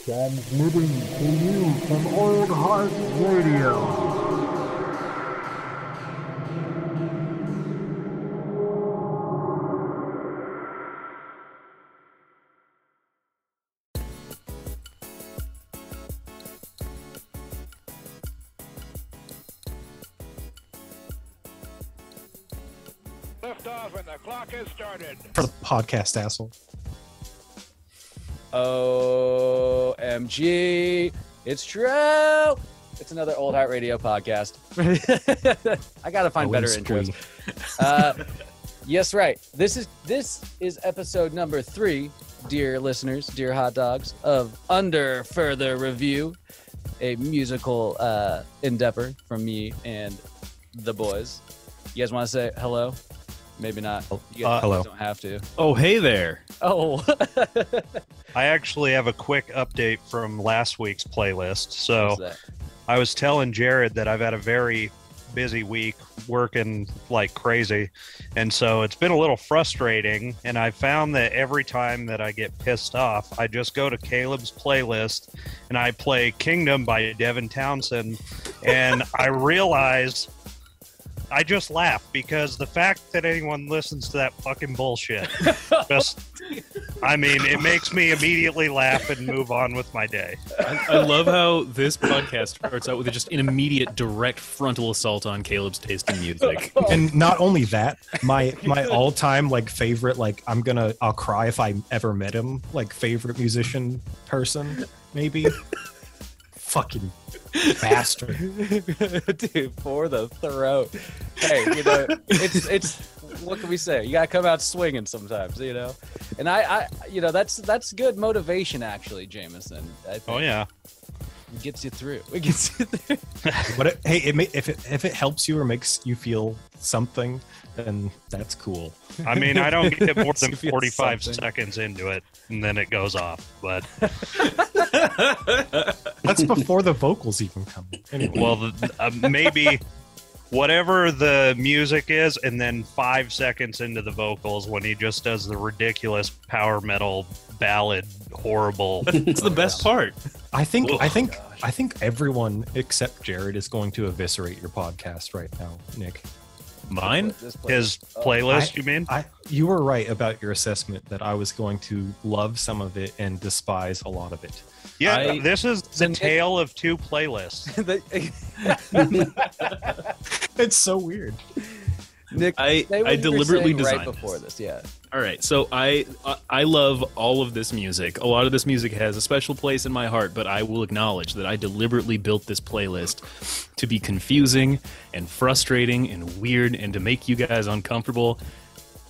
Transmitting to you from Old Heart Radio. Lift off and the clock has started. For the podcast, asshole. OMG, it's true. It's another Old Heart Radio podcast. I gotta find better intros. Yes, right. This is episode number 3, dear listeners, dear hot dogs, of Under Further Review, a musical endeavor from me and the boys. You guys want to say hello? Maybe not. You guys Hello. don't have to. Oh, hey there. Oh. I actually have a quick update from last week's playlist. So What's that? I was telling Jared that I've had a very busy week working like crazy. And so it's been a little frustrating. And I found that every time that I get pissed off, I just go to Caleb's playlist and I play Kingdom by Devin Townsend. And I realize I just laugh because the fact that anyone listens to that fucking bullshit just, I mean, it makes me immediately laugh and move on with my day. I love how this podcast starts out with just an immediate direct frontal assault on Caleb's taste in music. And not only that, my all-time like favorite, like I'll cry if I ever met him, like favorite musician person, maybe. Fucking bastard. Dude, for the throat. Hey, you know, it's what can we say? You gotta come out swinging sometimes, you know. And I you know, that's good motivation, actually, Jameson. I think Oh yeah. it gets you through. It gets you through. But if it helps you or makes you feel something, then that's cool. I mean, I don't get more than You feel 45 something. seconds into it, and then it goes off. But, That's before the vocals even come. Anyway. well, maybe whatever the music is, and then 5 seconds into the vocals when he just does the ridiculous power metal ballad, horrible. It's the best part. I think everyone except Jared is going to eviscerate your podcast right now, Nick. Mine? This His playlist, you mean? You were right about your assessment that I was going to love some of it and despise a lot of it. Yeah, this is the Nick- tale of two playlists. It's so weird. Nick, I say what you were deliberately saying right designed before this. this. Yeah. All right, so I love all of this music. A lot of this music has a special place in my heart, but I will acknowledge that I deliberately built this playlist to be confusing and frustrating and weird and to make you guys uncomfortable.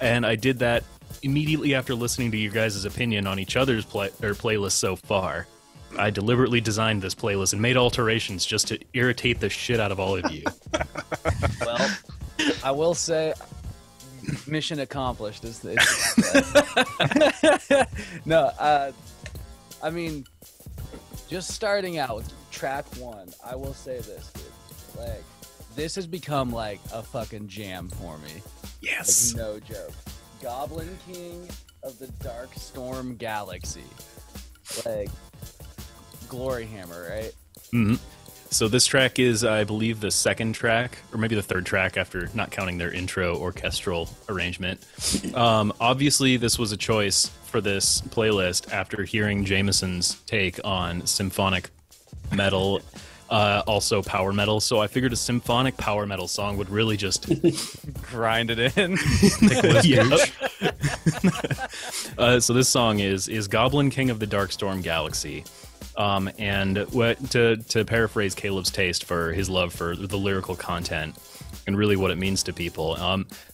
And I did that immediately after listening to your guys' opinion on each other's playlists so far. I deliberately designed this playlist and made alterations just to irritate the shit out of all of you. Well, I will say, mission accomplished. No, I mean, just starting out with track 1, I will say this, dude. Like, this has become like a fucking jam for me. Yes. Like, no joke. Goblin King of the Dark Storm Galaxy. Like, Glory Hammer, right? Mm-hmm. So this track is, I believe, the second track, or maybe the third track after not counting their intro orchestral arrangement. Obviously, this was a choice for this playlist after hearing Jameson's take on symphonic metal, also power metal. So I figured a symphonic power metal song would really just Grind it in. So this song is Goblin King of the Dark Storm Galaxy. And to paraphrase Caleb's taste for his love for the lyrical content and really what it means to people,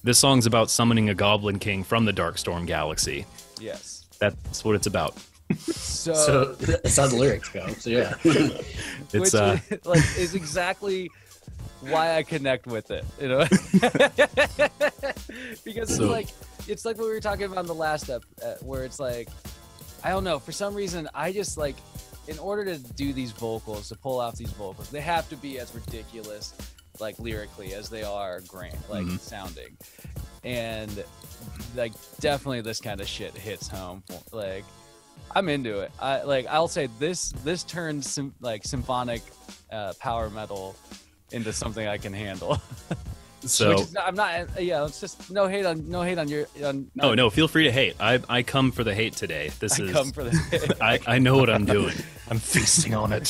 this song's about summoning a Goblin King from the Dark Storm Galaxy. Yes. That's what it's about. So that's how the lyrics go. So yeah. It's Which like is exactly why I connect with it, you know. Because it's like what we were talking about in the last step, where it's like, I don't know, for some reason I just like, in order to do these vocals, to pull off these vocals, they have to be as ridiculous, like lyrically, as they are grand, like sounding. And like definitely this kind of shit hits home. Like I'm into it. I'll say this turns symphonic power metal into something I can handle. So Which is I'm not. Yeah, it's just no hate on your. no, feel free to hate. I come for the hate today. Come for the hate. I know what I'm doing. I'm feasting on it.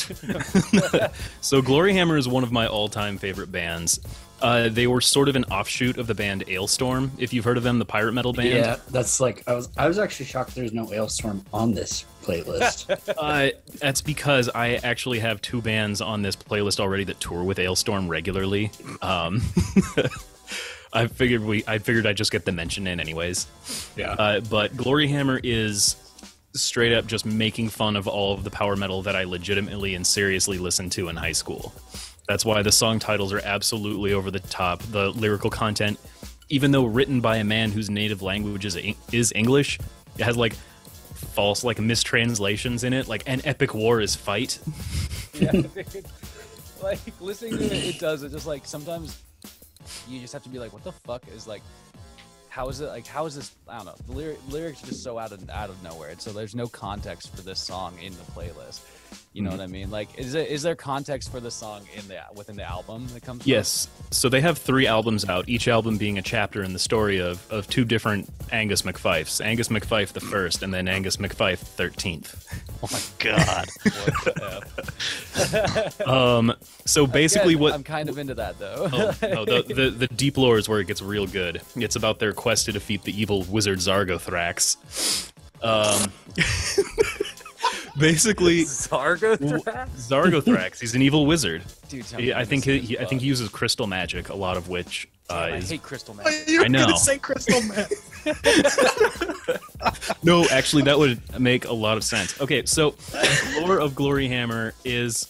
So Gloryhammer is one of my all-time favorite bands. They were sort of an offshoot of the band Ailstorm, if you've heard of them, the pirate metal band. Yeah, that's like I was actually shocked there's no Ailstorm on this playlist. That's because I actually have 2 bands on this playlist already that tour with Ailstorm regularly. I figured I'd just get the mention in anyways. Yeah. But Gloryhammer is straight up just making fun of all of the power metal that I legitimately and seriously listened to in high school. That's why the song titles are absolutely over the top. The lyrical content, even though written by a man whose native language is English, it has like false like mistranslations in it. Like an epic war is fight. Yeah, like listening to it, it does. It just like sometimes you just have to be like, what the fuck is like. How is it like? How is this? I don't know. The lyrics are just so out of nowhere. So there's no context for this song in the playlist. You know what I mean? Like, is there context for the song within the album that comes? Yes. So they have 3 albums out. Each album being a chapter in the story of 2 different Angus McFifes. Angus McFife the first, and then Angus McFife 13th. Oh my god. So basically, Again, what I'm kind of into that though. the deep lore is where it gets real good. It's about their quest to defeat the evil wizard Zargothrax. Basically, Zargothrax. He's an evil wizard. Dude, I think he uses crystal magic, a lot of which I is. hate crystal magic. You're I know. gonna say crystal meth. No, actually, that would make a lot of sense. Okay, so the lore of Gloryhammer is: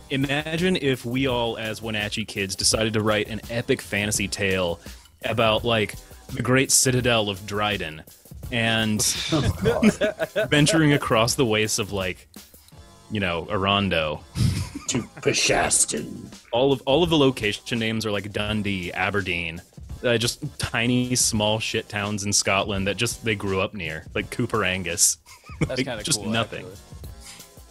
imagine if we all, as Wenatchee kids, decided to write an epic fantasy tale about like the great citadel of Dryden, and venturing across the wastes of like, Arondo. To Peshastin. All of the location names are like Dundee, Aberdeen, just tiny small shit towns in Scotland that they grew up near, like Cooper Angus. That's Like, kind of just cool. nothing. Actually.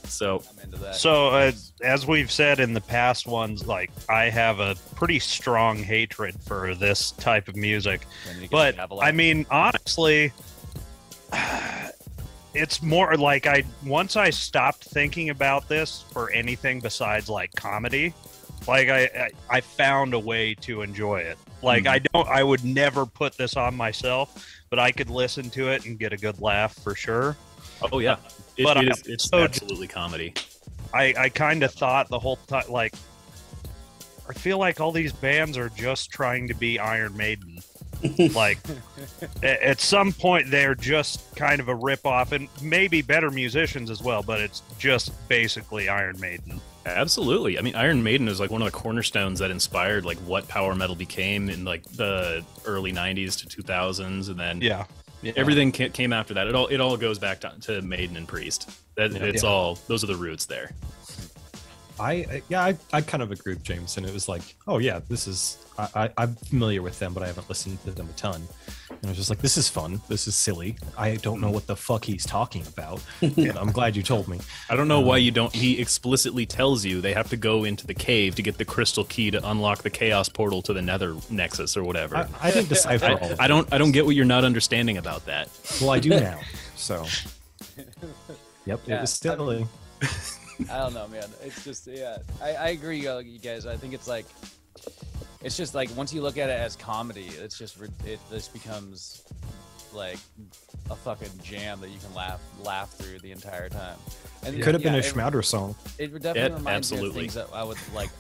So I'm into that. So, as we've said in the past ones, like, I have a pretty strong hatred for this type of music. When you get But, the Avalon. I mean, honestly, it's more like once I stopped thinking about this for anything besides, like, comedy, like, I found a way to enjoy it. Like, I would never put this on myself, but I could listen to it and get a good laugh for sure. oh yeah, But it's so absolutely comedy. I kind of thought the whole time, like, I feel like all these bands are just trying to be Iron Maiden. Like, at some point, they're just kind of a ripoff, and maybe better musicians as well, but it's just basically Iron Maiden. Absolutely. I mean, Iron Maiden is like one of the cornerstones that inspired like what power metal became in like the early 90s to 2000s, and then everything came after that. It all goes back to Maiden and Priest. All those are the roots there. I kind of agree with James, and it was like, oh yeah, this is I'm familiar with them, but I haven't listened to them a ton. And I was just like, this is fun, this is silly. I don't know what the fuck he's talking about. But I'm glad you told me. I don't know why you don't. He explicitly tells you they have to go into the cave to get the crystal key to unlock the chaos portal to the Nether Nexus or whatever. I didn't decipher all of I don't get what you're not understanding about that. Well, I do now. So, yep, Yeah, it was silly. I don't know, man. It's just, I agree, you guys. I think it's like, it's just like once you look at it as comedy, it's just this becomes like a fucking jam that you can laugh through the entire time. And It could have been a Schmouder song. It definitely reminds me of absolutely. things that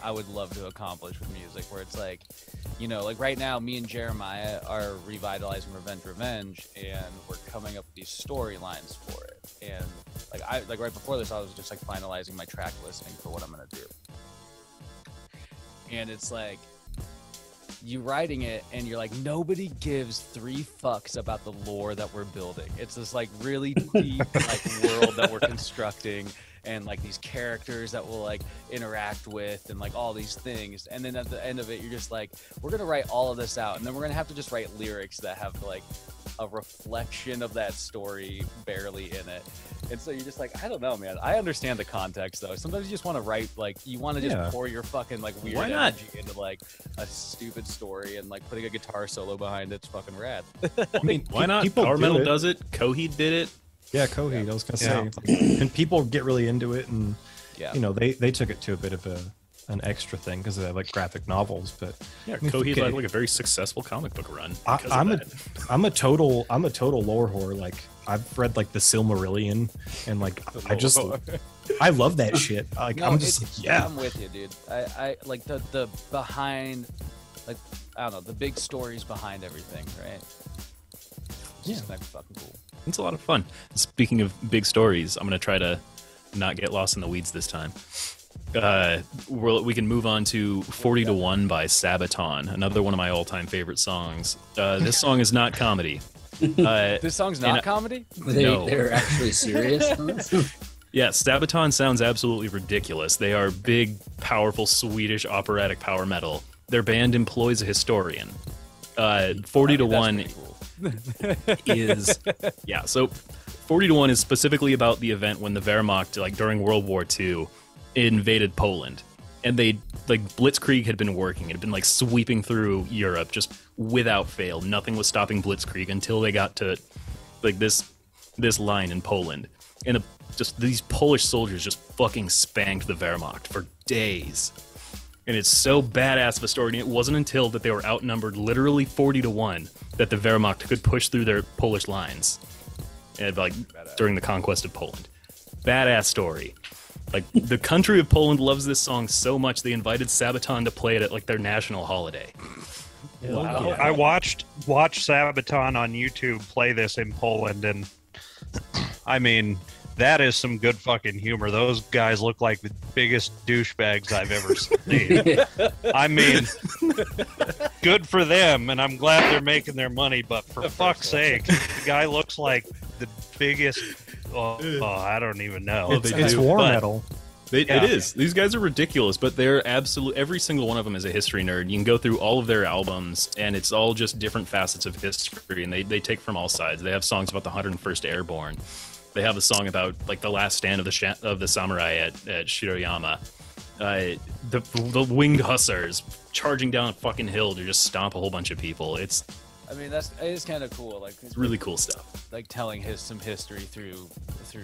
I would love to accomplish with music, where it's like, like right now, me and Jeremiah are revitalizing Revenge, and we're coming up with these storylines for it. And like right before this, I was just like finalizing my track listing for what I'm gonna do. And it's like, you writing it and you're like, nobody gives 3 fucks about the lore that we're building. It's this like really deep like world that we're constructing, and like these characters that we'll like interact with, and like all these things. And then at the end of it, you're just like, we're gonna write all of this out, and then we're gonna have to just write lyrics that have like a reflection of that story barely in it. And so you're just like, I don't know, man. I understand the context though. Sometimes you just want to write, like, you want to just pour your fucking like weird Why not? energy into like a stupid story, and like putting a guitar solo behind it's fucking rad. I mean, why not? people Power do Metal it. does it. Coheed did it. Yeah, Coheed. I was gonna Yeah. say, like, and people get really into it, and Yeah. you know they took it to a bit of an extra thing because they have like graphic novels. But Yeah, I mean, Coheed okay, had like a very successful comic book run. I, because I'm of a that. I'm a total lore whore. Like I've read like the Silmarillion, and like I love that shit. Like No, I'm just it's- like, yeah. I'm with you, dude. I like the behind, like, I don't know, the big stories behind everything, right? It's just like fucking cool. It's a lot of fun. Speaking of big stories, I'm going to try to not get lost in the weeds this time. We can move on to 40 to 1 by Sabaton, another one of my all-time favorite songs. This song is not comedy. This song's not and comedy? They're actually serious. Yeah, Sabaton sounds absolutely ridiculous. They are big, powerful Swedish operatic power metal. Their band employs a historian. 40 to 1 That's pretty cool. is yeah, so 40 to 1 is specifically about the event when the Wehrmacht, like during World War II, invaded Poland. And they, like, Blitzkrieg had been working. It had been like sweeping through Europe just without fail. Nothing was stopping Blitzkrieg until they got to like this line in Poland. And just these Polish soldiers just fucking spanked the Wehrmacht for days. And it's so badass of a story. And it wasn't until that they were outnumbered literally 40 to 1 that the Wehrmacht could push through their Polish lines. And like during the conquest of Poland. Badass story. Like the country of Poland loves this song so much they invited Sabaton to play it at like their national holiday. Wow. I watched Sabaton on YouTube play this in Poland, and I mean, that is some good fucking humor. Those guys look like the biggest douchebags I've ever seen. I mean, good for them, and I'm glad they're making their money, but for fuck's sake, the guy looks like the biggest. Oh, I don't even know. It's war metal. It is. These guys are ridiculous, but they're absolute. Every single one of them is a history nerd. You can go through all of their albums, and it's all just different facets of history, and they take from all sides. They have songs about the 101st Airborne. They have a song about like the last stand of the samurai at Shiroyama. The winged hussars charging down a fucking hill to just stomp a whole bunch of people. It's It is kind of cool. Like it's really cool stuff. like telling some history through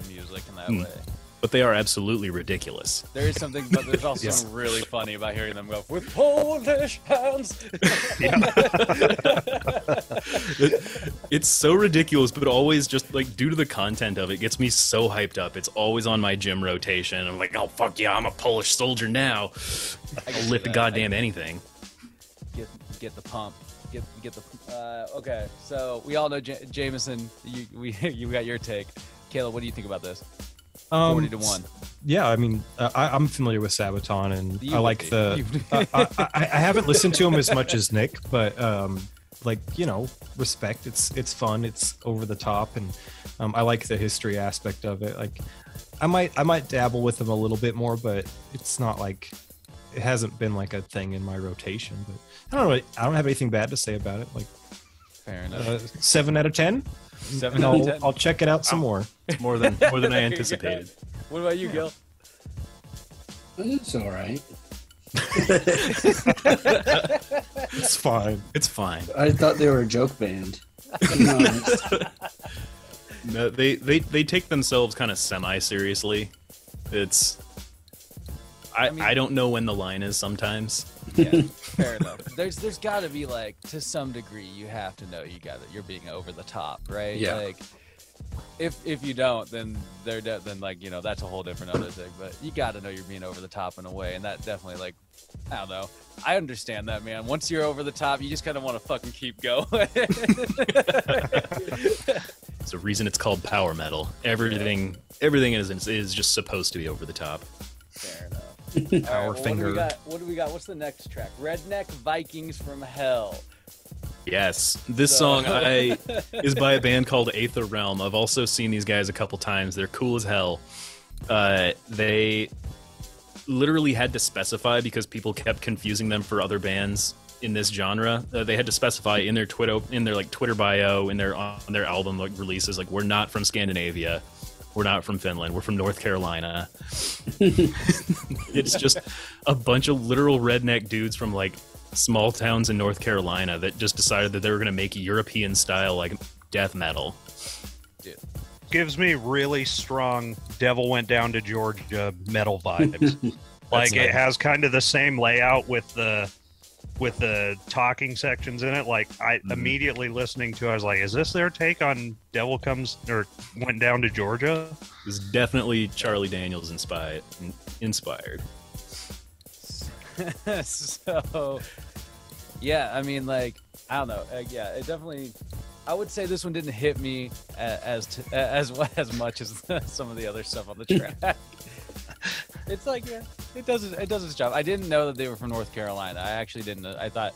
music in that Hmm. way. But they are absolutely ridiculous. There is something, but there's also something really funny about hearing them go with Polish hands. It's so ridiculous, but always just like due to the content of it, gets me so hyped up. It's always on my gym rotation. I'm like, oh fuck yeah, I'm a Polish soldier now. I'll lift that. goddamn anything. Get the pump. Get the. Okay, so we all know Jameson. You got your take. Caleb, what do you think about this? 40 to 1. Yeah, I mean, I'm familiar with Sabaton, and You I would like be. the. I haven't listened to him as much as Nick, but like, you know, respect. It's fun. It's over the top, and I like the history aspect of it. Like, I might dabble with him a little bit more, but it's not like it hasn't been like a thing in my rotation. But I don't know. I don't have anything bad to say about it. Like, Fair enough. 7 out of 10. 7 And out of 10. I'll check it out some more. It's more than I There you go. anticipated. What about you, Gil? It's all right. It's fine. It's fine. I thought they were a joke band. To be honest. No, they take themselves kind of semi-seriously. It's I don't know when the line is sometimes. Yeah, fair enough. There's got to be like, to some degree, you have to know you're being over the top, right? Yeah. Like, if you don't, then then like, you know, that's a whole different other thing. But you got to know you're being over the top in a way, and that definitely, like, I don't know. I understand that, man. Once you're over the top, you just kind of want to fucking keep going. It's the reason it's called power metal. Everything is just supposed to be over the top. Fair enough. Power finger. What do we got? What's the next track? Redneck Vikings from Hell. Yes, this So- song is by a band called Aether Realm. I've also seen these guys a couple times. They're cool as hell. They literally had to specify because people kept confusing them for other bands. in this genre. They had to specify in their Twitter bio, on their album releases, like, we're not from Scandinavia, we're not from Finland, we're from North Carolina. It's just a bunch of literal redneck dudes from like small towns in North Carolina that just decided that they were going to make European style like death metal. Dude. Gives me really strong Devil Went Down to Georgia metal vibes. Like it has kind of the same layout with the talking sections in it. Like I immediately listening to it, I was like, is this their take on Devil Went Down to Georgia? It's definitely Charlie Daniels inspired. So yeah, I mean, like, I don't know. Yeah, it definitely, I would say this one didn't hit me as much as some of the other stuff on the track. It's like, yeah, it does its job. I didn't know that they were from North Carolina. I actually didn't. I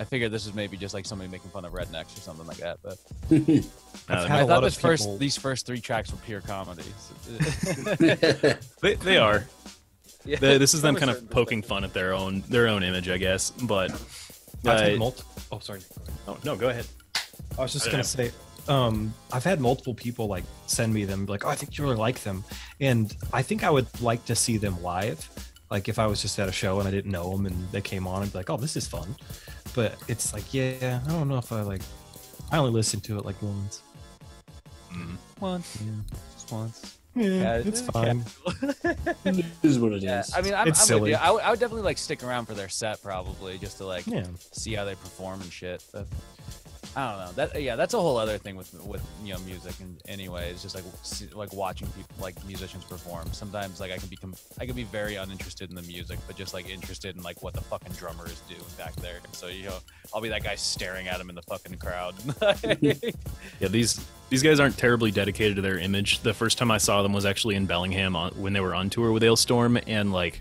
figured this was maybe just like somebody making fun of rednecks or something like that. But I thought these first 3 tracks were pure comedy. They are. Yeah. This is them kind of poking fun at their own image, I guess. But oh, sorry. Oh no, go ahead. I was just gonna say, I've had multiple people like send me them, like, oh, I think you really like them, and I think I would like to see them live. Like if I was just at a show and I didn't know them and they came on and be like, oh, this is fun. But it's like, yeah, I don't know if I only listened to it like once. Once, just once. Yeah, it's fine. It is what it is. I mean, I'm silly. with you. I would definitely like stick around for their set probably just to like see how they perform and shit. But I don't know. That's a whole other thing with music and anyway. It's just like watching people like musicians perform. Sometimes like I can be very uninterested in the music, but just like interested in like what the fucking drummer is doing back there. So I'll be that guy staring at him in the fucking crowd. Yeah, these guys aren't terribly dedicated to their image. The first time I saw them was actually in Bellingham when they were on tour with Ailstorm, and like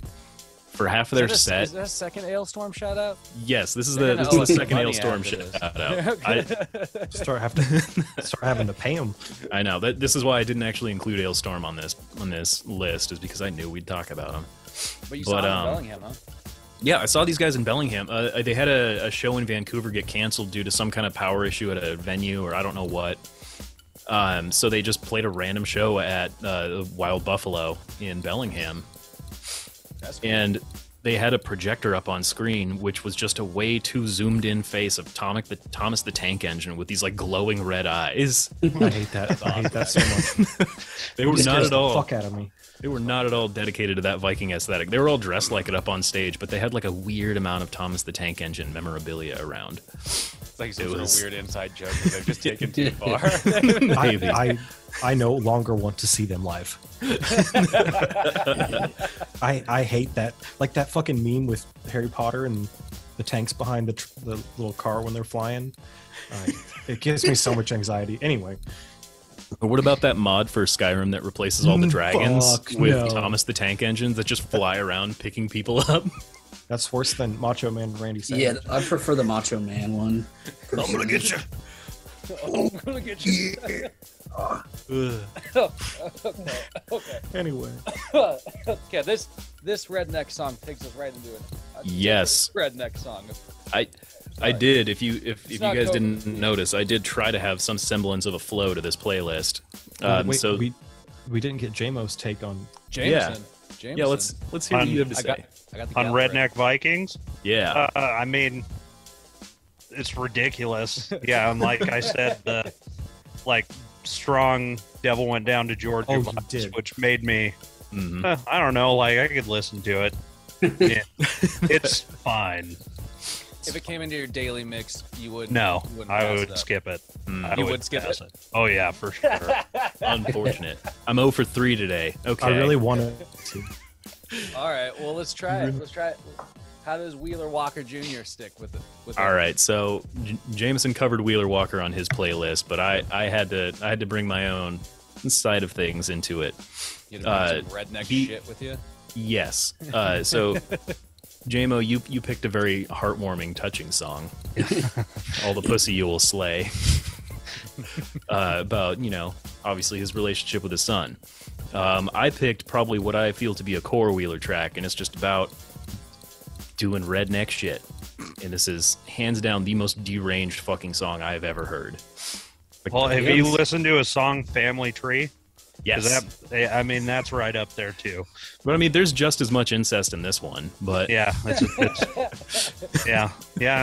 for half of their set. Is that a second Ailstorm shout out? Yes, this is the second Ailstorm shout out. I start having to pay them. I know that this is why I didn't actually include Ailstorm on this list, is because I knew we'd talk about them. But you saw them in Bellingham, huh? Yeah, I saw these guys in Bellingham. They had a show in Vancouver get canceled due to some kind of power issue at a venue, or I don't know what. So they just played a random show at Wild Buffalo in Bellingham. That's cool. And they had a projector up on screen, which was just a way too zoomed in face of Thomas the Tank Engine with these like glowing red eyes. I hate that. I hate that so much. They were not at all. Fuck out of me. They were not at all dedicated to that Viking aesthetic. They were all dressed like it up on stage, but they had like a weird amount of Thomas the Tank Engine memorabilia around. It's like some sort of weird inside joke that they've just taken too far. Maybe. I no longer want to see them live. I hate that. Like that fucking meme with Harry Potter and the tanks behind the little car when they're flying. It gives me so much anxiety. Anyway. Or what about that mod for Skyrim that replaces all the dragons with no. Thomas the Tank Engines that just fly around picking people up? That's worse than Macho Man Randy Savage. Yeah, I prefer the Macho Man one. I'm gonna get you. I'm gonna get you. Okay. Anyway. Okay, this redneck song takes us right into it. Yes. Redneck song. I did. If you guys COVID. didn't notice, I did try to have some semblance of a flow to this playlist. Wait, so we didn't get JMO's take on. Jameson. yeah, let's hear what you have to say. I got the On gal Redneck ready. Vikings? Yeah. I mean, it's ridiculous. Yeah, and like I said, the like strong Devil Went Down to Georgia, Oh, you vibes, did. which made me, Mhm. I don't know, like I could listen to it. Yeah, it's fine. If it came into your daily mix, you would. No, you wouldn't I pass would it up. skip it. Mm. I You would skip pass it? Oh yeah, for sure. Unfortunate. I'm 0 for 3 today. Okay. I really wanted to. All right, well let's try it. Let's try it. How does Wheeler Walker Jr. stick with it? All right, so Jameson covered Wheeler Walker on his playlist, but I had to bring my own side of things into it. You had some redneck shit with you. Yes. So, JMO, you picked a very heartwarming, touching song. All the pussy you will slay. About, obviously his relationship with his son. I picked probably what I feel to be a core Wheeler track, and it's just about doing redneck shit. and this is hands down the most deranged fucking song I have ever heard. Like, Well, have you listened to his song "Family Tree"? Yes. I mean, that's right up there too. But I mean, there's just as much incest in this one. But Yeah, yeah.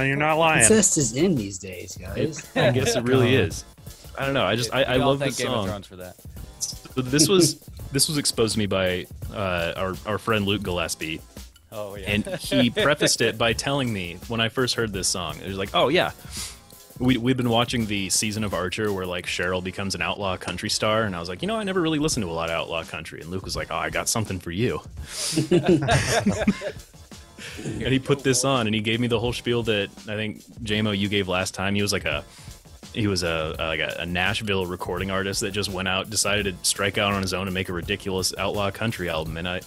You're not lying. Incest is in these days, guys. I guess it really is. I don't know. I We all love thank this Game of song. Thrones for that. So this was exposed to me by our friend Luke Gillespie, Oh yeah. and he prefaced it by telling me when I first heard this song, it was like, oh yeah, we've been watching the season of Archer where like Cheryl becomes an outlaw country star, and I was like, I never really listened to a lot of outlaw country, and Luke was like, oh, I got something for you. And he put this on, and he gave me the whole spiel that I think JMO you gave last time. He was a Nashville recording artist that just went out, decided to strike out on his own and make a ridiculous outlaw country album. And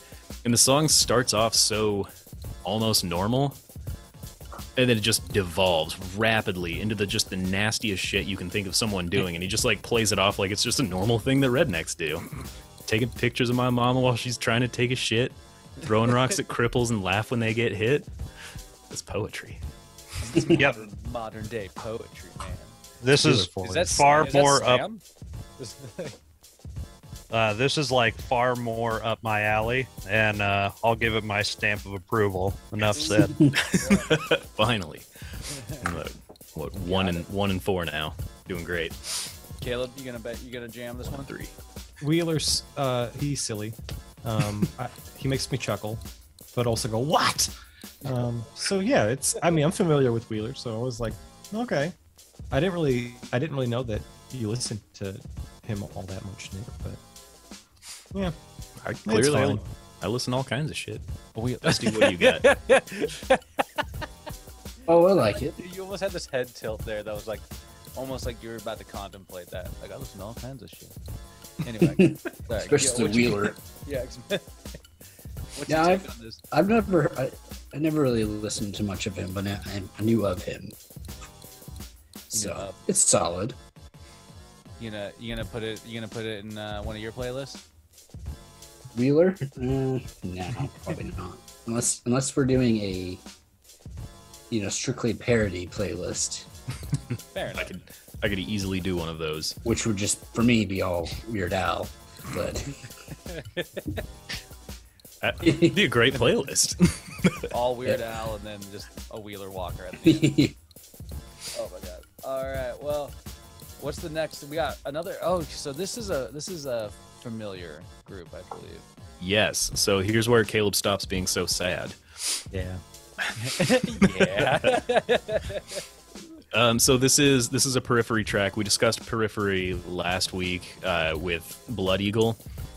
the song starts off so almost normal, and then it just devolves rapidly into the nastiest shit you can think of someone doing. And he just like plays it off like it's just a normal thing that rednecks do. Taking pictures of my mama while she's trying to take a shit, throwing rocks at cripples and laugh when they get hit. It's poetry. Yep. Modern day poetry, man. This is that far is that more up. Sam? This is like far more up my alley, and I'll give it my stamp of approval. Enough said. Finally. What, 1 and 4 now. Doing great. Caleb, you gonna jam this one? 3. Wheeler's he's silly. He makes me chuckle, but also go what? So yeah, I'm familiar with Wheeler, so I was like, okay. I didn't really know that you listened to him all that much, Nick, but yeah. I listen to all kinds of shit. We, Dusty, what do you got? Oh, I like it. You almost had this head tilt there that was like almost like you were about to contemplate that. Like I listen to all kinds of shit. Anyway, sorry. Especially the Wheeler. Yeah. What's Yeah, your take on this? I never really listened to much of him, but I knew of him. So it's solid. You gonna put it in one of your playlists? Wheeler? No, probably not. Unless we're doing a strictly parody playlist, Fair enough. I could easily do one of those. which would just for me be all Weird Al. But It'd be a great playlist. All Weird Al and then just a Wheeler Walker at the end. Oh my god. All right. Well, what's the next? We got another. Oh, so this is a familiar group, I believe. Yes. So here's where Caleb stops being so sad. Yeah. Yeah. So this is a Periphery track. We discussed Periphery last week with Blood Eagle,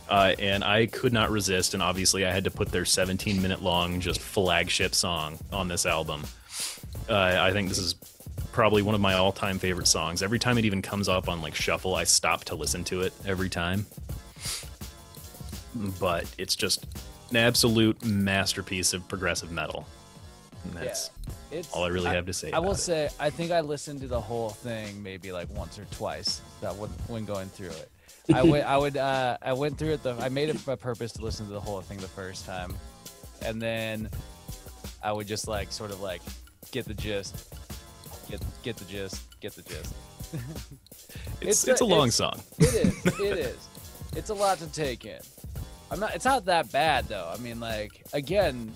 and I could not resist, and obviously I had to put their 17-minute long just flagship song on this album. I think this is probably one of my all-time favorite songs. Every time it even comes up on like shuffle, I stop to listen to it every time. But it's just an absolute masterpiece of progressive metal. And that's all I really have to say. I will say, I think I listened to the whole thing maybe like once or twice. That when going through it, I went through it. I made it a purpose to listen to the whole thing the first time, and then I would just like sort of like get the gist, get the gist. It's a long song. It is. It's a lot to take in. It's not that bad though. I mean, like again.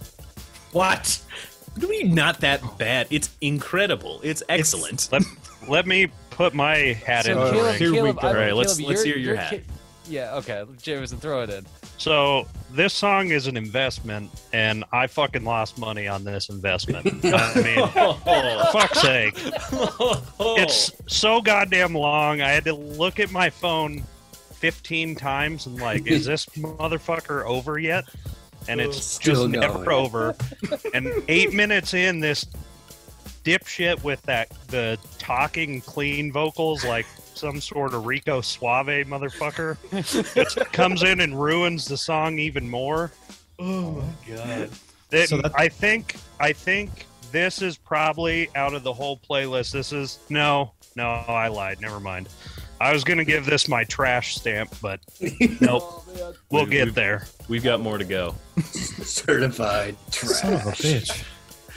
What? What do you mean not that bad? It's incredible. It's excellent. Let me put my hat in the ring. Caleb, All right, let's hear your hat. Yeah, okay. Jameson, throw it in. So this song is an investment, and I fucking lost money on this investment. I mean, for fuck's sake. It's so goddamn long. I had to look at my phone 15 times and like, is this motherfucker over yet? And it's Still just never going. over. And 8 minutes in, this dipshit with the talking clean vocals like some sort of Rico Suave motherfucker comes in and ruins the song even more. Oh my god. I think this is probably out of the whole playlist. This is no, I lied. Never mind. I was gonna give this my trash stamp, but nope. Oh, man. We'll get there. We've got more to go. Certified trash. Son of a bitch.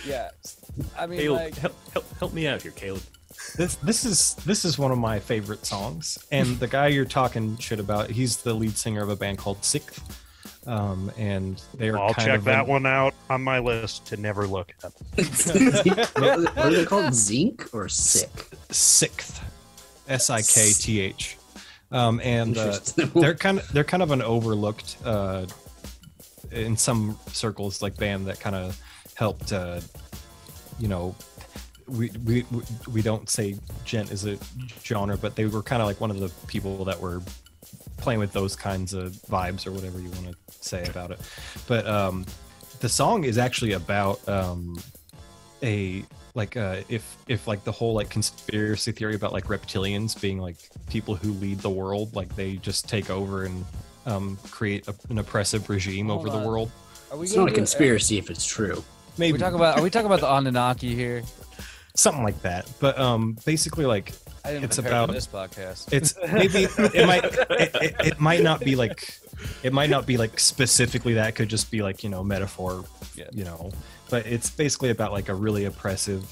Yeah. I mean, Caleb, like, help me out here, Caleb. This is one of my favorite songs, and the guy you're talking shit about, he's the lead singer of a band called Sixth, and they're I'll kind check of that one out on my list to never look at. What are they called? Zinc or sick? Sixth, Sikth, and Interesting. they're kind of an overlooked in some circles like band that kind of helped we don't say gent is a genre, but they were kind of like one of the people that were playing with those kinds of vibes or whatever you want to say about it. But the song is actually about if like the whole like conspiracy theory about like reptilians being like people who lead the world, like they just take over and create an oppressive regime over the world. are we It's not a conspiracy if it's true. Maybe Are we talking about the Anunnaki here? something like that. But basically, like I didn't it's prepare about for this podcast. it's maybe it might not be like specifically that. It could just be like metaphor, Yeah. But it's basically about like a really oppressive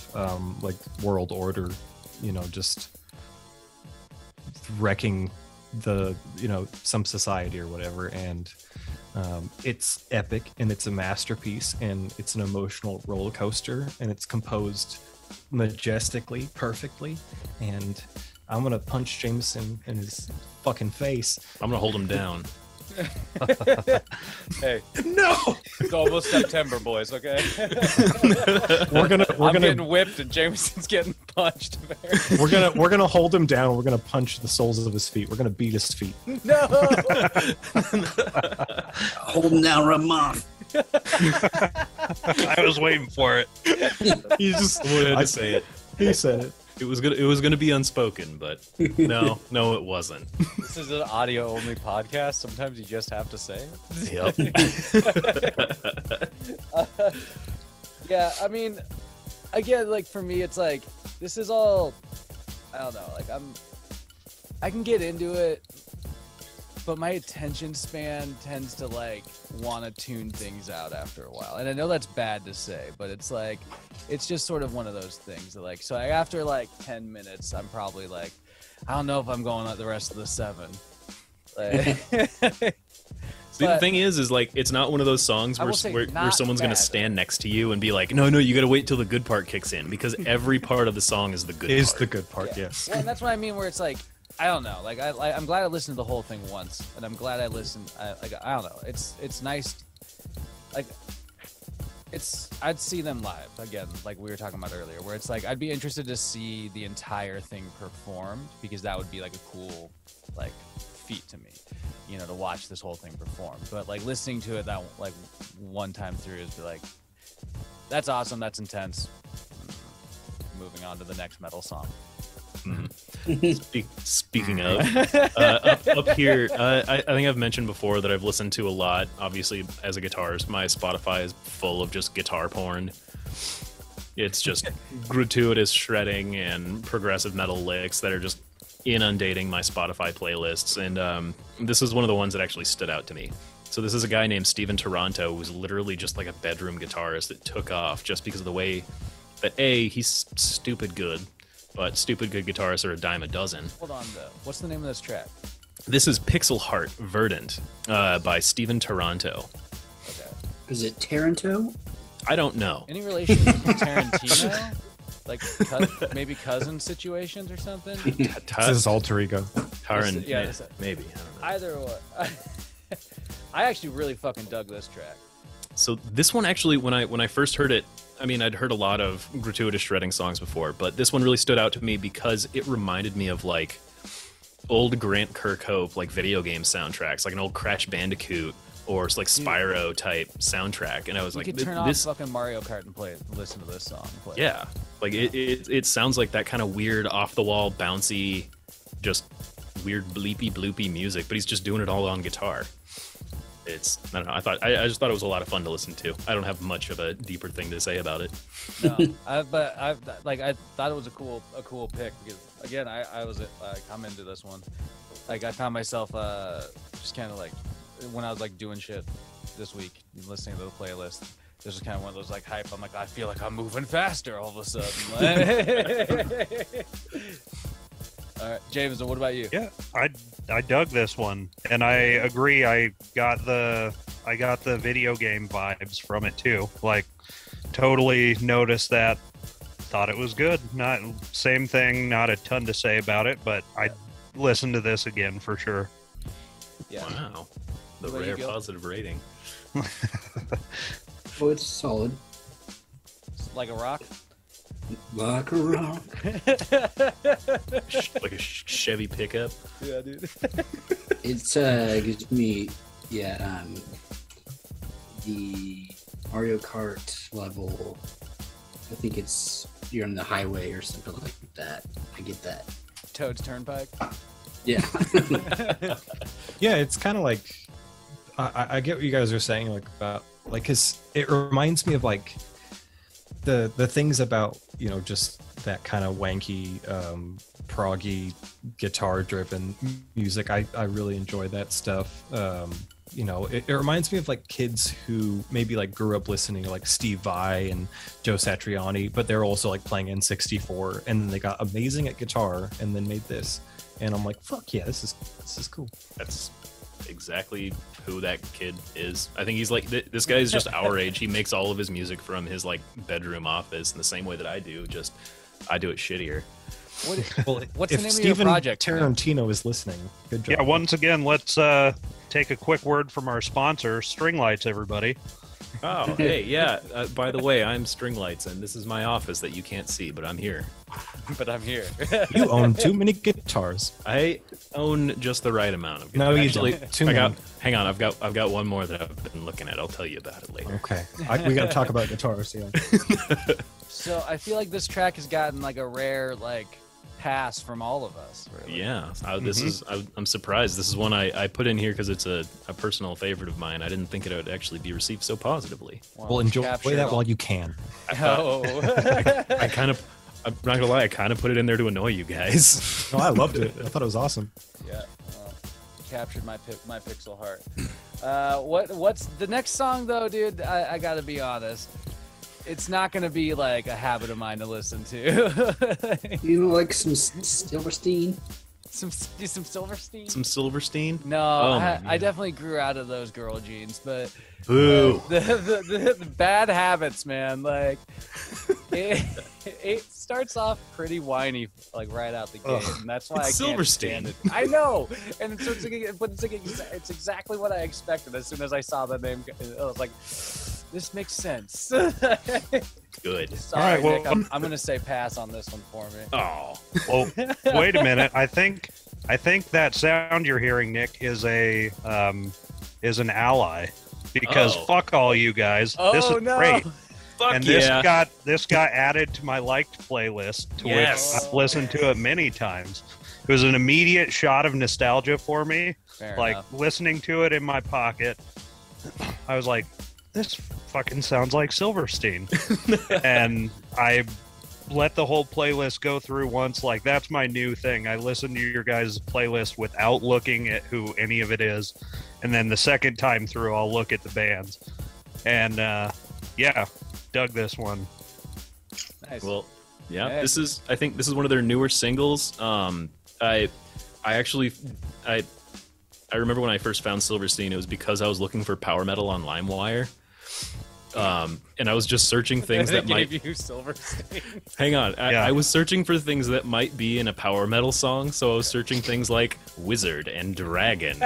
like world order, just wrecking the some society or whatever. And it's epic, and it's a masterpiece, and it's an emotional roller coaster, and it's composed majestically, perfectly. And I'm gonna punch Jameson in his fucking face. I'm gonna hold him down. Hey, No, it's almost September, boys. Okay, we're I'm gonna getting whipped and Jameson's getting punched. we're gonna hold him down. We're gonna punch the soles of his feet. We're gonna beat his feet. No. Hold him down, Ramon. I was waiting for it. He just I had to say it. He said it. It was gonna be unspoken, but no, it wasn't. This is an audio only podcast. Sometimes you just have to say it. Yep. Yeah, I mean, again, like for me, it's like this is all. I don't know. Like I can get into it, but my attention span tends to like want to tune things out after a while. And I know that's bad to say, but it's like it's just sort of one of those things that like so after like 10 minutes, I'm probably like, I don't know if I'm going at the rest of the 7. Like, See, the thing is like it's not one of those songs I will say where not someone's gonna bad. stand next to you and be like, no, you gotta wait till the good part kicks in, because every part of the song is the good Is part. the good part? Yeah. Yes. Well, and that's what I mean. Where it's like, I don't know. Like I'm glad I listened to the whole thing once, and I'm glad I listened. I don't know. It's nice. Like I'd see them live again, like we were talking about earlier. Where it's like I'd be interested to see the entire thing performed, because that would be like a cool like feat to me, to watch this whole thing perform. But like listening to it that like one time through is be like, that's awesome. That's intense. Moving on to the next metal song. Speaking of, up here, I think I've mentioned before that I've listened to a lot. Obviously, as a guitarist, my Spotify is full of just guitar porn. It's just gratuitous shredding and progressive metal licks that are just inundating my Spotify playlists. And this is one of the ones that actually stood out to me. So this is a guy named Steven Toronto, who's literally just like a bedroom guitarist that took off just because of the way that he's stupid good. But stupid good guitarists are a dime a dozen. Hold on, though. What's the name of this track? This is Pixel Heart Verdant by Steven Toronto. Okay. Is it Taranto? I don't know. Any relation to Tarantino? Like maybe cousin situations or something? It's his alter ego. Taran, Yeah, maybe. I don't know. Either way. I actually really fucking dug this track. So this one actually, when I first heard it, I mean, I'd heard a lot of gratuitous shredding songs before, but this one really stood out to me because it reminded me of like old Grant Kirkhope like video game soundtracks, like an old Crash Bandicoot or like Spyro type soundtrack. And I was You like, could turn off fucking Mario Kart and listen to this song. Play it. yeah, like it sounds like that kind of weird off the wall bouncy, just weird bleepy bloopy music, but he's just doing it all on guitar. It's, I don't know, I just thought it was a lot of fun to listen to. I don't have much of a deeper thing to say about it. No, I thought it was a cool pick because again, I'm into this one. Like I found myself just kind of like when I was like doing shit this week, listening to the playlist, this is kind of one of those like hype. I'm like, I feel like I'm moving faster all of a sudden. All right, Jameson, what about you? Yeah, I dug this one, and I agree. I got the video game vibes from it too. Like, totally noticed that. Thought it was good. Not same thing. Not a ton to say about it, but I listened to this again for sure. Yeah. Wow, the What about you, rare Gil? positive rating. Oh, it's solid. Like a rock. Like a rock. Like a Chevy pickup. Yeah, dude. It's gives me the Mario Kart level. I think it's you're on the highway or something like that. I get that. Toad's Turnpike. Yeah. Yeah, it's kind of like I get what you guys are saying, like about like, because it reminds me of like the things about, you know, just that kind of wanky proggy guitar driven music. I really enjoy that stuff. You know, it reminds me of like kids who maybe like grew up listening to like Steve Vai and Joe Satriani, but they're also like playing N64, and then they got amazing at guitar and then made this, and I'm like, fuck yeah, this is cool. That's exactly who that kid is. I think he's like this guy is just our age. He makes all of his music from his like bedroom office in the same way that I do, just I do it shittier. Well, What's if the name Steven of your project? man? Tarantino is listening, good job. Yeah, once again, let's take a quick word from our sponsor, String Lights, everybody. Oh, hey, yeah. By the way, I'm String Lights, and this is my office that you can't see, but I'm here. But I'm here. You own too many guitars. I own just the right amount of. No, you Actually, don't. Too many. Hang on, I've got one more that I've been looking at. I'll tell you about it later. Okay, we got to talk about guitars. Yeah. So I feel like this track has gotten like a rare like pass from all of us. Really. Yeah, I'm surprised. This is one I put in here because it's a personal favorite of mine. I didn't think it would actually be received so positively. Well, enjoy capture that it all. while you can. Oh. I'm not gonna lie, I kind of put it in there to annoy you guys. No, I loved it. I thought it was awesome. Yeah, captured my pixel heart. What's the next song though, dude? I gotta be honest. It's not gonna be like a habit of mine to listen to. You know, like some Silverstein. some Silverstein. Some Silverstein. No, Oh, I definitely grew out of those girl jeans, but Boo. the bad habits, man. Like it starts off pretty whiny, like right out the gate, and that's why It's I can't Silverstein. stand it. I know, and it's exactly what I expected. As soon as I saw the name, I was like, this makes sense. Good. Sorry, All right, well, Nick, I'm gonna say pass on this one for me. Oh. Well, wait a minute. I think that sound you're hearing, Nick, is an ally, because Oh. fuck all you guys. Oh, this is no. great. Fuck And yeah. this got added to my liked playlist, to Yes. which I've listened to it many times. It was an immediate shot of nostalgia for me. Fair Like enough. listening to it in my pocket, I was like, this fucking sounds like Silverstein. And I let the whole playlist go through once. Like, that's my new thing. I listen to your guys' playlist without looking at who any of it is. And then the second time through, I'll look at the bands. And yeah, dug this one. Nice. Well, yeah. Hey. I think this is one of their newer singles. I remember when I first found Silverstein, it was because I was looking for power metal on LimeWire. And I was just searching things that might gave you Silverstein. hang on. Yeah. I was searching for things that might be in a power metal song, so I was searching things like wizard and dragon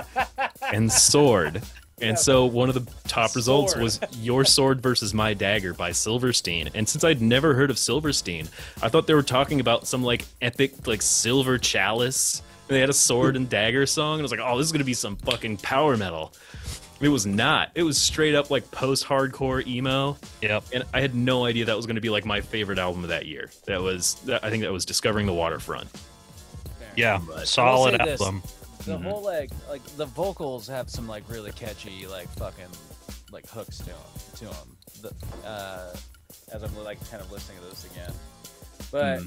and sword. And so one of the top results Sword. was Your Sword versus My Dagger by Silverstein. And since I'd never heard of Silverstein, I thought they were talking about some like epic like silver chalice. And they had a sword and dagger song, and I was like, oh, this is gonna be some fucking power metal. It was not. It was straight up like post-hardcore emo. Yep. And I had no idea that was going to be like my favorite album of that year. I think that was Discovering the Waterfront. Yeah, But- solid I will say this. album. The whole like the vocals have some like really catchy like fucking like hooks to them. As I'm like kind of listening to this again, but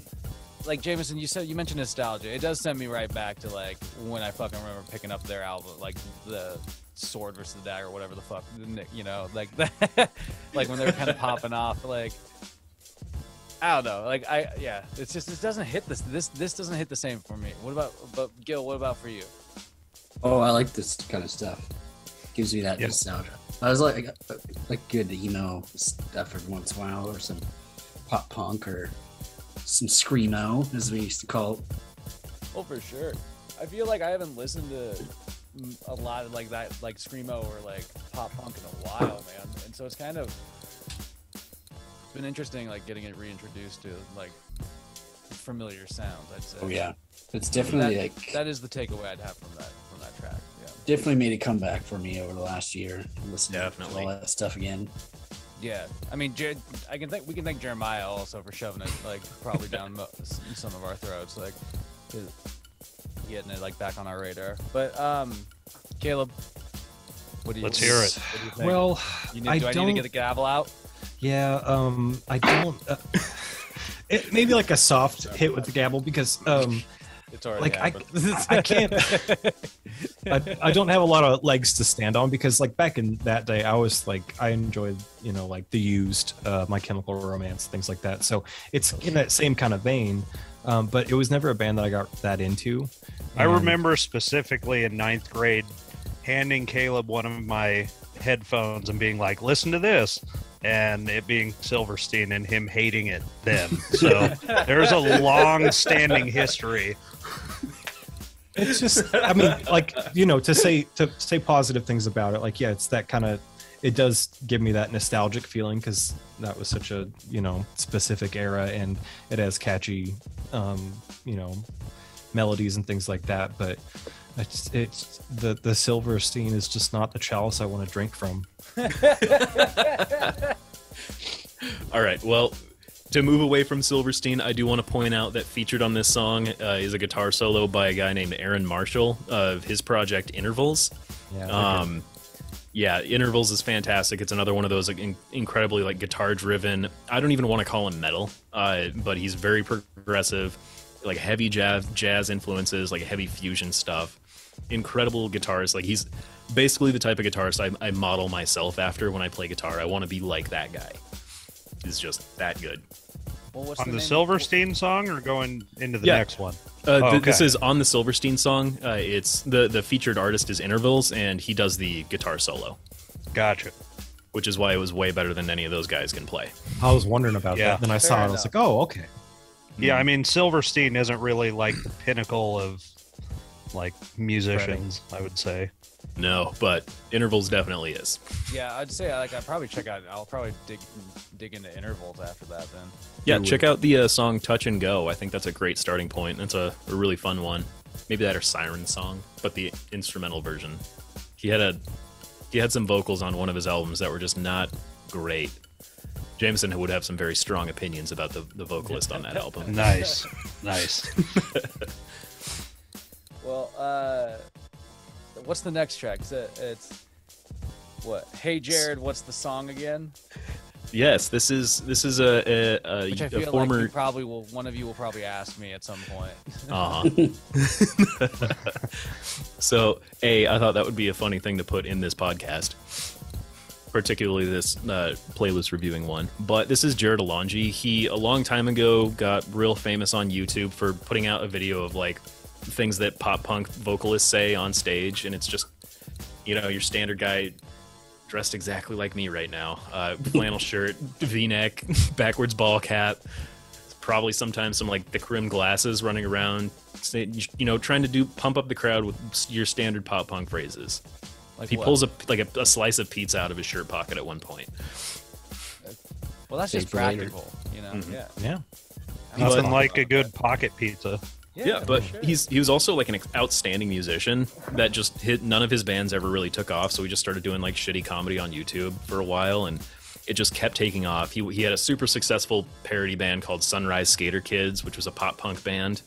like Jameson, you mentioned nostalgia. It does send me right back to like when I fucking remember picking up their album, like the Sword versus the Dagger, whatever the fuck, you know, like that, like when they were kind of popping off, like I don't know, like it's just, it doesn't hit this doesn't hit the same for me. But Gil, what about for you? Oh, I like this kind of stuff. Gives me that nostalgia. I was like good emo stuff every once in a while, or some pop punk, or some screamo, as we used to call it. Oh, for sure. I feel like I haven't listened to a lot of like that, like screamo or like pop punk in a while, man. And so it's kind of been interesting, like getting it reintroduced to like familiar sounds, I'd say. Oh yeah, it's definitely that is the takeaway I'd have from that track. Yeah, definitely made a comeback for me over the last year. Listening to all that stuff again. Yeah, I mean, we can thank Jeremiah also for shoving it like probably down some of our throats, like getting it like back on our radar. But Caleb, what do you? Let's hear it. What do you think? Well, do I need to get the gavel out? Yeah, I don't. Maybe like a soft hit with the gavel, because it's already like happened. I can't. I don't have a lot of legs to stand on, because like back in that day, I was like, I enjoyed, you know, like The Used, My Chemical Romance, things like that. So it's in that same kind of vein, but it was never a band that I got that into. I remember specifically in 9th grade handing Caleb one of my headphones and being like, listen to this, and it being Silverstein and him hating it then. So there's a long standing history. It's just, I mean, like, you know, to say positive things about it, like, yeah, it's that kind of, it does give me that nostalgic feeling, because that was such a, you know, specific era, and it has catchy, you know, melodies and things like that. But it's the Silverstein is just not the chalice I want to drink from. All right, well, to move away from Silverstein, I do want to point out that featured on this song is a guitar solo by a guy named Aaron Marshall of his project Intervals. Yeah, Intervals is fantastic. It's another one of those like, incredibly like guitar-driven. I don't even want to call him metal, but he's very progressive, like heavy jazz influences, like heavy fusion stuff. Incredible guitarist. Like he's basically the type of guitarist I model myself after when I play guitar. I want to be like that guy. He's just that good. Well, on the Silverstein song, or going into the next one? Okay. This is on the Silverstein song. It's the featured artist is Intervals, and he does the guitar solo. Gotcha. Which is why it was way better than any of those guys can play. I was wondering about that. Then I saw it. I was like, oh, okay. Yeah, I mean, Silverstein isn't really like the pinnacle of like musicians, I would say. No, but Intervals definitely is. Yeah, I'd say like I'll probably dig into Intervals after that then. Yeah, check out the song Touch and Go. I think that's a great starting point. It's a really fun one. Maybe that or Siren Song, but the instrumental version. He had some vocals on one of his albums that were just not great. Jameson would have some very strong opinions about the vocalist on that album. Nice. Well, what's the next track? It's what? Hey Jared, what's the song again? Yes, this is a Which I feel former. Like one of you will probably ask me at some point. So, I thought that would be a funny thing to put in this podcast, particularly this playlist reviewing one. But this is Jared Alonji. He a long time ago got real famous on YouTube for putting out a video of like things that pop punk vocalists say on stage, and it's just, you know, your standard guy dressed exactly like me right now, flannel shirt, V-neck, backwards ball cap, probably sometimes some like thick rimmed glasses, running around, you know, trying to pump up the crowd with your standard pop punk phrases. Like he pulls a slice of pizza out of his shirt pocket at one point. Well, that's just practical, you know. Mm-hmm. Yeah. Nothing like a good pocket pizza. Yeah, but sure. He was also like an outstanding musician that just none of his bands ever really took off, so he just started doing like shitty comedy on YouTube for a while, and it just kept taking off. He had a super successful parody band called Sunrise Skater Kids, which was a pop punk band.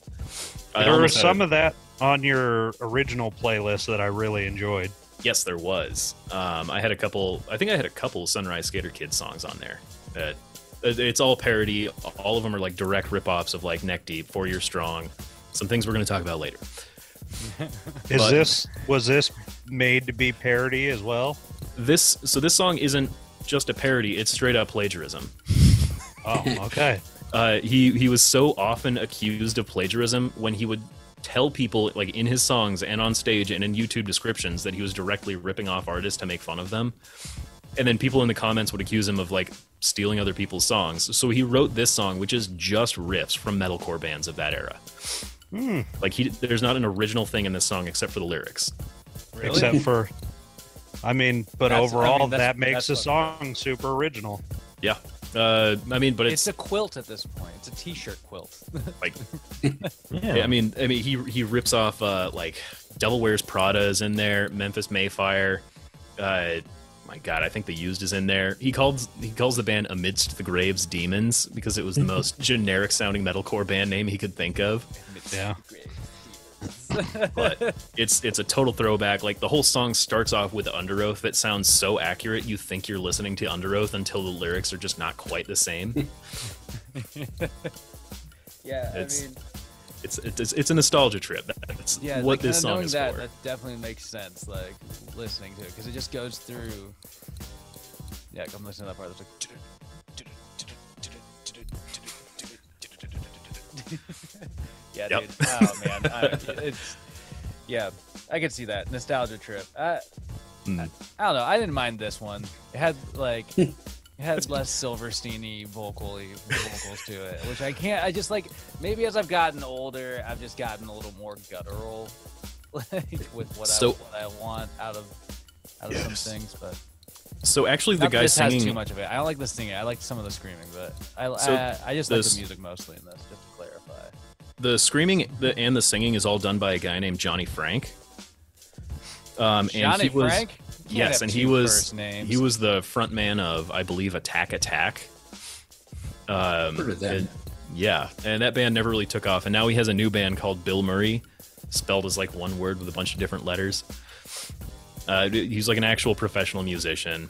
There was some of that on your original playlist that I really enjoyed. Yes, there was. I think I had a couple Sunrise Skater Kids songs on there that It's all parody. All of them are like direct ripoffs of like Neck Deep, 4 Year Strong, some things we're going to talk about later. Was this made to be parody as well? This song isn't just a parody; it's straight up plagiarism. Oh, okay. He was so often accused of plagiarism when he would tell people, like in his songs and on stage and in YouTube descriptions, that he was directly ripping off artists to make fun of them. And then people in the comments would accuse him of like stealing other people's songs. So he wrote this song, which is just riffs from metalcore bands of that era. Like there's not an original thing in this song except for the lyrics. Really? Except for, but overall that makes the song super original. Yeah. But it's a quilt at this point. It's a T-shirt quilt. Like, yeah. He rips off like Devil Wears Prada is in there, Memphis Mayfire. My God, I think The Used is in there. He calls the band Amidst the Graves Demons because it was the most generic sounding metalcore band name he could think of. Yeah. But it's a total throwback. Like the whole song starts off with Under Oath that sounds so accurate you think you're listening to Under Oath until the lyrics are just not quite the same. Yeah, it's a nostalgia trip. That's what this song is for. That definitely makes sense. Like listening to it because it just goes through. Yeah, I'm listening to that part. It's like. Yeah, yep. Dude. Oh man, I could see that nostalgia trip. I don't know. I didn't mind this one. It had less Silverstein-y vocals to it, which I can't. I just like maybe as I've gotten older, I've just gotten a little more guttural, like with what I want out of some things. But so actually, the guy this singing has too much of it. I don't like the singing. I like some of the screaming, but I just like the music mostly in this. Just to clarify. The screaming and the singing is all done by a guy named Johnny Frank. Johnny Frank? Yes, and he was the front man of, I believe, Attack Attack. Heard of them. And that band never really took off. And now he has a new band called Bill Murray, spelled as like one word with a bunch of different letters. He's like an actual professional musician.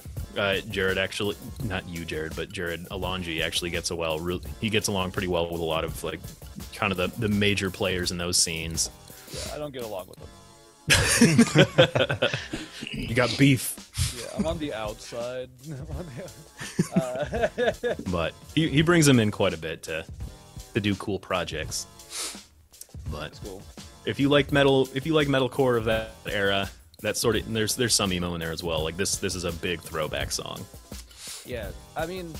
Jared actually, not you, Jared, but Jared Alonji actually gets he gets along pretty well with a lot of like kind of the major players in those scenes. Yeah, I don't get along with them. You got beef. Yeah, I'm on the outside. But he brings them in quite a bit to do cool projects. But that's cool. If you like metalcore of that era, that sort of there's some emo in there as well. Like this is a big throwback song. Yeah, I mean,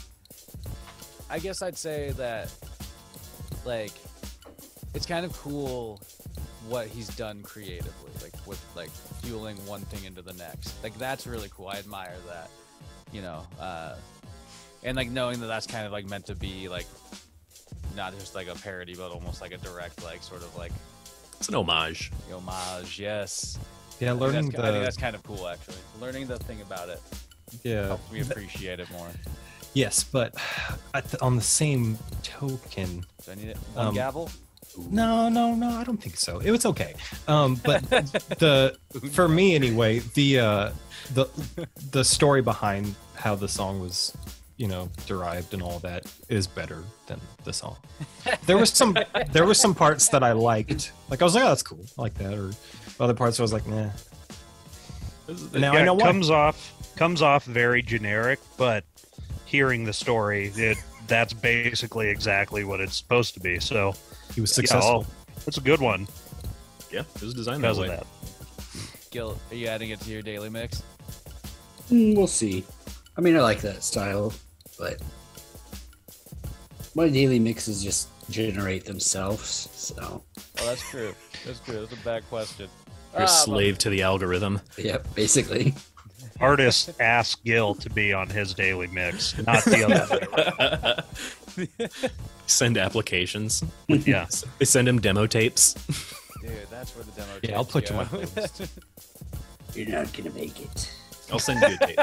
I guess I'd say that like it's kind of cool what he's done creatively, like with like fueling one thing into the next. Like that's really cool. I admire that, and like knowing that that's kind of like meant to be like not just like a parody, but almost like a direct like sort of like it's an homage. Yes. Yeah, I think that's kind of cool actually. Learning the thing about it. Yeah. Helps me appreciate it more. Yes, but on the same token, Do I need it? One gavel? No, I don't think so. It was okay. But for me anyway, the story behind how the song was, derived and all that is better than the song. There was some parts that I liked. Like I was like, oh, that's cool. I like that. Or other parts I was like, nah. I know it comes off very generic, but hearing the story, that's basically exactly what it's supposed to be. So he was successful. It's a good one. Yeah, it was designed that way. That. Gil, are you adding it to your daily mix? We'll see. I mean, I like that style, but my daily mixes just generate themselves. So. Oh, that's true. That's a bad question. You're a slave to the algorithm. Yep, basically. Artists ask Gil to be on his daily mix, not the other way. Send applications. Yeah. They send him demo tapes. Dude, that's where the demo tapes I'll put go. you on playlist. You're not gonna make it. I'll send you a tape.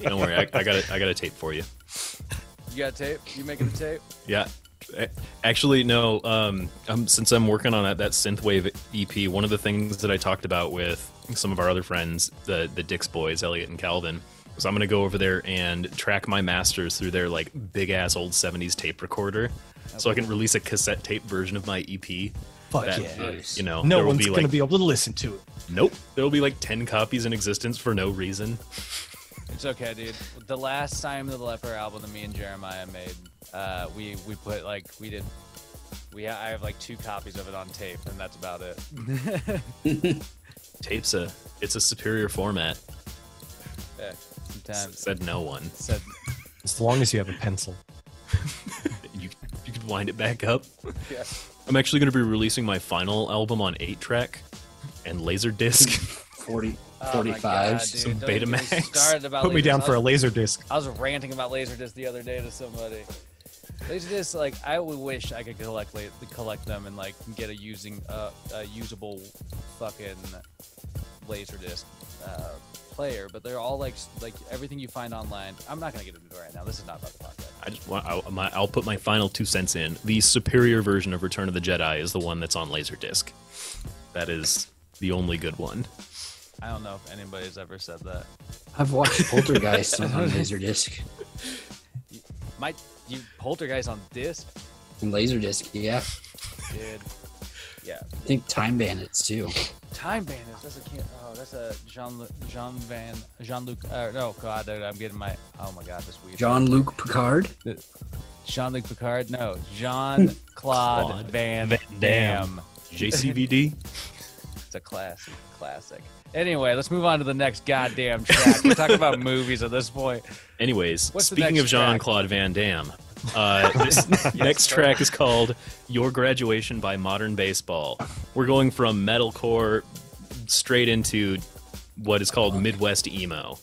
Don't worry, I got a tape for you. You got a tape? You making a tape? Yeah. Actually, no. Since I'm working on that synthwave EP, one of the things that I talked about with some of our other friends, the Dix boys, Elliot and Calvin, So I'm gonna go over there and track my masters through their like big ass old 70s tape recorder, so I can release a cassette tape version of my EP. Fuck that, yeah. You know, No there will one's be going to like, be able to listen to it. nope. There will be like 10 copies in existence for no reason. It's okay, dude. The last Time of the Leper album that me and Jeremiah made, we put like I have like 2 copies of it on tape, and that's about it. Tape's it's a superior format. Yeah, sometimes Said no one. said As long as you have a pencil. You could wind it back up. yeah. I'm actually going to be releasing my final album on 8-track and Laserdisc. 40, Oh my 45s. God, dude, Some don't get me Betamax. started about Put me Laserdisc. down for a laser disc. I was ranting about Laserdisc the other day to somebody. Laserdisc, like, I would wish I could collect them and like get a usable fucking Laserdisc player, but they're all like everything you find online. I'm not gonna get into it right now. This is not about the podcast. I just want, I'll put my final 2 cents in. The superior version of Return of the Jedi is the one that's on Laserdisc. That is the only good one. I don't know if anybody's ever said that. I've watched Poltergeist on Laserdisc. You Poltergeist on disc, On Laserdisc, yeah. dude. Yeah. I think Time Bandits too. Time Bandits. That's a Jean-Luc. No, God, dude, I'm getting my. Oh my God, this weird. Jean-Luc Picard. Jean-Luc Picard. No, Jean-Claude Claude Van Van Damme. JCVD? It's a classic. Anyway, let's move on to the next goddamn track. We're talking about movies at this point. Anyways, What's the speaking next of Jean-Claude Van Damme, this next sir. track is called Your Graduation by Modern Baseball. We're going from metalcore straight into what is called Midwest emo.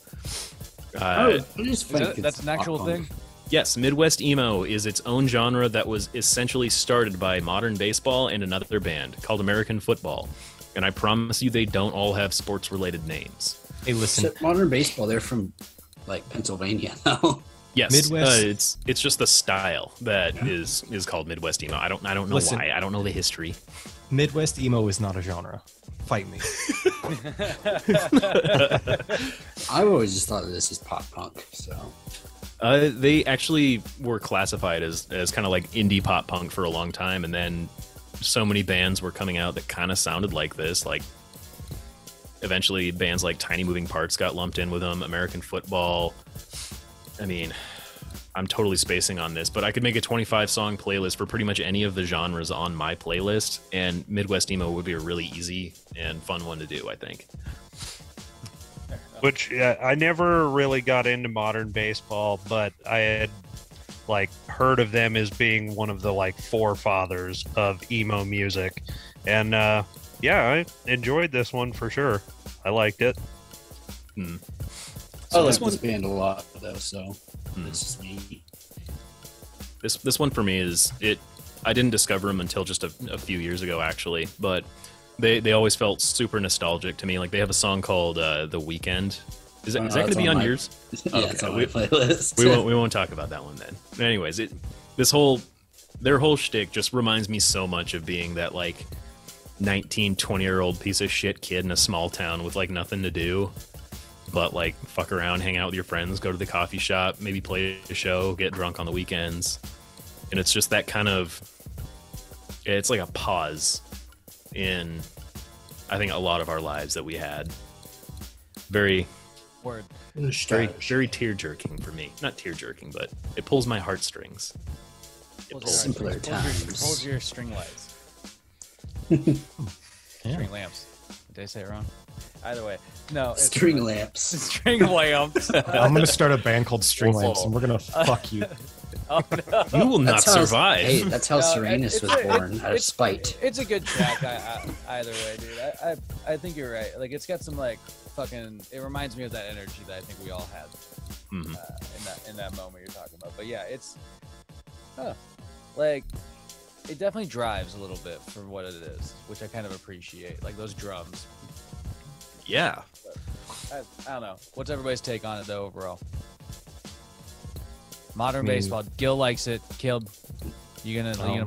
That's an actual thing? Yes, Midwest emo is its own genre that was essentially started by Modern Baseball and another band called American Football. And I promise you they don't all have sports-related names. Hey, listen. Modern Baseball, they're from like Pennsylvania though. Yes, Midwest- it's just the style that is called Midwest emo. I don't know Listen. why. I don't know the history. Midwest emo is not a genre. Fight me. I've always just thought of this as pop punk. So They actually were classified as kind of like indie pop punk for a long time, and then so many bands were coming out that kind of sounded like this. Like eventually, bands like Tiny Moving Parts got lumped in with them. American Football. I mean, I'm totally spacing on this, but I could make a 25-song playlist for pretty much any of the genres on my playlist, and Midwest emo would be a really easy and fun one to do, I think. Which I never really got into Modern Baseball, but I had like heard of them as being one of the like forefathers of emo music, and yeah, I enjoyed this one for sure. I liked it. I like this band a lot though. So this is me. This one for me is it. I didn't discover them until just a few years ago, actually, but they always felt super nostalgic to me. Like they have a song called "The Weekend." Is that going to be on yours? Yeah, it's on my playlist. We won't talk about that one then. But anyways, their whole shtick just reminds me so much of being that like 19, 20-year-old piece of shit kid in a small town with like nothing to do, but like fuck around, hang out with your friends, go to the coffee shop, maybe play a show, get drunk on the weekends, and it's just that kind of. It's like a pause in, I think, a lot of our lives that we had. Very tear jerking for me. Not tear jerking, but it pulls my heartstrings. Simpler times. Pulls your string lights. String lamps. Did I say it wrong? Either way, no. It's String lamps. String lamps. I'm going to start a band called String Lamps, and we're going to fuck you. Oh, no. You will not That's how- survive. Hey, that's how No, Serenus it's was a- born, out of spite. It's a good track. Either way, dude. I think you're right. Like it's got some like fucking. It reminds me of that energy that I think we all had in that moment you're talking about. But yeah, it's like it definitely drives a little bit for what it is, which I kind of appreciate. Like those drums. Yeah. I don't know. What's everybody's take on it though overall? Modern baseball. Gil likes it. Caleb, you gonna jam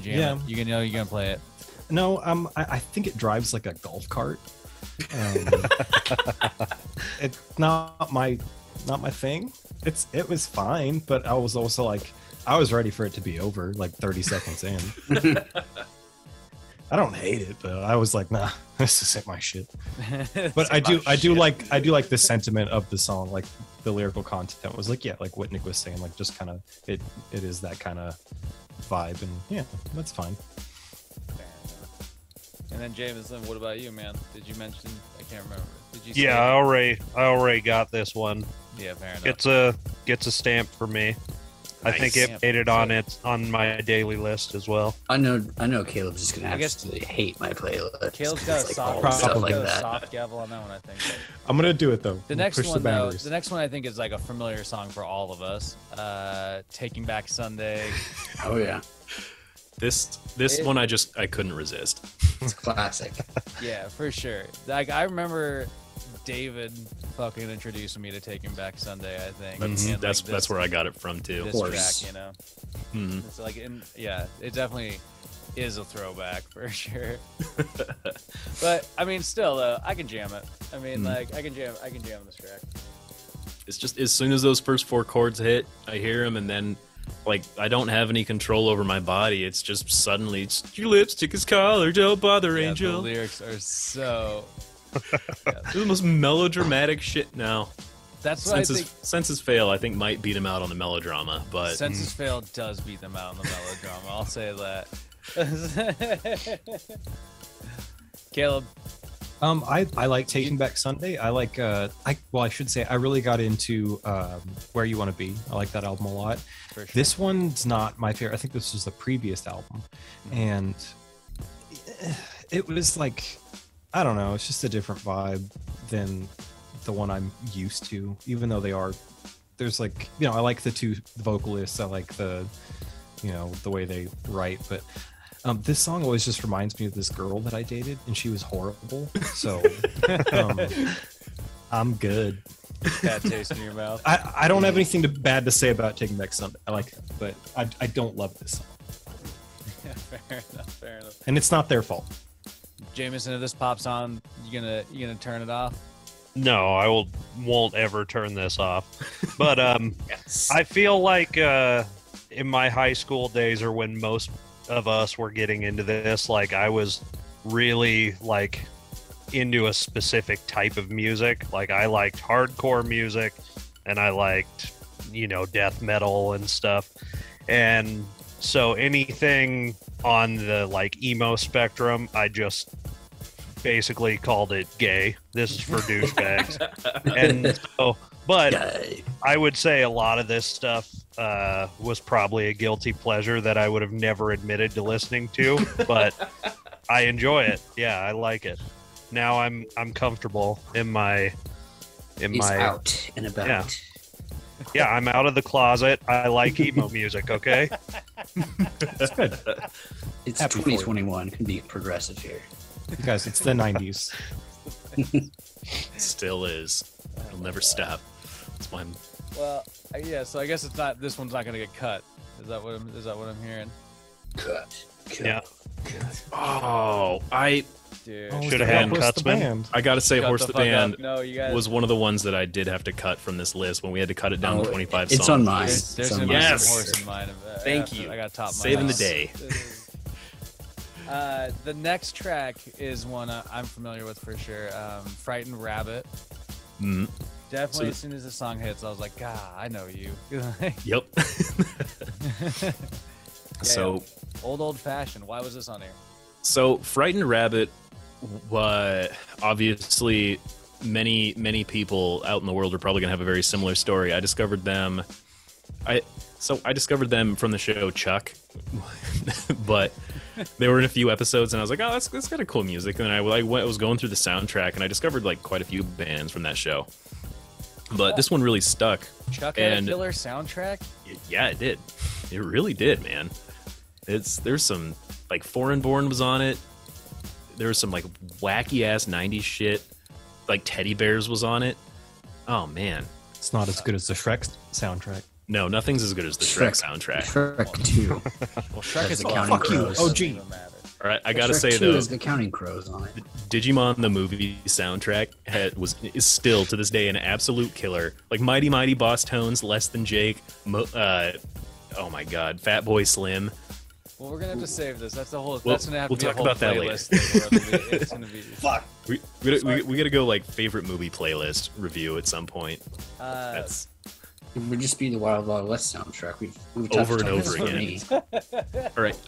yeah. it? You're gonna play it. No, I think it drives like a golf cart. It's not my not my thing. It was fine, but I was also like, I was ready for it to be over like 30 seconds in. I don't hate it, but I was like, nah, this isn't my shit. But I do like the sentiment of the song, like the lyrical content was like, yeah, like what Nick was saying, like just kind of it is that kind of vibe, and yeah, that's fine. And then Jameson, what about you, man? Did you mention? I can't remember. Did you? Say Yeah, I already got this one. Yeah, fair enough. Gets a stamp for me. I Nice. think it made it on my daily list as well. I know Caleb's just gonna I guess- absolutely hate my playlist. Caleb's got a It's soft, all Probably. stuff like got a that. soft gavel on that one, I think. But I'm gonna do it though. the next Push one, the though, boundaries. the next one I think is like a familiar song for all of us. "Taking Back Sunday." Oh yeah, This It- one I couldn't resist. it's classic. Yeah, for sure. Like I remember David fucking introducing me to "Taking Back Sunday." I think And, That's like, that's where I got it from too. this course. track, you know. Mhm. It's like, yeah, it definitely is a throwback for sure. But I mean, still though, I can jam it. I mean, like I can jam this track. It's just as soon as those first 4 chords hit, I hear them, and then like I don't have any control over my body. It's just suddenly, it's your lipstick is colored, don't bother, Yeah, angel. the lyrics are so. This is the most melodramatic shit now. That's what I think. Senses Fail, I think, might beat him out on the melodrama, but Census Fail does beat them out in the melodrama. I'll say that. Caleb, I like Taking Back Sunday. I like I should say I really got into Where You Want to Be. I like that album a lot. for sure. This one's not my favorite. I think this was the previous album, and it was like, I don't know, it's just a different vibe than the one I'm used to. Even though there's like, you know, I like the two vocalists. I like the way they write, but this song always just reminds me of this girl that I dated, and she was horrible. So I'm good. Bad taste in your mouth. I don't have anything bad to say about Taking Back Sunday. I like it, but I don't love this song, Yeah, fair enough. Fair enough. and it's not their fault. Jameson, if this pops on, you gonna turn it off? No, won't ever turn this off. But I feel like in my high school days, or when most of us were getting into this, like I was really like into a specific type of music. Like I liked hardcore music, and I liked, death metal and stuff. And so anything on the like emo spectrum, I just basically called it gay. This is for douchebags. And so, but I would say a lot of this stuff was probably a guilty pleasure that I would have never admitted to listening to, but I enjoy it. Yeah, I like it. Now I'm comfortable in my He's out and about. Yeah. Yeah, I'm out of the closet. I like emo music, okay? It's good. It's Happy for you. 2021. Can be progressive here. Guys, it's the 90s. still is. It'll never stop. That's why I'm. Well, yeah. So I guess it's not. This one's not gonna get cut. Is that what I'm hearing? Cut. Yeah. Oh, I Dude. Should have had Horse the Cutsman. Band. gotta say, Shut Horse the the fuck Band up. No, you guys. was one of the ones that I did have to cut from this list when we had to cut it down to 25 songs. It's on mine. There's It's on gonna mine. be Yes. some horse in mine. Thank I you. got top Saving the mine. day. The next track is one I'm familiar with for sure. Frightened Rabbit. Mm, Definitely, So- as soon as the song hits, I was like, God, I know you. yep. So, Old fashioned. Why was this on here? so Frightened Rabbit, obviously, many people out in the world are probably gonna have a very similar story. I discovered them. I discovered them from the show Chuck, but they were in a few episodes, and I was like, oh, that's kind of cool music. And then I was going through the soundtrack, and I discovered like quite a few bands from that show. But this one really stuck. Chuck had a And- killer soundtrack. Yeah, it did. It really did, man. There's some like Foreign Born was on it. There was some like wacky ass 90s shit. Like Teddy Bears was on it. Oh man. It's not as good as the Shrek soundtrack. No, nothing's as good as the Shrek soundtrack. Shrek 2. Well, Shrek That's is the Counting fuck you. Crows. Oh, Doesn't gee. even matter. All right, I gotta Shrek say 2 though, is the Counting Crows on it. Digimon the movie soundtrack is still to this day an absolute killer. Like Mighty Mighty Boss Tones, Less Than Jake, oh my God, Fat Boy Slim. Well, we're gonna have to save this. That's the whole. We'll- That's gonna have we'll to be a talk whole about that playlist thing. It's gonna be. Fuck. We gotta go like favorite movie playlist review at some point. That's It would just be the Wild Wild West soundtrack. We've Over touched and on over this for again. me. all right.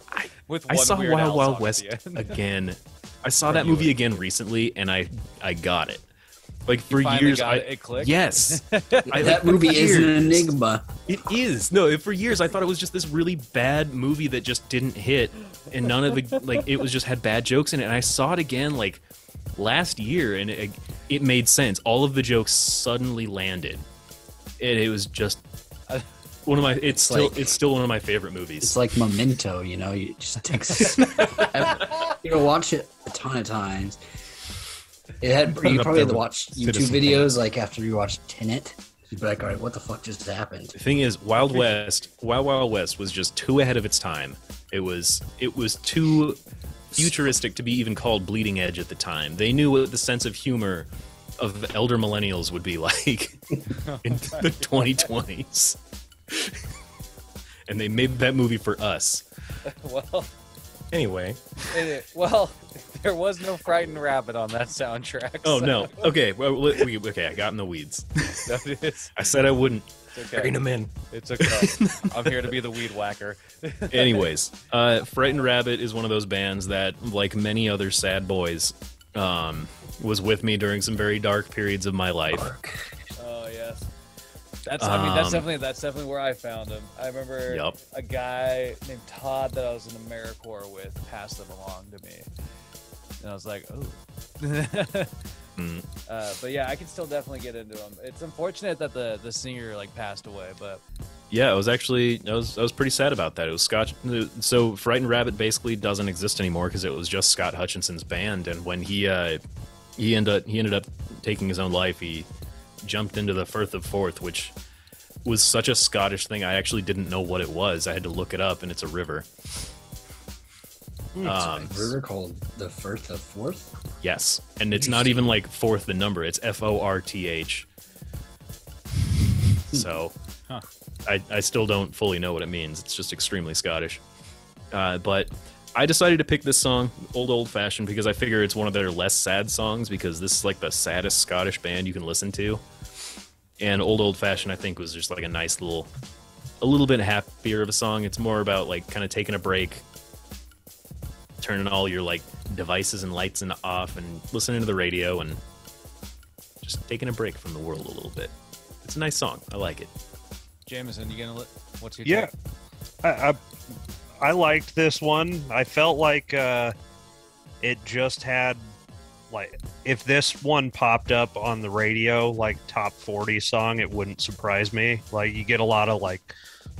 With I one saw Weird Wild Al Wild song West at the end. again. I saw that movie again recently, and I got it. Like for Finally years, got it. It clicked? yes, That movie is an years- enigma. It is. No, for years I thought it was just this really bad movie that just didn't hit, and none of the like it was just had bad jokes in it. And I saw it again like last year, and it made sense. All of the jokes suddenly landed, and it was just one of my. It's still one of my favorite movies. It's like Memento, you know. You just takes. You watch it a ton of times. You probably had to watch YouTube Citizen videos like after you watched Tenet. You'd be like, all right, what the fuck just happened? The thing is, Wild Wild West was just too ahead of its time. It was too futuristic to be even called bleeding edge at the time. They knew what the sense of humor of elder millennials would be like in the 2020s. And they made that movie for us. Well, Anyway, well, there was no Frightened Rabbit on that soundtrack. Oh so- no. Okay, well, okay, I got in the weeds. it's I said I wouldn't. okay. bring them in. It's okay. I'm here to be the weed whacker. Anyways, Frightened Rabbit is one of those bands that, like many other sad boys, was with me during some very dark periods of my life. Oh yes. I mean, that's definitely where I found him. I remember Yup. a guy named Todd that I was in AmeriCorps with passed them along to me, and I was like, oh. But yeah, I can still definitely get into him. It's unfortunate that the singer like passed away, but Yeah, I was pretty sad about that. It was Scott. So Frightened Rabbit basically doesn't exist anymore because it was just Scott Hutchinson's band. And when he ended up taking his own life, he jumped into the Firth of Forth, which was such a Scottish thing. I actually didn't know what it was. I had to look it up, and it's a river. It's a river called the Firth of Forth. Yes, and it's not even like Forth the number. It's Forth. So, I still don't fully know what it means. It's just extremely Scottish. But I decided to pick this song, Old Fashioned, because I figure it's one of their less sad songs, because this is like the saddest Scottish band you can listen to. And Old Fashioned, I think, was just like a little bit happier of a song. It's more about like kind of taking a break, turning all your like devices and lights off, and listening to the radio, and just taking a break from the world a little bit. It's a nice song. I like it. Jameson, you gonna what's your Yeah, take? I liked this one. I felt like it just had, like, if this one popped up on the radio, like top 40 song, it wouldn't surprise me. Like, you get a lot of like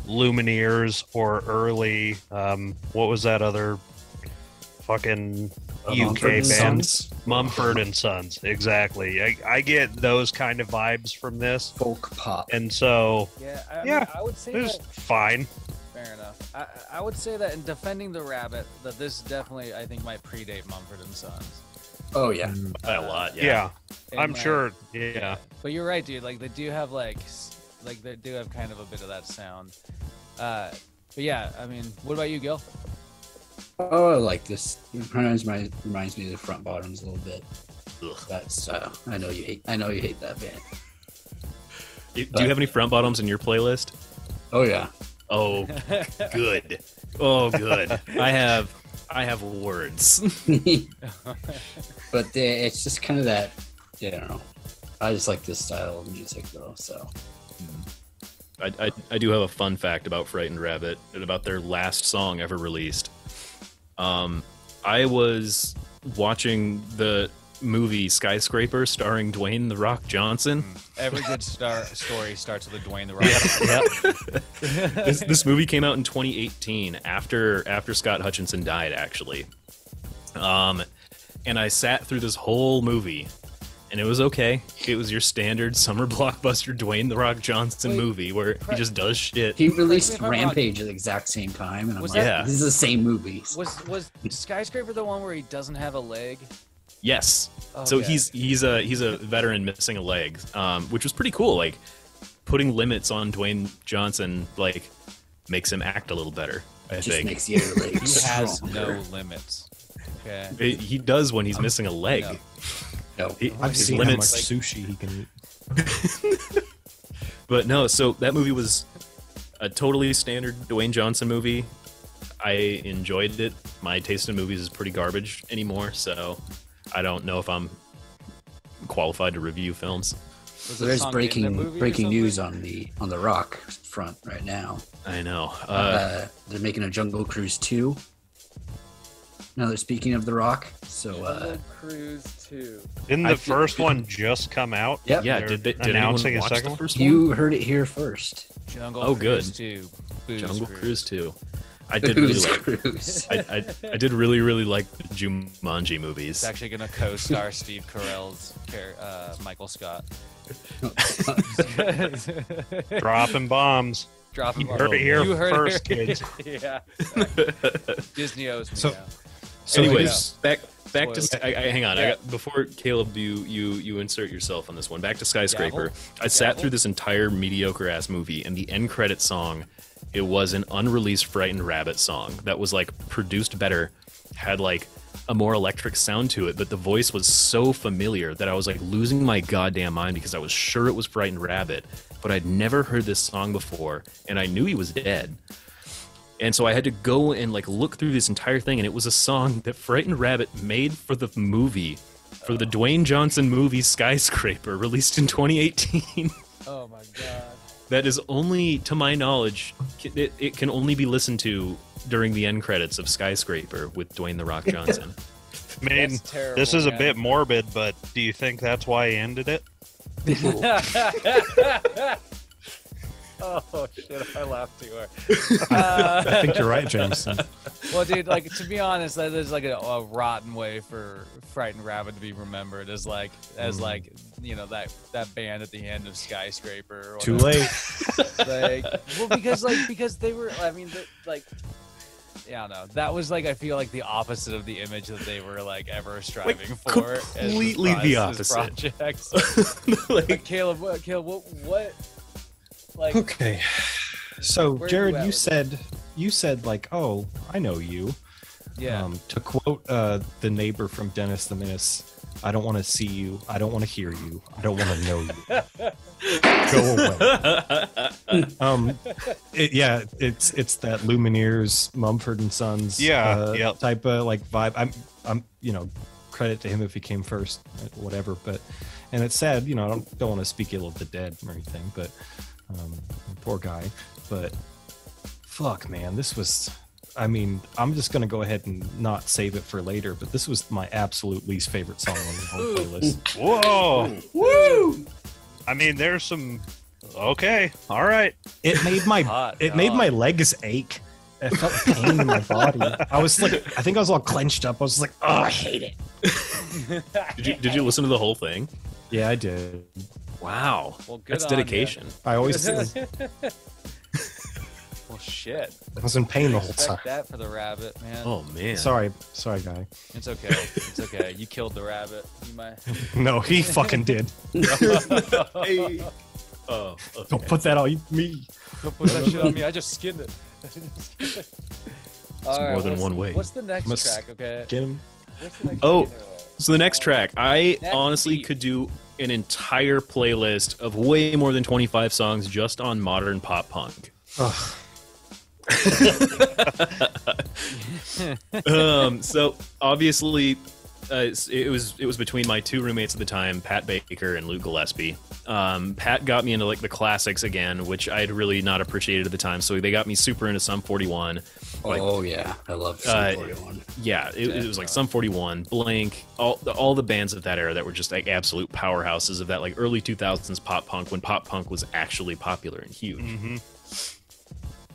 Lumineers or early, what was that other fucking UK Mumford & band? Sons? Mumford and Sons, exactly. I get those kind of vibes from this, Folk pop. and so Yeah, yeah, I would say it was that. fine. Fair enough. I would say that in defending the rabbit, that this definitely I think might predate Mumford and Sons. Oh yeah. By a lot, Yeah, And, I'm like, sure. Yeah. But you're right, dude. Like they do have like they do have kind of a bit of that sound. But yeah, I mean, what about you, Gil? Oh, I like this. It reminds me of the Front Bottoms a little bit. Ugh. That style. I know you hate that band. Do you have any front bottoms in your playlist? Oh yeah. Oh, good. Oh, good. I have words. But it's just kind of that. I don't know. I just like this style of music though. So I do have a fun fact about Frightened Rabbit and about their last song ever released. I was watching the movie Skyscraper starring Dwayne "The Rock" Johnson. Every good story starts with a Dwayne the Rock. Yep. This movie came out in 2018 after Scott Hutchinson died, actually. And I sat through this whole movie and it was okay. It was your standard summer blockbuster Dwayne The Rock Johnson movie where he just does shit. He released Rampage at the exact same time, and I'm Was like, that- this is the same movie. Was Skyscraper the one where he doesn't have a leg? Yes. So Okay. he's a veteran missing a leg, which was pretty cool. Like putting limits on Dwayne Johnson like makes him act a little better. I Just think makes your He legs has stronger. no limits. Okay. He does when he's missing a leg. No. No. I've his seen how much limits- sushi he can eat. But no, so that movie was a totally standard Dwayne Johnson movie. I enjoyed it. My taste in movies is pretty garbage anymore, so I don't know if I'm qualified to review films. Was So the there's song in the movie or breaking news something? on the Rock front right now. I know. They're making a Jungle Cruise 2. Now they're speaking of the Rock. So Jungle Cruise 2. Didn't I the feel- first one just come out? Yep. Yeah, They're did announcing anyone a watch second the one? first one? you heard it here first. Jungle Oh, Cruise good. 2. Booze Jungle Cruise. Cruise 2. I did really Booze like. Cruise. I did really like the Jumanji movies. It's actually going to co-star Steve Carell's Michael Scott. Dropping bombs. Dropping You heard it here You heard first, it. kids. Yeah. Disney owes me So- now. So Anyways, back to Spoilers. hang on. Yeah. I got, before Caleb, you insert yourself on this one. Back to Skyscraper. Gavel? I sat Gavel? through this entire mediocre ass movie, and the end credit song, it was an unreleased Frightened Rabbit song that was like produced better, had like a more electric sound to it, but the voice was so familiar that I was like losing my goddamn mind because I was sure it was Frightened Rabbit, but I'd never heard this song before, and I knew he was dead. And so I had to go and like look through this entire thing, and it was a song that Frightened Rabbit made for the movie, for the Dwayne Johnson movie Skyscraper, released in 2018. Oh my god. That is only, to my knowledge, it can only be listened to during the end credits of Skyscraper with Dwayne The Rock Johnson. I mean, That's terrible, this is a man. bit morbid, but do you think that's why he ended it? Oh shit! I laughed too hard. I think you're right, Jameson. Well, dude, like to be honest, that is like a rotten way for Frightened Rabbit to be remembered as like you know that band at the end of Skyscraper. Or Too whatever. late. Because they were. I mean, like. Yeah, I don't know. That was like I feel like the opposite of the image that they were like ever striving for. as completely the as opposite. projects. Like, Caleb, what? Like, Okay. So Where are Jared, you at with you said like, oh, I know you. yeah. To quote the neighbor from Dennis the Menace, I don't want to see you. I don't want to hear you. I don't want to know you. Go away. It's that Lumineers, Mumford and Sons, Yep. type of like vibe. I'm credit to him if he came first, whatever. But and it's sad, I don't want to speak ill of the dead or anything, but poor guy. But fuck, man, this was. I mean, I'm just gonna go ahead and not save it for later, but this was my absolute least favorite song on the whole playlist. Whoa! Woo! I mean, there's some. Okay, all right. It made my Hot made dog. my legs ache. I felt pain in my body. I was like, I think I was all clenched up. I was like, oh, I hate it. did you listen to the whole thing? Yeah, I did. Wow, Well, good that's on ya. dedication. I always Well, shit. I was in pain the whole time. Respect that for the rabbit, man. Oh man, Sorry, guy. It's okay. It's okay. You killed the rabbit. You might. No, he fucking did. Hey. Oh, okay. Don't put that on me. Don't put that shit on me. I just skinned it. All more than what's- one way. What's the next Must track? Okay. Get him. What's the next Oh, track? So the next track, I Next honestly beat. could do an entire playlist of way more than 25 songs just on modern pop punk. Ugh. So obviously, it was between my two roommates at the time, Pat Baker and Luke Gillespie. Pat got me into like the classics again, which I had really not appreciated at the time. So they got me super into Sum 41. Like, Oh yeah, I love Uh, 41. yeah, it was like Sum 41, Blank, all the bands of that era that were just like absolute powerhouses of that like early 2000s pop punk when pop punk was actually popular and huge. Mm-hmm.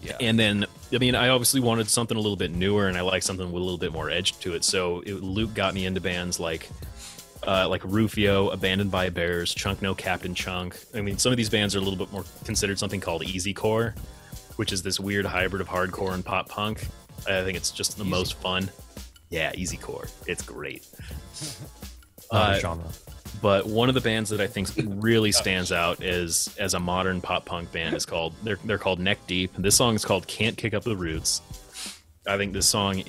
Yeah. And then, I mean, I obviously wanted something a little bit newer, and I like something with a little bit more edge to it. So Luke got me into bands like like Rufio, Abandoned by Bears, Chunk No Captain Chunk. I mean, some of these bands are a little bit more considered something called easycore, which is this weird hybrid of hardcore and pop punk. I think it's just the most fun. Yeah, easycore. It's great. Genre. But one of the bands that I think really stands out as a modern pop punk band is they're called Neck Deep. This song is called Can't Kick Up the Roots. I think this song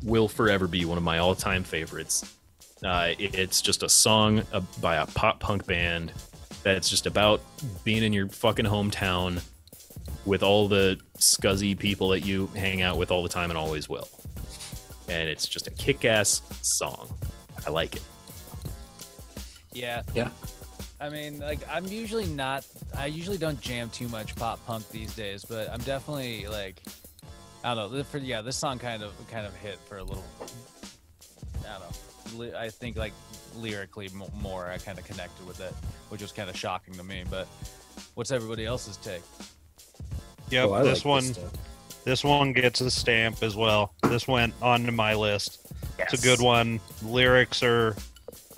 will forever be one of my all-time favorites. It's just a song by a pop punk band that's just about being in your fucking hometown with all the scuzzy people that you hang out with all the time and always will. And it's just a kick-ass song. I like it. Yeah. Yeah. I mean, like, I usually don't jam too much pop punk these days, but I'm definitely like, I don't know. This song kind of hit for a little. I don't know. I think like lyrically more, I kind of connected with it, which was kind of shocking to me. But what's everybody else's take? Yep, Oh, I this like one. this stuff. This one gets a stamp as well. This went onto my list. Yes. It's a good one. Lyrics are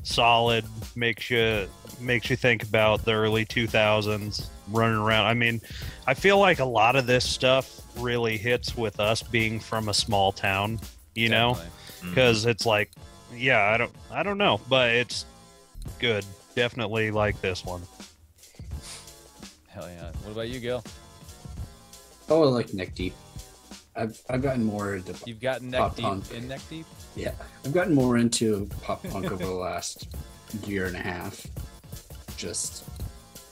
solid. Makes you think about the early 2000s running around. I mean, I feel like a lot of this stuff really hits with us being from a small town, you know, because it's like, yeah, I don't know, but it's good. Definitely like this one. Hell yeah. What about you, Gil? Oh, I like Neck Deep. I've gotten more into You've gotten neck pop deep punk. in neck deep? Yeah, I've gotten more into pop punk over the last year and a half. Just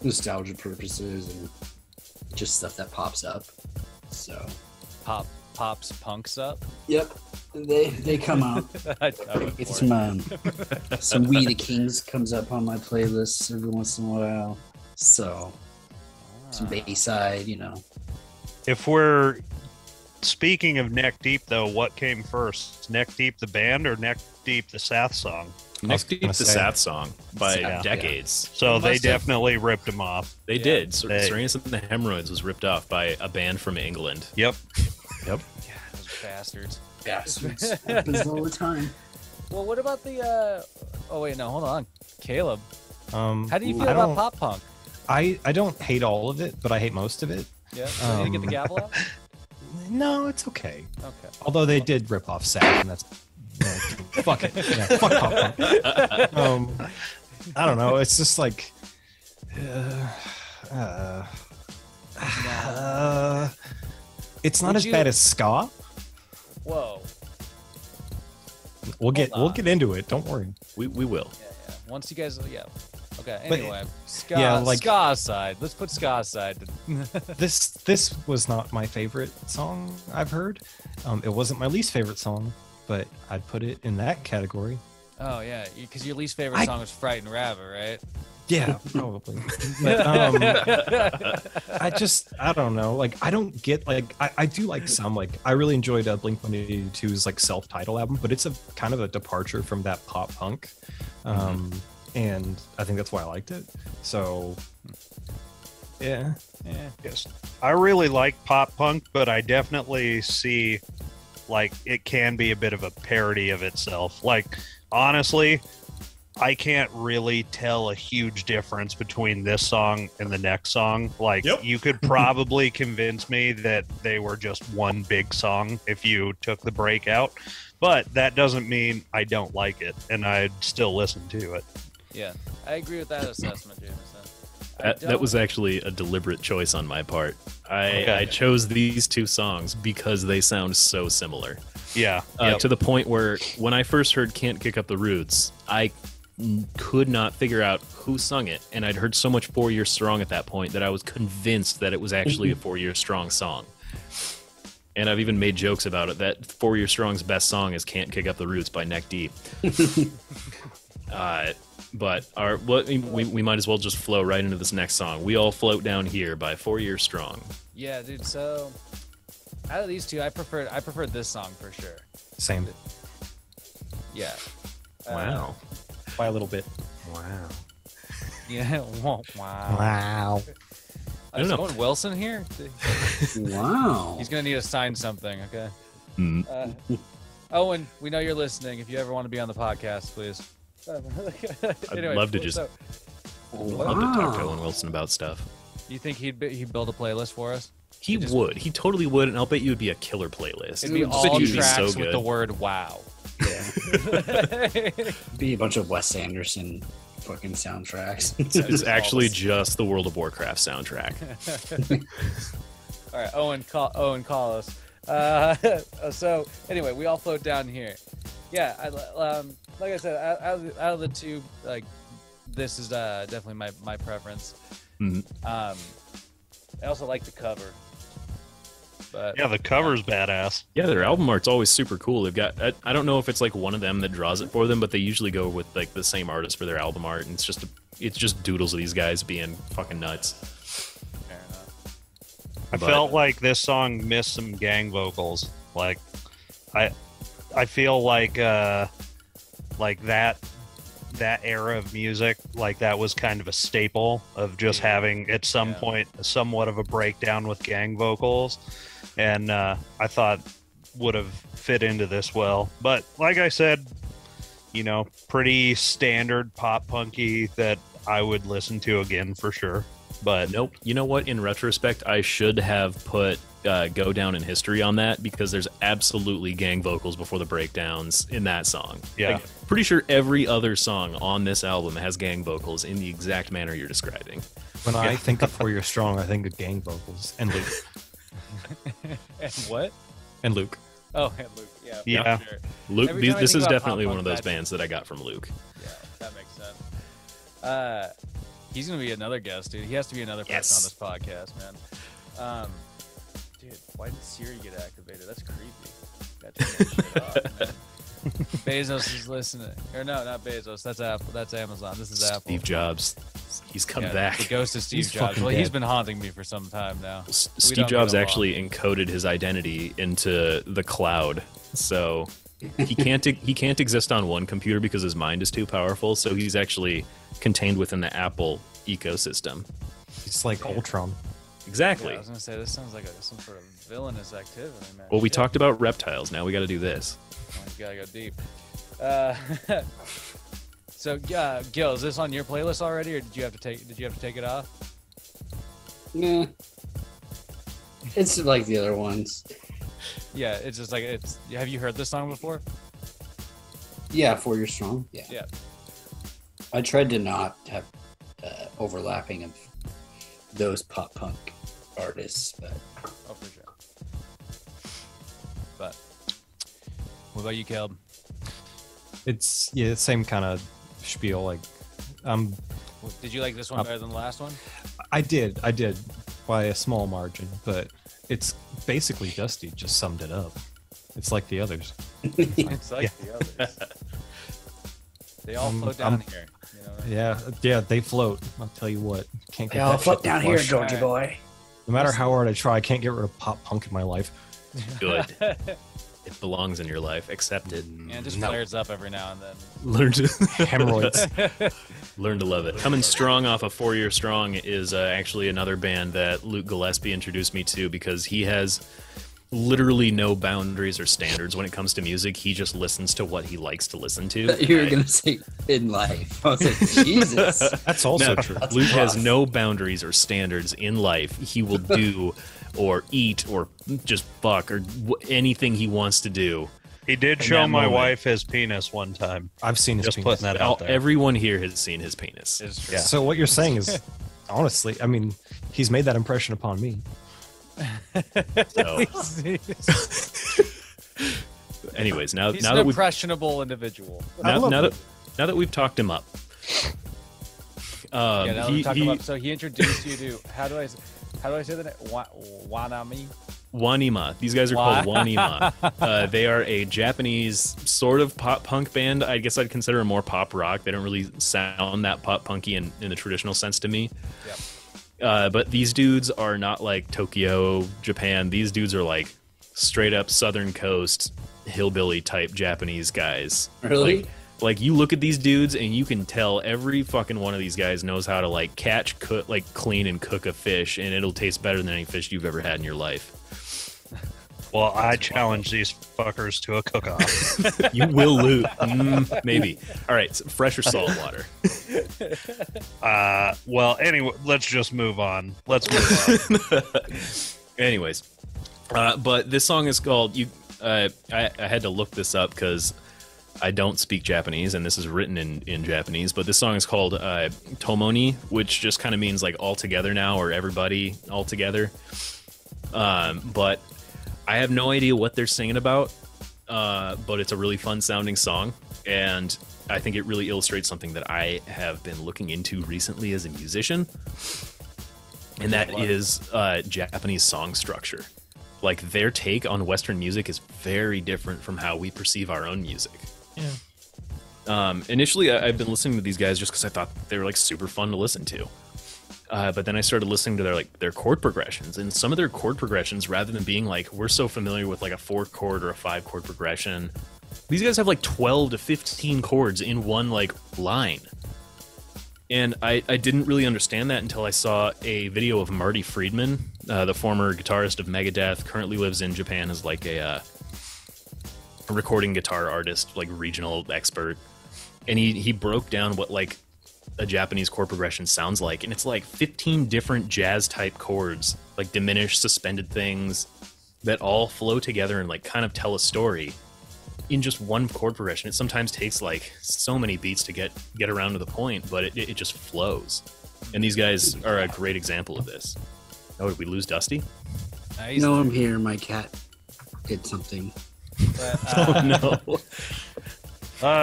nostalgia purposes and just stuff that pops up. So Pops punks up? yep, they come out. It's some We the Kings comes up on my playlist every once in a while. So some Bayside, you know. If we're speaking of Neck Deep, though, what came first? Neck Deep the band or Neck Deep the Sath song? Neck Deep the Sath song by Sath, decades. So they must have- definitely ripped them off. They did. They- Serenus and the Hemorrhoids was ripped off by a band from England. Yep. Yep. Those bastards. Bastards. Happens all the time. Well, what about the oh wait, no, hold on. Caleb, how do you feel I about don't- pop punk? I don't hate all of it, but I hate most of it. Yeah. So you need to get the gavel out? No, it's okay. Okay. Although they did rip off Sath, and that's fuck it. Yeah, fuck pop punk. I don't know. It's just like, it's not Would as you- bad as ska. Whoa. We'll get on. into it. Don't worry. We will. Yeah. Once you guys, yeah. Okay. But- Anyway, ska. yeah, like- ska aside. Let's put ska aside. This was not my favorite song I've heard. It wasn't my least favorite song, but I'd put it in that category. Oh yeah, because your least favorite I- song was "Frightened Rabbit," right? Yeah, probably. But I don't know. Like, I don't get, like, I do like some, like, I really enjoyed Blink-182's like self-titled album, but it's a kind of a departure from that pop punk. And I think that's why I liked it. So yeah. Yeah. Yes. I really like pop punk, but I definitely see like it can be a bit of a parody of itself. Like, honestly, I can't really tell a huge difference between this song and the next song. Like, you could probably convince me that they were just one big song if you took the break out, but that doesn't mean I don't like it, and I'd still listen to it. Yeah. I agree with that assessment, Jameson. That was actually a deliberate choice on my part. I chose these two songs because they sound so similar. Yeah. To the point where when I first heard Can't Kick Up the Roots, I could not figure out who sung it, and I'd heard so much 4 Year Strong at that point that I was convinced that it was actually a 4 Year Strong song. And I've even made jokes about it, that 4 Year Strong's best song is Can't Kick Up the Roots by Neck Deep. But we might as well just flow right into this next song. We All Float Down Here by 4 Year Strong. Yeah, dude. So out of these two, I preferred this song for sure. Same. Yeah. Wow. By a little bit. Wow. Yeah. Wow. Wow. I don't Is know. Owen Wilson here? Wow. He's gonna need to sign something. Okay. Mm. Owen, we know you're listening. If you ever want to be on the podcast, please. I'd love to just love to talk to Owen Wilson about stuff. You think he'd build a playlist for us? He would. He totally would, and I'll bet you it'd be a killer playlist. It'd be all tracks with the word "wow." Yeah. Be a bunch of Wes Anderson fucking soundtracks. It's actually just the World of Warcraft soundtrack. All right, Owen, call us. So anyway, we all float down here. Yeah, like I said, out of the two, like this is definitely my preference. Mm-hmm. I also like the cover. But, yeah, the cover's badass. Yeah, their album art's always super cool. They've got I don't know if it's like one of them that draws it for them, but they usually go with like the same artist for their album art, and it's just doodles of these guys being fucking nuts. Fair enough. I felt like this song missed some gang vocals. Like I feel like that era of music, like that was kind of a staple of just having at some point somewhat of a breakdown with gang vocals, and I thought would have fit into this well. But like I said, you know, pretty standard pop punky that I would listen to again for sure. But nope. You know what? In retrospect, I should have put Go Down in History on that, because there's absolutely gang vocals before the breakdowns in that song. Yeah. Like, pretty sure every other song on this album has gang vocals in the exact manner you're describing. When I think of For You're Strong, I think of gang vocals and Luke. And what? And Luke. Oh, and Luke. Yeah. For sure. Luke, Every time I this think is about definitely pop one of those punk, bands that I got from Luke. Yeah, that makes sense. He's gonna be another guest, dude. He has to be another person on this podcast, man. Dude, why did Siri get activated? That's creepy. That shit off, man. Bezos is listening. Or no, not Bezos. That's Apple. That's Amazon. This is Apple. Steve Jobs. He's come back. The ghost of Steve He's Jobs. fucking Well, dead. he's been haunting me for some time now. Steve Jobs actually encoded his identity into the cloud, so he can't exist on one computer because his mind is too powerful. So he's actually contained within the Apple ecosystem. It's like Ultron. Exactly. Yeah, I was gonna say this sounds like some sort of villainous activity, man. Well, we talked about reptiles. Now we got to do this. Oh, you gotta go deep. So, Gil, is this on your playlist already, or did you have to take it off? Nah. It's like the other ones. Yeah, it's just like it's. Have you heard this song before? Yeah, For You're Strong. Yeah. Yeah. I tried to not have overlapping of those pop punk artists, but Oh, for sure. But what about you, Caleb? It's same kind of spiel. Like, Did you like this one better than the last one? I did by a small margin, but it's basically Dusty just summed it up. It's like the others. It's like the others. They all float down here. You know what I mean? Yeah, they float. I'll tell you what, can't get yeah, I'll that flip shit down to here, flush. Georgie boy. No matter how hard I try, I can't get rid of pop punk in my life. Good. It belongs in your life. Accept it. Yeah, it just flares up every now and then. Learn to Hemorrhoids. learn to love it. Coming strong off of 4 Year Strong is actually another band that Luke Gillespie introduced me to, because he has literally no boundaries or standards when it comes to music. He just listens to what he likes to listen to. You were gonna say in life. I was like, Jesus. That's also No, true. That's Luke has rough. no boundaries or standards in life. He will do or eat or just fuck or anything he wants to do. He did In show that my moment. wife his penis one time. I've seen his Just penis. putting that out there. Everyone here has seen his penis. It's true. Yeah. So what you're saying is, honestly, I mean, he's made that impression upon me. So, anyways, now He's now an that we've impressionable individual. now that we've talked him up, Yeah, now that we're talking he- about, so he introduced you to how do I say the name? Wanami. Wanima. These guys are called Wanima. They are a Japanese sort of pop punk band. I guess I'd consider them more pop rock. They don't really sound that pop punky in the traditional sense to me. Yep. But these dudes are not like Tokyo, Japan. These dudes are like straight up Southern Coast hillbilly type Japanese guys. Really? Like you look at these dudes and you can tell every fucking one of these guys knows how to like catch, cook, like clean and cook a fish, and it'll taste better than any fish you've ever had in your life. Well, I challenge these fuckers to a cook-off. You will lose. Maybe. All right, so fresh or salt water? Well, anyway, let's just move on. Let's move on. Anyways, but this song is called. I had to look this up because I don't speak Japanese, and this is written in Japanese. But this song is called Tomoni, which just kind of means like all together now, or everybody all together. But I have no idea what they're singing about, but it's a really fun sounding song, and I think it really illustrates something that I have been looking into recently as a musician, and that is Japanese song structure. Like, their take on Western music is very different from how we perceive our own music. Yeah. Initially, I've been listening to these guys just because I thought they were like super fun to listen to. But then I started listening to their chord progressions, and some of their chord progressions, rather than being like, we're so familiar with like a 4-chord or a 5-chord progression, these guys have like 12 to 15 chords in one like line. And I didn't really understand that until I saw a video of Marty Friedman, the former guitarist of Megadeth, currently lives in Japan as like a recording guitar artist, like regional expert. And he broke down what like a Japanese chord progression sounds like, and it's like 15 different jazz type chords, like diminished, suspended things that all flow together and like kind of tell a story in just one chord progression. It sometimes takes like so many beats to get around to the point, but it just flows. And these guys are a great example of this. Oh, did we lose Dusty? No, I'm here. My cat did something. Oh no.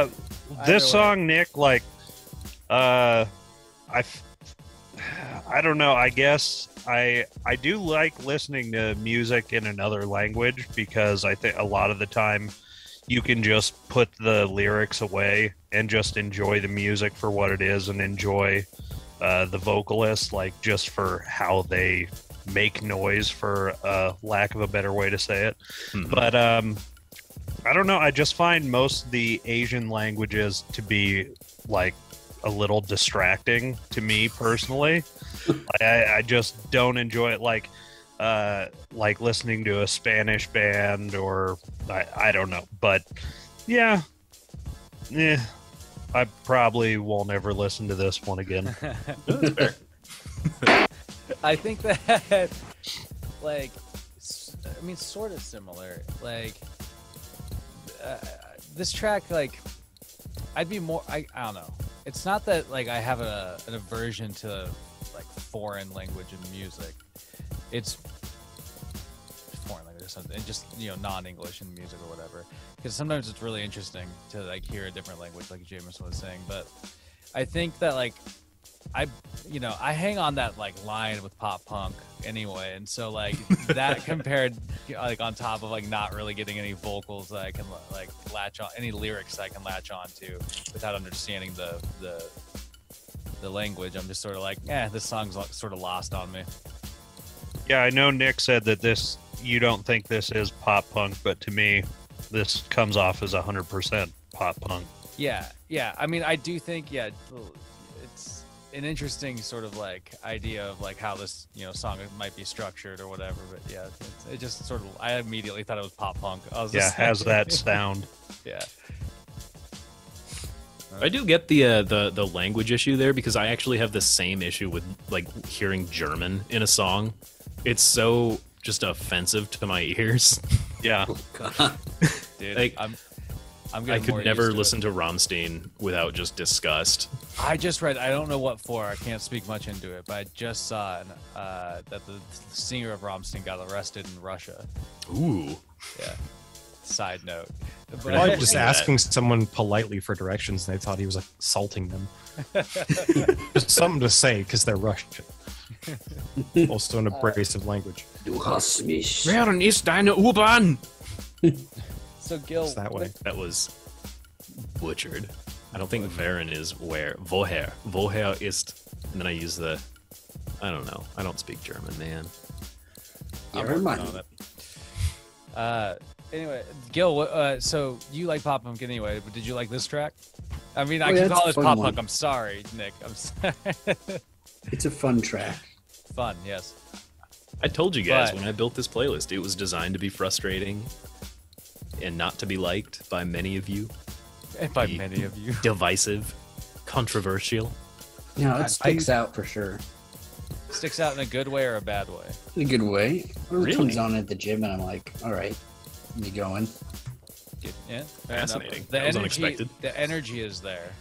This song, Nick, like, I don't know. I guess I do like listening to music in another language, because I think a lot of the time you can just put the lyrics away and just enjoy the music for what it is, and enjoy the vocalist, like, just for how they make noise, for lack of a better way to say it. Mm-hmm. But I don't know. I just find most of the Asian languages to be like a little distracting to me personally. I just don't enjoy it, like listening to a Spanish band, or I don't know. But yeah, I probably won't ever listen to this one again. That's fair. I think that, like, I mean, sort of similar. Like, this track, like, I'd be more, I don't know. It's not that, like, I have an aversion to, like, foreign language and music. It's foreign language or something, and just, you know, non-English in music or whatever. Because sometimes it's really interesting to, like, hear a different language, like Jameson was saying. But I think that, like, I hang on that like line with pop punk anyway, and so like that compared, like, on top of like not really getting any vocals that I can like latch on, any lyrics that I can latch on to without understanding the language, I'm just sort of like, this song's sort of lost on me. Yeah, I know Nick said that you don't think this is pop punk, but to me, this comes off as 100% pop punk. Yeah. I mean, I do think, it's an interesting sort of like idea of like how this, you know, song might be structured or whatever, but yeah, it just sort of, I immediately thought it was pop punk. I was just has that sound. Yeah. I do get the language issue there, because I actually have the same issue with like hearing German in a song. It's so just offensive to my ears. Yeah. Oh, God. Dude, like, I could never listen to to Rammstein without just disgust. I just read, I don't know what for, I can't speak much into it, but I just saw that the singer of Rammstein got arrested in Russia. Ooh. Yeah. Side note. But Probably just asking someone politely for directions, and they thought he was assaulting them. Just something to say, because they're Russian. Also an abrasive language. Du hast mich. Where ist deine U-Bahn? So Gil, It's that way. That was butchered. I don't think Varen is where. Woher. Woher ist. And then I use I don't know. I don't speak German, man. I'm Never working mind. on it. Anyway, Gil, so you like pop punk anyway, but did you like this track? I mean, I yeah, can call it's this a pop fun punk. one. I'm sorry, Nick. I'm sorry. It's a fun track. Fun, yes. I told you guys But- when I built this playlist, it was designed to be frustrating and not to be liked by many of you. And by The- many of you. Divisive, controversial. No, it sticks out for sure. Sticks out in a good way or a bad way? In a good way. Whenever it Really? comes on at the gym, and I'm like, all right, me going. Yeah, fair Fascinating. enough. That was unexpected. The energy is there.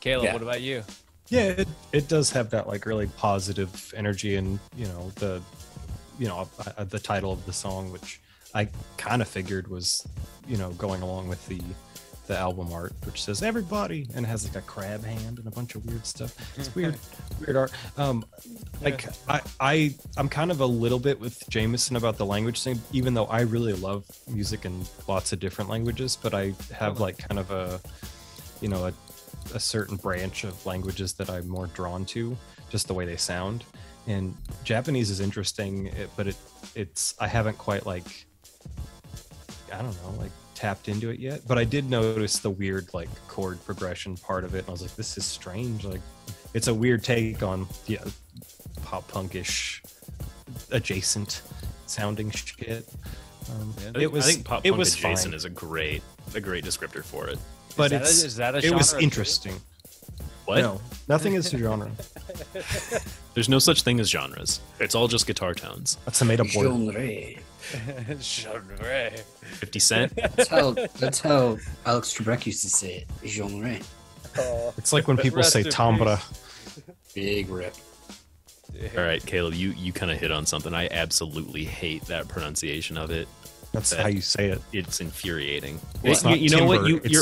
Caleb, Yeah. what about you? Yeah, it does have that like really positive energy, and the title of the song, which I kind of figured was going along with the album art, which says everybody and has like a crab hand and a bunch of weird stuff. It's weird art. I'm kind of a little bit with Jameson about the language thing, even though I really love music in lots of different languages, but I have like kind of a certain branch of languages that I'm more drawn to, just the way they sound. And Japanese is interesting, but it's I haven't quite tapped into it yet. But I did notice the weird like chord progression part of it, and I was like, this is strange. Like, it's a weird take on pop punkish adjacent sounding shit. I think pop it punk was adjacent fine. is a great descriptor for it. But is that a it was genre too? interesting. What? No, nothing is a genre. There's no such thing as genres. It's all just guitar tones. That's a made up word. Genre. Genre. 50 Cent. That's how Alex Trebek used to say it. Genre. It's like when people Rest say in timbre. Big rip. All right, Caleb, you kind of hit on something. I absolutely hate that pronunciation of it. That's how you say it. It's infuriating. It's not you know what? timber, it's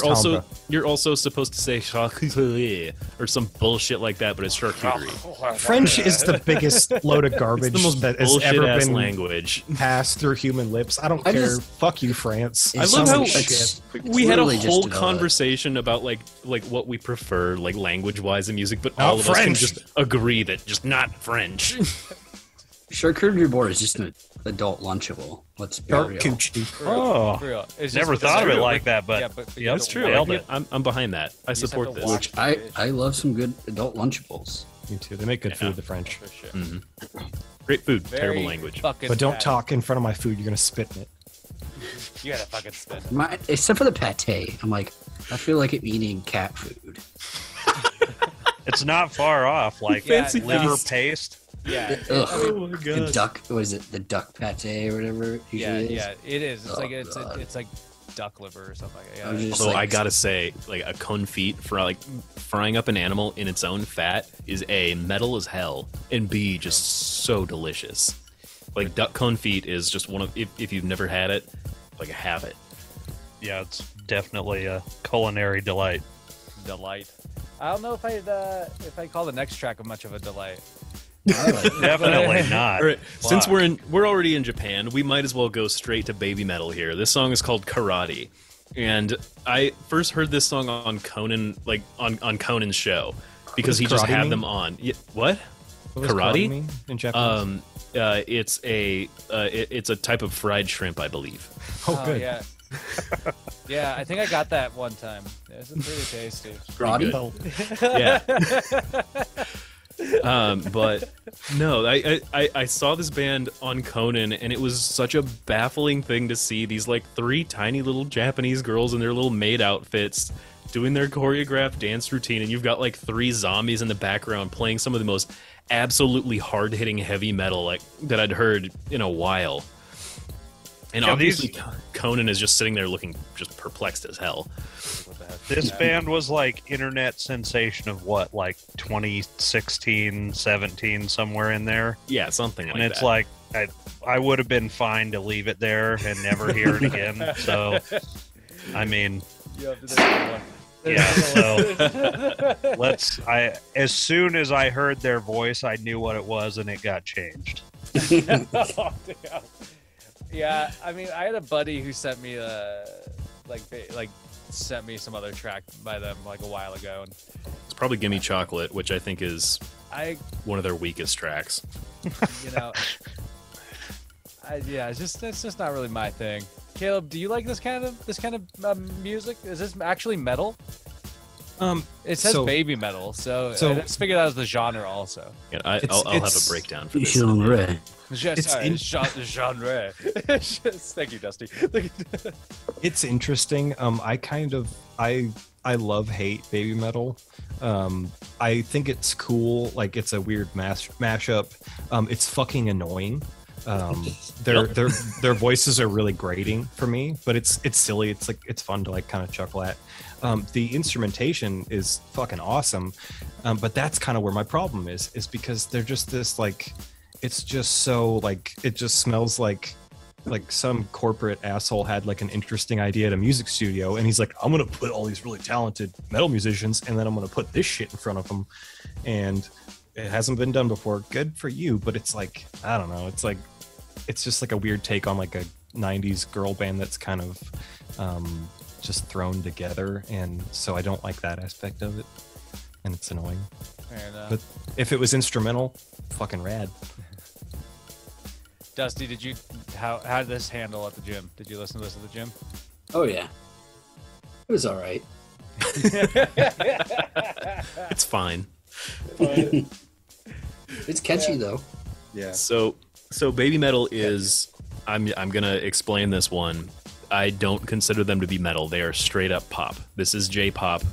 You're also supposed to say charcuterie or some bullshit like that, but it's charcuterie. French is the biggest load of garbage It's the most that has bullshit ever ass been language. passed through human lips. I don't I care. just- Fuck you, France. It I love sounds how like shit. We had a Literally just whole developed. conversation about like what we prefer, like language wise in music, but Not all of us can French. just agree that just not French. Charcuterie board is just an adult lunchable. Let's be Dark real. coochie. Oh, For real. It's just never because thought of it true. like that, but Yeah, but yep, That's true. nailed Like, it. I'm behind that. I just have support to this. watch Which I love some good adult lunchables. Me too. They make good Yeah. food, the French. For sure. Great food, Very terrible language. fucking But don't bad. talk in front of my food. You're gonna spit in it. You gotta fucking spin. Except for the pate. I'm like, I feel like I'm eating cat food. It's not far off. Like Fancy liver feast. paste. Yeah. Ugh. Oh my The duck, what is it? The duck pate or whatever it Yeah, usually is. yeah, it is. It's Oh, like God. it's like duck liver or something like that. I'm Yeah. just Although like- I gotta say, like a confit for like frying up an animal in its own fat is A, metal as hell, and B, just so delicious. Like duck confit is just one of if you've never had it, like have it. Yeah, it's definitely a culinary delight. Delight. I don't know if I'd call the next track much of a delight. Definitely not. All right, since Fuck. we're already in Japan, we might as well go straight to baby metal here. This song is called Karate, and I first heard this song on Conan, like on Conan's show, because does he just karate had mean? them on. Yeah, what? What does Karate? mean in Japanese? It's a type of fried shrimp, I believe. Oh, good. Yeah. Yeah, I think I got that one time. It's pretty tasty. Pretty Roddy? good. Yeah. But no, I saw this band on Conan, and it was such a baffling thing to see these like three tiny little Japanese girls in their little maid outfits doing their choreographed dance routine, and you've got like three zombies in the background playing some of the most absolutely hard-hitting heavy metal like that I'd heard in a while. And Yeah, obviously Conan is just sitting there looking just perplexed as hell. This band was like internet sensation of what, like 2016, 17, somewhere in there. Yeah, something like And it's that. like I would have been fine to leave it there and never hear it again. So, I mean, You have to do one. yeah. So as soon as I heard their voice, I knew what it was, and it got changed. Oh, damn. Yeah, I mean, I had a buddy who sent me sent me some other track by them like a while ago, and It's probably Gimme Chocolate, which I think is I, one of their weakest tracks. you know, it's just not really my thing. Caleb, do you like this kind of music? Is this actually metal? It says so- baby metal, so so- I just figured that was the genre also. Yeah, It's- I'll have a it's- breakdown for this. Genre. Genre. Thank you, Dusty. It's interesting. I love hate baby metal. I think it's cool. Like it's a weird mashup. It's fucking annoying. Their voices are really grating for me, but it's silly. It's like it's fun to like kind of chuckle at. The instrumentation is fucking awesome, but that's kind of where my problem is because they're just this like, it's just so like it just smells like some corporate asshole had like an interesting idea at a music studio and he's like, I'm gonna put all these really talented metal musicians and then I'm gonna put this shit in front of them, and it hasn't been done before. Good for you, but it's like, I don't know, it's just like a weird take on like a 90s girl band that's kind of just thrown together, and so I don't like that aspect of it, and it's annoying. But if it was instrumental, fucking rad. Dusty, how did this handle at the gym? Did you listen to this at the gym? Oh yeah, it was all right. It's fine. It's catchy though. Yeah. So baby metal is, I'm gonna explain this one. I don't consider them to be metal. They are straight up pop. This is J-pop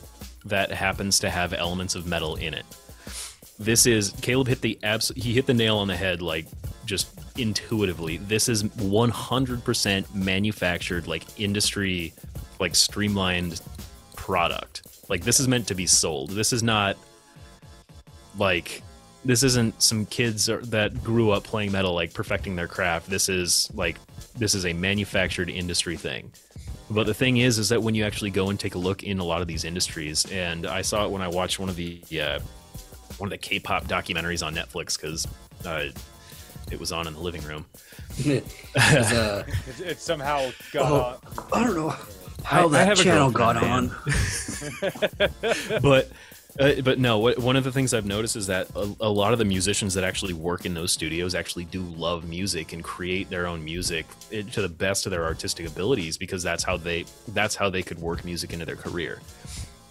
that happens to have elements of metal in it. This is, Caleb hit he hit the nail on the head, like just intuitively. This is 100% manufactured, like industry, like streamlined product. Like this is meant to be sold. This is not like, this isn't some kids that grew up playing metal, like perfecting their craft. This is a manufactured industry thing. But the thing is that when you actually go and take a look in a lot of these industries, and I saw it when I watched one of the K-pop documentaries on Netflix, because it was on in the living room. It somehow got on. I don't know how that channel got on. But no, one of the things I've noticed is that a lot of the musicians that actually work in those studios actually do love music and create their own music to the best of their artistic abilities, because that's how they could work music into their career.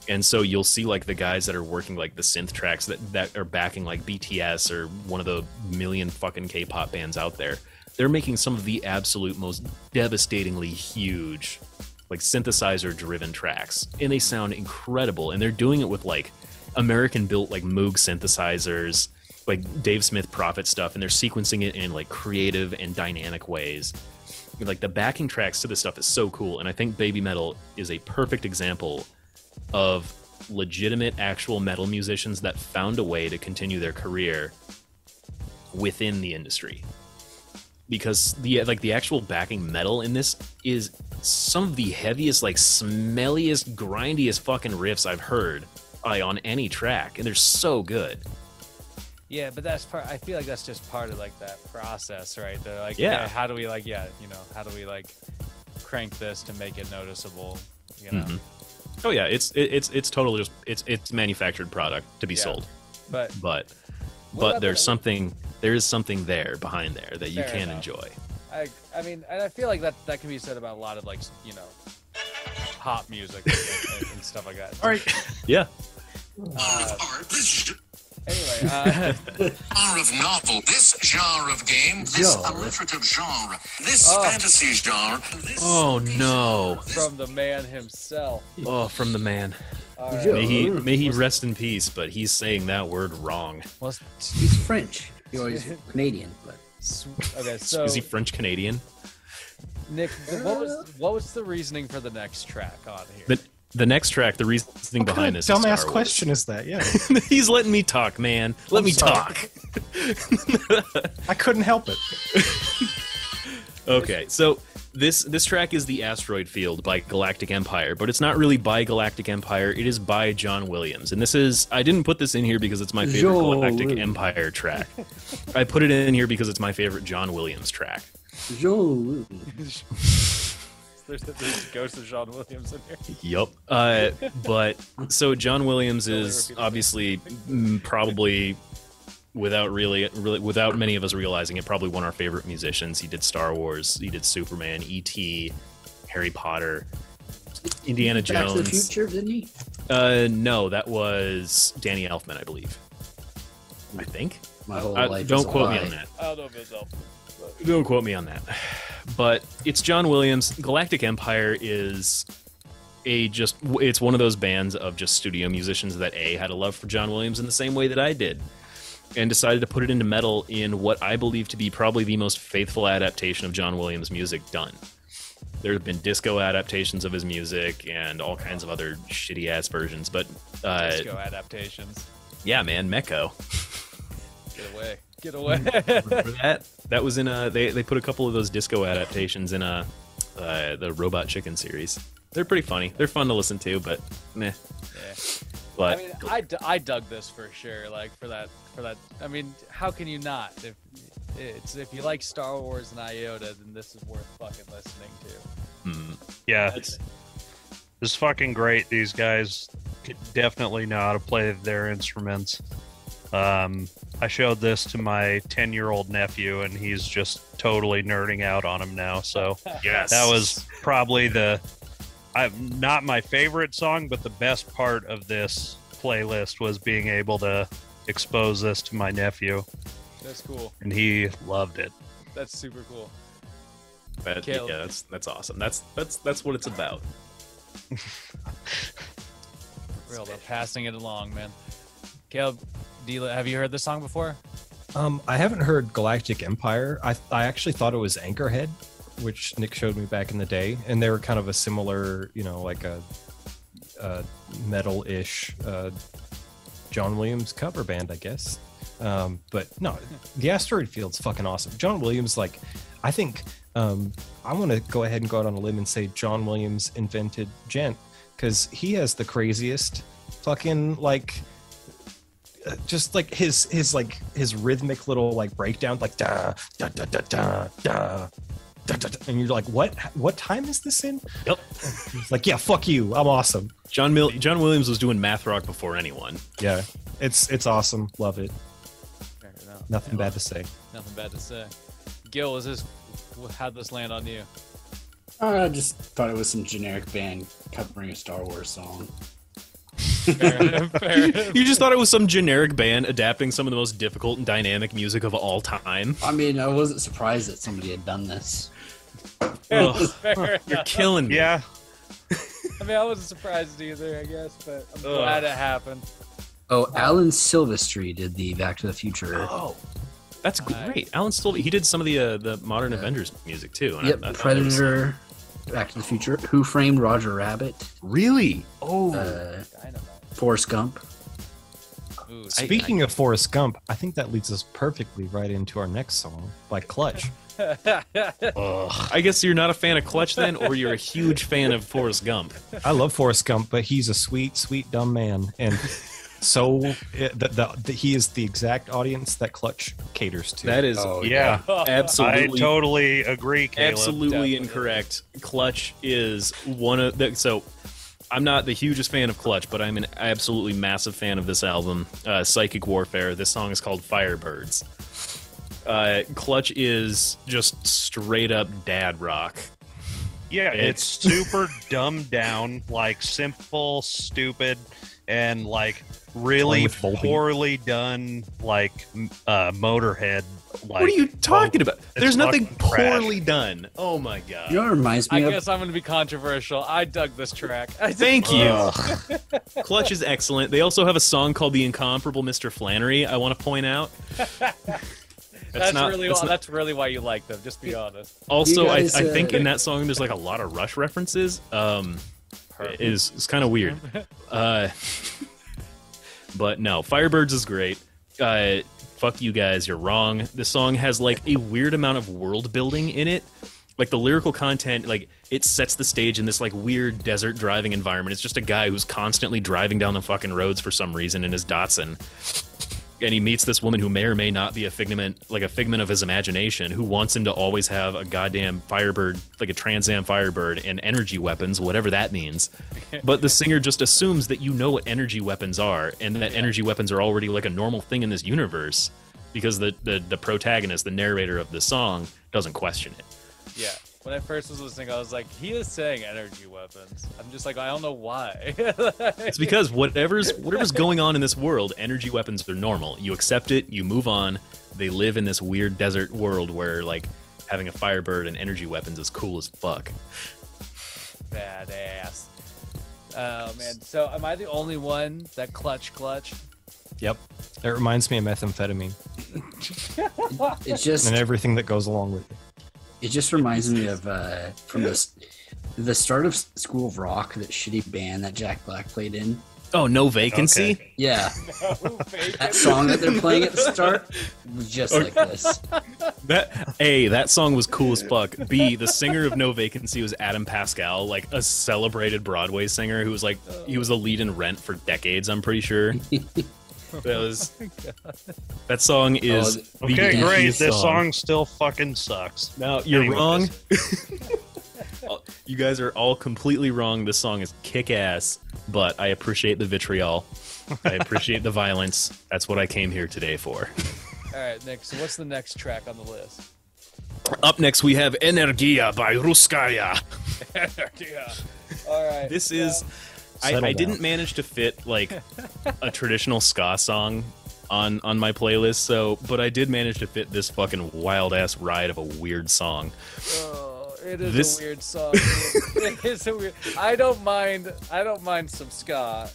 And so you'll see like the guys that are working like the synth tracks that are backing like BTS or one of the million fucking K-pop bands out there. They're making some of the absolute most devastatingly huge like synthesizer driven tracks, and they sound incredible, and they're doing it with like American built like Moog synthesizers, like Dave Smith Prophet stuff, and they're sequencing it in like creative and dynamic ways. Like the backing tracks to this stuff is so cool, and I think baby metal is a perfect example of legitimate actual metal musicians that found a way to continue their career within the industry. Because the actual backing metal in this is some of the heaviest, like smelliest, grindiest fucking riffs I've heard on any track, and they're so good. Yeah, but that's part. I feel like that's just part of like that process, right? They're like, Yeah. how do we like, how do we like crank this to make it noticeable? You know. Mhm. Oh yeah, it's totally just it's manufactured product to be sold. But But there is something there behind there that you Fair can enough. enjoy. I mean, and I feel like that can be said about a lot of like pop music and stuff like that. All right. Yeah. Anyway, Genre of novel, this genre of game, this alliterative genre, this fantasy genre, this... Oh no. from the man himself. Oh, from the man. All right. May he rest in peace, but he's saying that word wrong. Well, He's French. He's Canadian, but okay, so Is he French Canadian? Nick, what was the reasoning for the next track on here? The next track, the reasoning What behind kind of this is dumbass Star Wars. question is that? Yeah. He's letting me talk, man. Let me sorry. talk. I couldn't help it. Okay, so this track is The Asteroid Field by Galactic Empire, but it's not really by Galactic Empire, it is by John Williams. And this is, I didn't put this in here because it's my favorite John Galactic Williams. Empire track. I put it in here because it's my favorite John Williams track. Jean. There's ghost of John Williams in here. Yup. But so John Williams is obviously probably without many of us realizing it, probably one of our favorite musicians. He did Star Wars, he did Superman, E.T., Harry Potter, Indiana Back to the Jones. Future, didn't he? No, that was Danny Elfman, I believe. I think. My whole life. Don't quote me on that. I don't know if it's Elfman. Don't quote me on that. But it's John Williams. Galactic Empire is it's one of those bands of just studio musicians that had a love for John Williams in the same way that I did, and decided to put it into metal in what I believe to be probably the most faithful adaptation of John Williams' music done. There have been disco adaptations of his music and all kinds of other shitty ass versions, but Disco adaptations. Yeah, man, Mecco. Get away. Remember that? That was in they put a couple of those disco adaptations in the Robot Chicken series. They're pretty funny. They're fun to listen to, but meh. Yeah. But I mean, I dug this for sure. Like for that. I mean, how can you not? If you like Star Wars and Iota, then this is worth fucking listening to. Yeah, it's fucking great. These guys definitely know how to play their instruments. I showed this to my 10-year-old nephew, and he's just totally nerding out on him now. So yes, that was probably not my favorite song, but the best part of this playlist was being able to expose this to my nephew. That's cool. And he loved it. That's super cool. Yeah, that's awesome. That's what it's about. Real about passing it along, man. Caleb, have you heard this song before? I haven't heard Galactic Empire. I actually thought it was Anchorhead, which Nick showed me back in the day, and they were kind of a similar, like a metal-ish John Williams cover band, I guess. But no, the Asteroid Field's fucking awesome. John Williams, I think I want to go ahead and go out on a limb and say John Williams invented djent, because he has the craziest fucking just his rhythmic little breakdown, da da da da da da. And you're like, what time is this in? Yep. He's like, yeah, fuck you, I'm awesome. John Williams was doing math rock before anyone. Yeah, it's awesome. Love it. Nothing bad to say. Nothing bad to say. Gil, how'd this land on you? I just thought it was some generic band covering a Star Wars song. Fair. You just thought it was some generic band adapting some of the most difficult and dynamic music of all time. I mean, I wasn't surprised that somebody had done this. Fair You're killing me. Yeah. I mean, I wasn't surprised either, I guess, but I'm glad it happened. Oh, Alan Silvestri did the Back to the Future. Oh, that's great. Alan Silvestri, he did some of the modern Avengers music too. And Yep, I Predator, Back to the Future, Who Framed Roger Rabbit. Really? Oh, Forrest Gump. Ooh, Speaking of Forrest Gump, I think that leads us perfectly right into our next song by Clutch. I guess you're not a fan of Clutch then, or you're a huge fan of Forrest Gump. I love Forrest Gump, but he's a sweet, sweet, dumb man. And so he is the exact audience that Clutch caters to. That is, absolutely. I totally agree, Caleb. Absolutely incorrect. Clutch is one of the... So, I'm not the hugest fan of Clutch, but I'm an absolutely massive fan of this album, Psychic Warfare. This song is called Firebirds. Clutch is just straight up dad rock. Yeah, it's super dumbed down, simple, stupid, and really poorly done, Motorhead. What are you talking about? There's nothing trash. poorly done. Oh my god. You know what it reminds me I of? guess I'm going to be controversial. I dug this track. Thank you. Clutch is excellent. They also have a song called The Incomparable Mr. Flannery, I want to point out. That's really why you like them, just be honest. Also, guys, I think in that song there's a lot of Rush references. It's kind of weird. But no, Firebirds is great. Fuck you guys, you're wrong. This song has a weird amount of world building in it. The lyrical content, it sets the stage in this weird desert driving environment. It's just a guy who's constantly driving down the fucking roads for some reason in his Datsun. And he meets this woman who may or may not be a figment of his imagination, who wants him to always have a goddamn Firebird, a Trans Am Firebird, and energy weapons, whatever that means. But the singer just assumes that you know what energy weapons are, and that energy weapons are already a normal thing in this universe, because the protagonist, the narrator of the song, doesn't question it. Yeah. When I first was listening, I was like, he is saying energy weapons. I'm just like, I don't know why. It's because whatever's going on in this world, energy weapons are normal. You accept it, you move on. They live in this weird desert world where like having a Firebird and energy weapons is cool as fuck. Badass. Oh man, so am I the only one that clutch? Yep. It reminds me of methamphetamine It just and everything that goes along with it. It just reminds me of from the start of School of Rock, that shitty band that Jack Black played in. Oh, No Vacancy? Okay. Yeah, that song that they're playing at the start was just like this. That A, that song was cool as fuck. B, the singer of No Vacancy was Adam Pascal, like a celebrated Broadway singer who was like he was the lead in Rent for decades, I'm pretty sure. That song is Okay, the great. easiest This song still fucking sucks. No, you're Anyway, wrong. You guys are all completely wrong. This song is kick-ass, but I appreciate the vitriol. I appreciate the violence. That's what I came here today for. All right, Nick. So what's the next track on the list? Up next, we have Energia by Ruskaya. Energia. All right. This is... Settle I down. didn't manage to fit, like, a traditional ska song on my playlist, but I did manage to fit this fucking wild-ass ride of a weird song. Oh, it is a weird song. It is a weird... I don't mind some ska.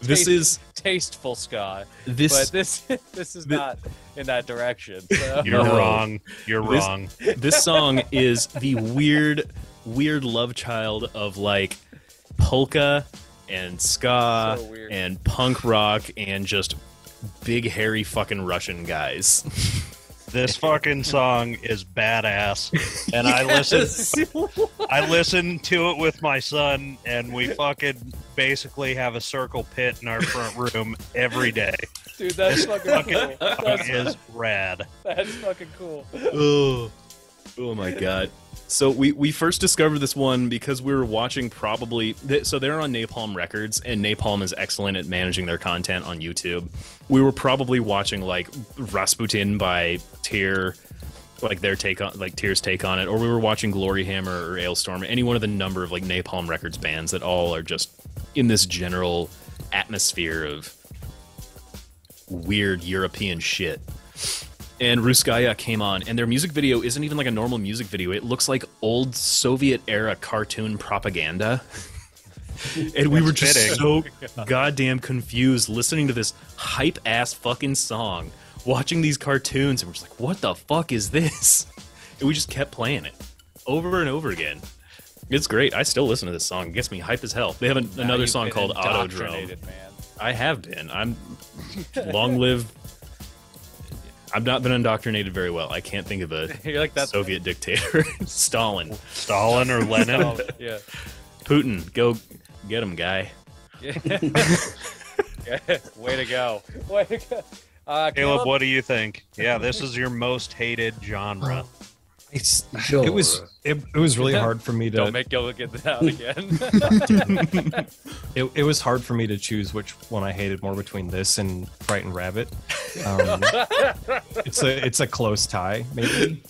This is... tasteful ska. This... But this is not in that direction. So. You're No. wrong. You're wrong. This song is the weird love child of, like, polka and ska So weird. and punk rock and just big hairy fucking Russian guys. This fucking song is badass, and I listened to it with my son, and we fucking basically have a circle pit in our front room every day. Dude, that's fucking cool. It is rad. That's fucking cool. Oh my god. So we first discovered this one because we were watching so they're on Napalm Records, and Napalm is excellent at managing their content on YouTube. We were probably watching like Rasputin by Tyr, like their take on, like Tyr's take on it, or we were watching Glory Hammer or Ailstorm, any one of the number of like Napalm Records bands that all are just in this general atmosphere of weird European shit. And Ruskaya came on, and their music video isn't even like a normal music video. It looks like old Soviet-era cartoon propaganda. And we were just so goddamn confused listening to this hype-ass fucking song, watching these cartoons, and we're just like, what the fuck is this? And we just kept playing it over and over again. It's great. I still listen to this song. It gets me hype as hell. They have another song called Autodrome. Man. I have been. I'm long live... I've not been indoctrinated very well. I can't think of a You're like that Soviet dictator. Stalin Stalin or Lenin? Yeah. Putin, go get him, guy. Yeah. Way to go. Way to go. Caleb, what do you think? Yeah, this is your most hated genre. Sure. It was really hard for me to. Don't make Gil get that out again. It was hard for me to choose which one I hated more between this and Frightened Rabbit. It's a close tie, maybe.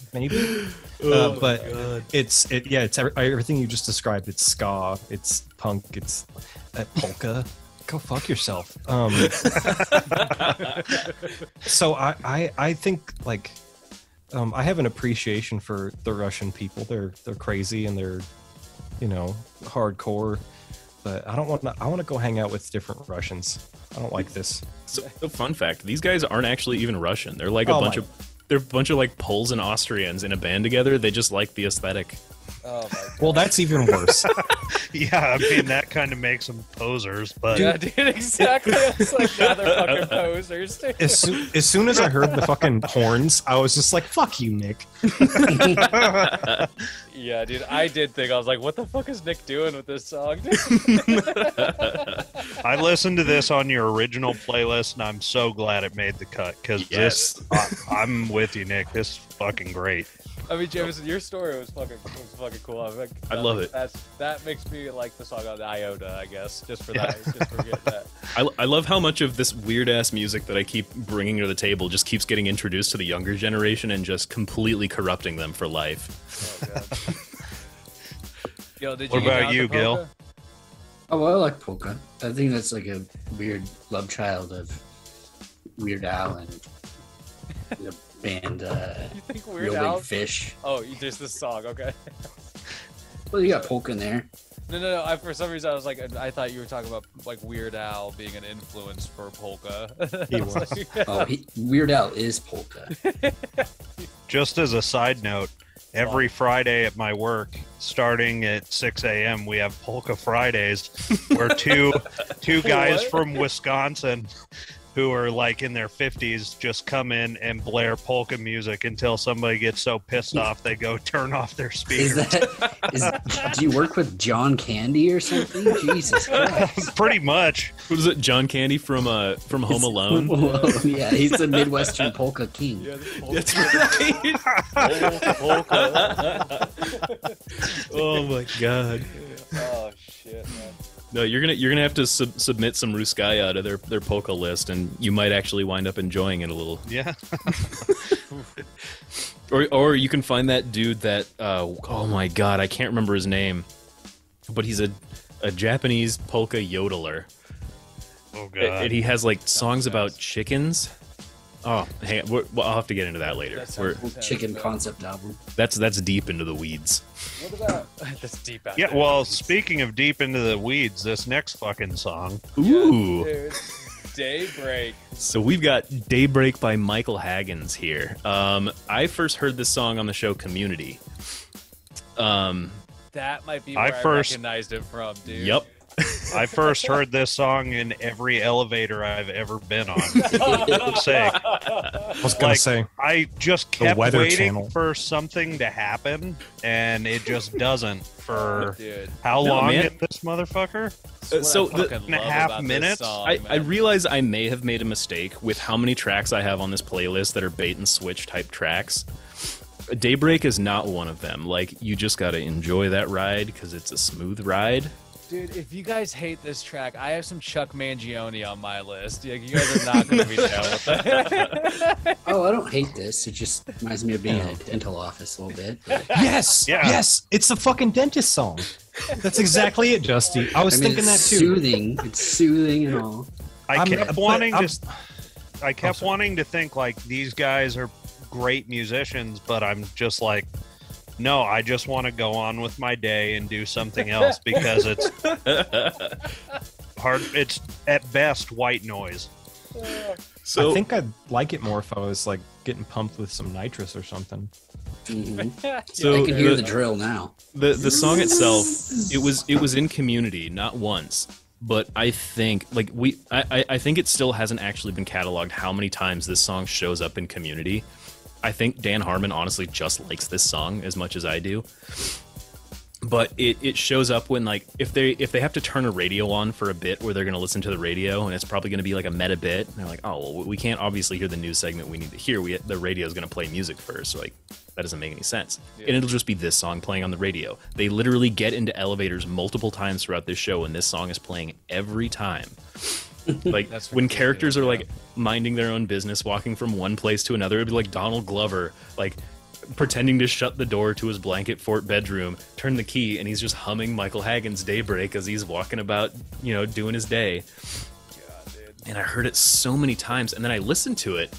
But it's everything you just described. It's ska, it's punk, it's polka. Go fuck yourself. So I think like. I have an appreciation for the Russian people. They're crazy and they're, hardcore. But I want to go hang out with different Russians. I don't like this. So, a fun fact: these guys aren't actually even Russian. They're like a bunch of like Poles and Austrians in a band together. They just like the aesthetic. Oh my God. Well, that's even worse. Yeah, I mean, that kind of makes them posers, but... Yeah, dude, exactly. It's like, now they're fucking posers. Dude. As soon as I heard the fucking horns, I was just like, fuck you, Nick. Yeah, dude, I did think, I was like, what the fuck is Nick doing with this song? Dude? I listened to this on your original playlist, and I'm so glad it made the cut, because Yes. I'm with you, Nick. This is fucking great. I mean, Jameson, your story was fucking cool. I love it. That makes me like the song on Iota, I guess, just for that. Just for getting that. I love how much of this weird ass music that I keep bringing to the table just keeps getting introduced to the younger generation and just completely corrupting them for life. Oh, God. Yo, did What you get about down you, to polka? Gil? Oh, well, I like polka. I think that's like a weird love child of Weird Al and the band You think Weird Real Al? Big Fish. Oh, there's this song. Okay. Well, you got polka in there. No. For some reason, I was like, I thought you were talking about like Weird Al being an influence for polka. He was. Oh, Weird Al is polka. Just as a side note, every Friday at my work, starting at 6 a.m., we have Polka Fridays, where two guys from Wisconsin who are like in their 50s just come in and blare polka music until somebody gets so pissed off they go turn off their speakers. Do you work with John Candy or something? Jesus Christ. Pretty much. What is it, John Candy from Home Alone? Yeah, he's the Midwestern polka king. Yeah, That's right. Oh my god. Oh shit, man. No, you're gonna have to submit some Ruskaya to their polka list, and you might actually wind up enjoying it a little. Yeah. Or you can find that dude that oh my god, I can't remember his name, but he's a Japanese polka yodeler. Oh god. And he has like songs about chickens. Oh, hang on. I'll have to get into that later. Chicken concept album. That's deep into the weeds. What about that's deep out Yeah, there. well, speaking of deep into the weeds, this next fucking song. Ooh. Dude, Daybreak. So we've got Daybreak by Michael Haggins here. I first heard this song on the show Community. That might be where I recognized it from, dude. Yep. I first heard this song in every elevator I've ever been on. Sake. I was gonna say I just kept Weather waiting Channel. for something to happen, and it just doesn't. For Dude. how No, long man. is this motherfucker? So What I the- fucking and a love half about this minutes? song, I man. realize I may have made a mistake with how many tracks I have on this playlist that are bait and switch type tracks. Daybreak is not one of them. Like, you just gotta enjoy that ride because it's a smooth ride. Dude, if you guys hate this track, I have some Chuck Mangione on my list. Yeah, you guys are not going to be down with that. Oh, I don't hate this. It just reminds me of being in a dental office a little bit. But, yes, Yeah. yes, it's a fucking dentist song. That's exactly it, Justy. I was thinking it's that too. soothing. It's soothing and all. I kept wanting I'm- to. I kept wanting to think like these guys are great musicians, but I'm just like, no, I just want to go on with my day and do something else because it's hard. It's at best white noise. So I think I'd like it more if I was like getting pumped with some nitrous or something. so I can hear the drill now. the song itself, it was in Community, not once. But I think like I think it still hasn't actually been cataloged how many times this song shows up in Community. I think Dan Harmon honestly just likes this song as much as I do. But it shows up when like if they have to turn a radio on for a bit where they're going to listen to the radio and it's probably going to be like a meta bit and they're like, oh well, we can't obviously hear the news segment we need to hear. The radio is going to play music first. So like that doesn't make any sense. Yeah. And it'll just be this song playing on the radio. They literally get into elevators multiple times throughout this show and this song is playing every time. Like when characters are like minding their own business, walking from one place to another, it'd be like Donald Glover, like pretending to shut the door to his blanket fort bedroom, turn the key, and he's just humming Michael Haggins' Daybreak as he's walking about, you know, doing his day. God, dude. And I heard it so many times, and then I listened to it,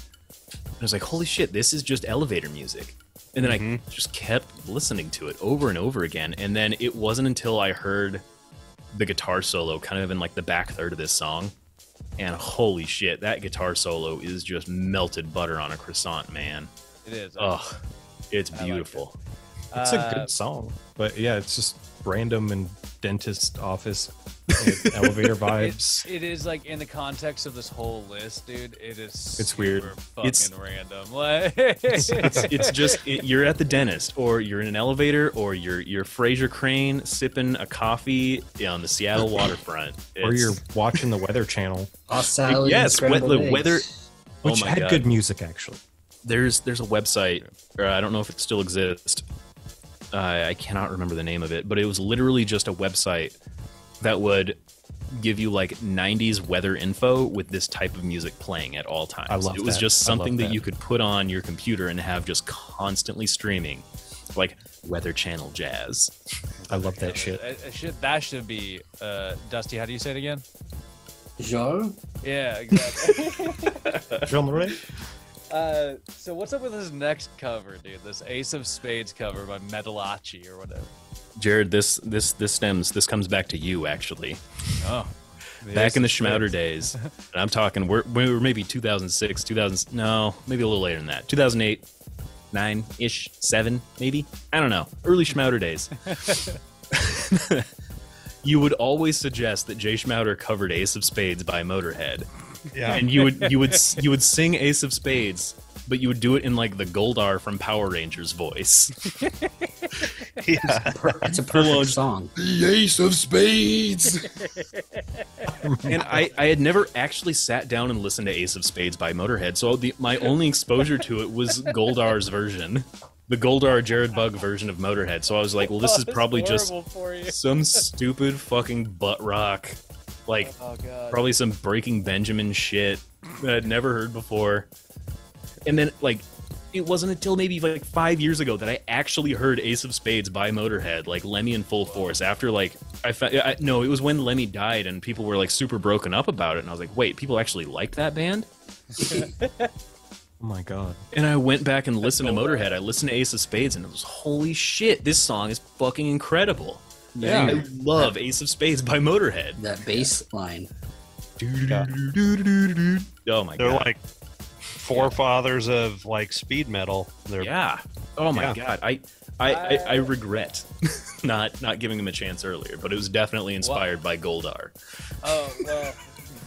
and I was like, holy shit, this is just elevator music. And then I just kept listening to it over and over again, and then it wasn't until I heard the guitar solo kind of in like the back third of this song, and holy shit, that guitar solo is just melted butter on a croissant, man. It is. Ugh, it's beautiful. It's a good song, but yeah, it's just random and dentist office elevator vibes. It is like in the context of this whole list, dude. It is. It's weird. Fucking It's random. Like it's just you're at the dentist, or you're in an elevator, or you're Fraser Crane sipping a coffee on the Seattle waterfront, Or you're watching the Weather Channel, Salad yes, and scrambled weather. eggs. which oh my had God. good music actually. there's a website, or I don't know if it still exists. I cannot remember the name of it, but it was literally just a website that would give you like 90s weather info with this type of music playing at all times. I love it was that. just something that that you could put on your computer and have just constantly streaming, like Weather Channel jazz. I love that shit. That should be Dusty. How do you say it again? Genre? Yeah, exactly. Genre? So what's up with this next cover, dude? This Ace of Spades cover by Metalachi or whatever. Jared, this comes back to you actually. Oh, back in the Schmouder days, and I'm talking we were maybe 2006, no, maybe a little later than that, 2008, 9-ish, 7 maybe, I don't know, early Schmouder days. You would always suggest that Jay Schmouder covered Ace of Spades by Motorhead. Yeah. And you would sing Ace of Spades, but you would do it in like the Goldar from Power Rangers voice. Yeah. It's a perfect song. The Ace of Spades. And I had never actually sat down and listened to Ace of Spades by Motorhead, so my only exposure to it was Goldar's version. The Goldar Jared Bug version of Motorhead. So I was like, well, this is probably just some stupid fucking butt rock. Like, probably some Breaking Benjamin shit that I'd never heard before. And then, like, it wasn't until maybe like 5 years ago that I actually heard Ace of Spades by Motorhead, like Lemmy in full force. After, like, no, it was when Lemmy died and people were, like, super broken up about it. And I was like, wait, people actually liked that band? Oh my god. And I went back and listened to Motorhead. I listened to Ace of Spades and it was, holy shit, this song is fucking incredible. Yeah. I love Ace of Spades by Motorhead. That bass line. Oh my god. They're like forefathers of like speed metal. Yeah. Oh my god. I regret not giving them a chance earlier, but it was definitely inspired by Goldar. Oh well,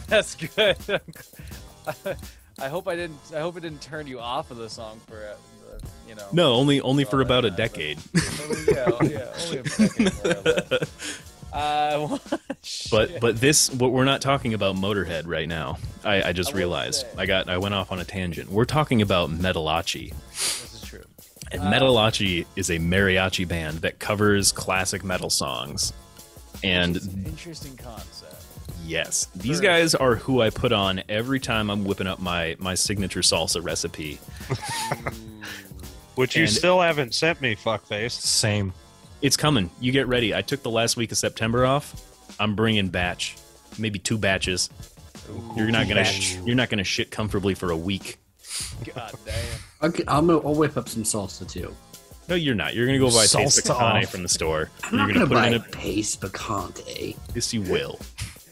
that's good. I hope it didn't turn you off of the song for you know. No, only for about a decade. Only a decade. But this, we're not talking about Motorhead right now. I just realized I went off on a tangent. We're talking about Metalachi. This is true. And Metalachi is a mariachi band that covers classic metal songs. And it's an interesting concept. Yes, these guys are who I put on every time I'm whipping up my signature salsa recipe. Which you still haven't sent me, fuckface. Same. It's coming. You get ready. I took the last week of September off. I'm bringing maybe 2 batches. You're not gonna shit comfortably for a week. God damn. Okay, I'll whip up some salsa too. No, you're not. You're gonna go buy Pace Picante from the store. I'm not gonna buy Pace Picante. Yes, you will.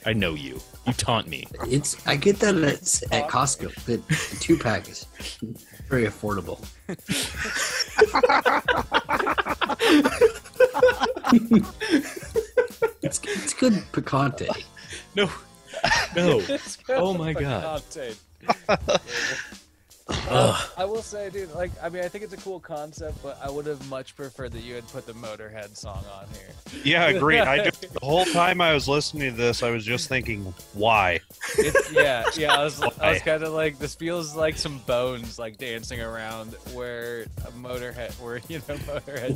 I know you. You taunt me. I get that at Costco. The 2 packets, very affordable. It's good picante. No. Oh my god. I will say, dude, like, I mean, I think it's a cool concept, but I would have much preferred that you had put the Motorhead song on here. Yeah, agreed. The whole time I was listening to this, I was just thinking, why? Yeah. I was kind of like, this feels like some bones, like dancing around where Motorhead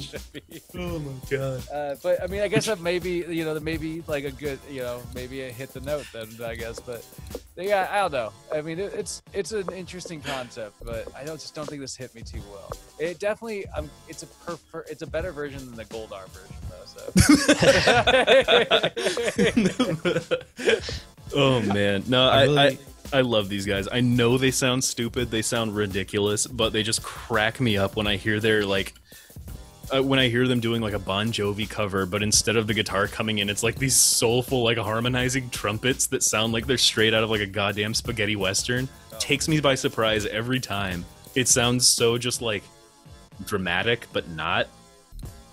should be. Oh my god. But I mean, I guess that maybe like a good, maybe it hit the note then, I guess. But yeah, I don't know. I mean, it's an interesting concept, but I just don't think this hit me too well. It definitely, it's a better version than the Goldar version, though. So. Oh man, no, I love these guys. I know they sound stupid, they sound ridiculous, but they just crack me up when I hear their when I hear them doing like a Bon Jovi cover, but instead of the guitar coming in, it's like these soulful, like harmonizing trumpets that sound like they're straight out of like a goddamn spaghetti western. Takes me by surprise every time. It sounds so just like dramatic, but not.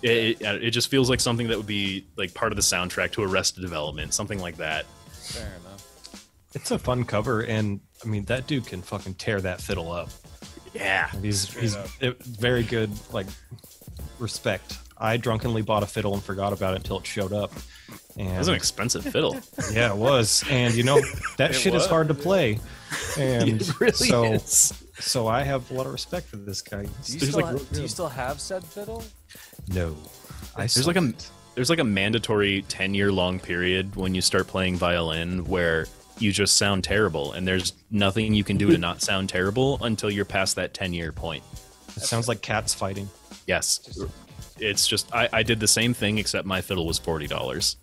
It just feels like something that would be like part of the soundtrack to Arrested Development, something like that. Fair enough. It's a fun cover, and I mean that dude can fucking tear that fiddle up. Yeah, he's very good. Like, respect. I drunkenly bought a fiddle and forgot about it until it showed up. And that was an expensive fiddle. Yeah, it was. And that shit is hard to play. And it really is. So I have a lot of respect for this guy. Do you still have said fiddle? No. There's like a mandatory 10-year-long period when you start playing violin where you just sound terrible, and there's nothing you can do to not sound terrible until you're past that 10-year point. It sounds like cats fighting. Yes. It's just, I did the same thing, except my fiddle was $40.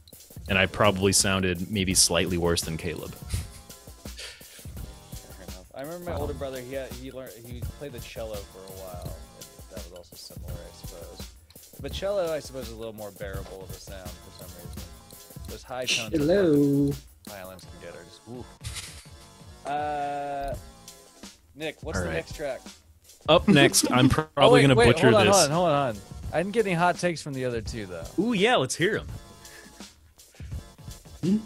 And I probably sounded maybe slightly worse than Caleb. I remember my older brother, he played the cello for a while. And that was also similar, I suppose. But cello, I suppose, is a little more bearable of a sound for some reason. Those high tones violins can get are just woo. Nick, what's the next track? Up next, I'm probably going to butcher this. Hold on. I didn't get any hot takes from the other two, though. Ooh, yeah, let's hear them.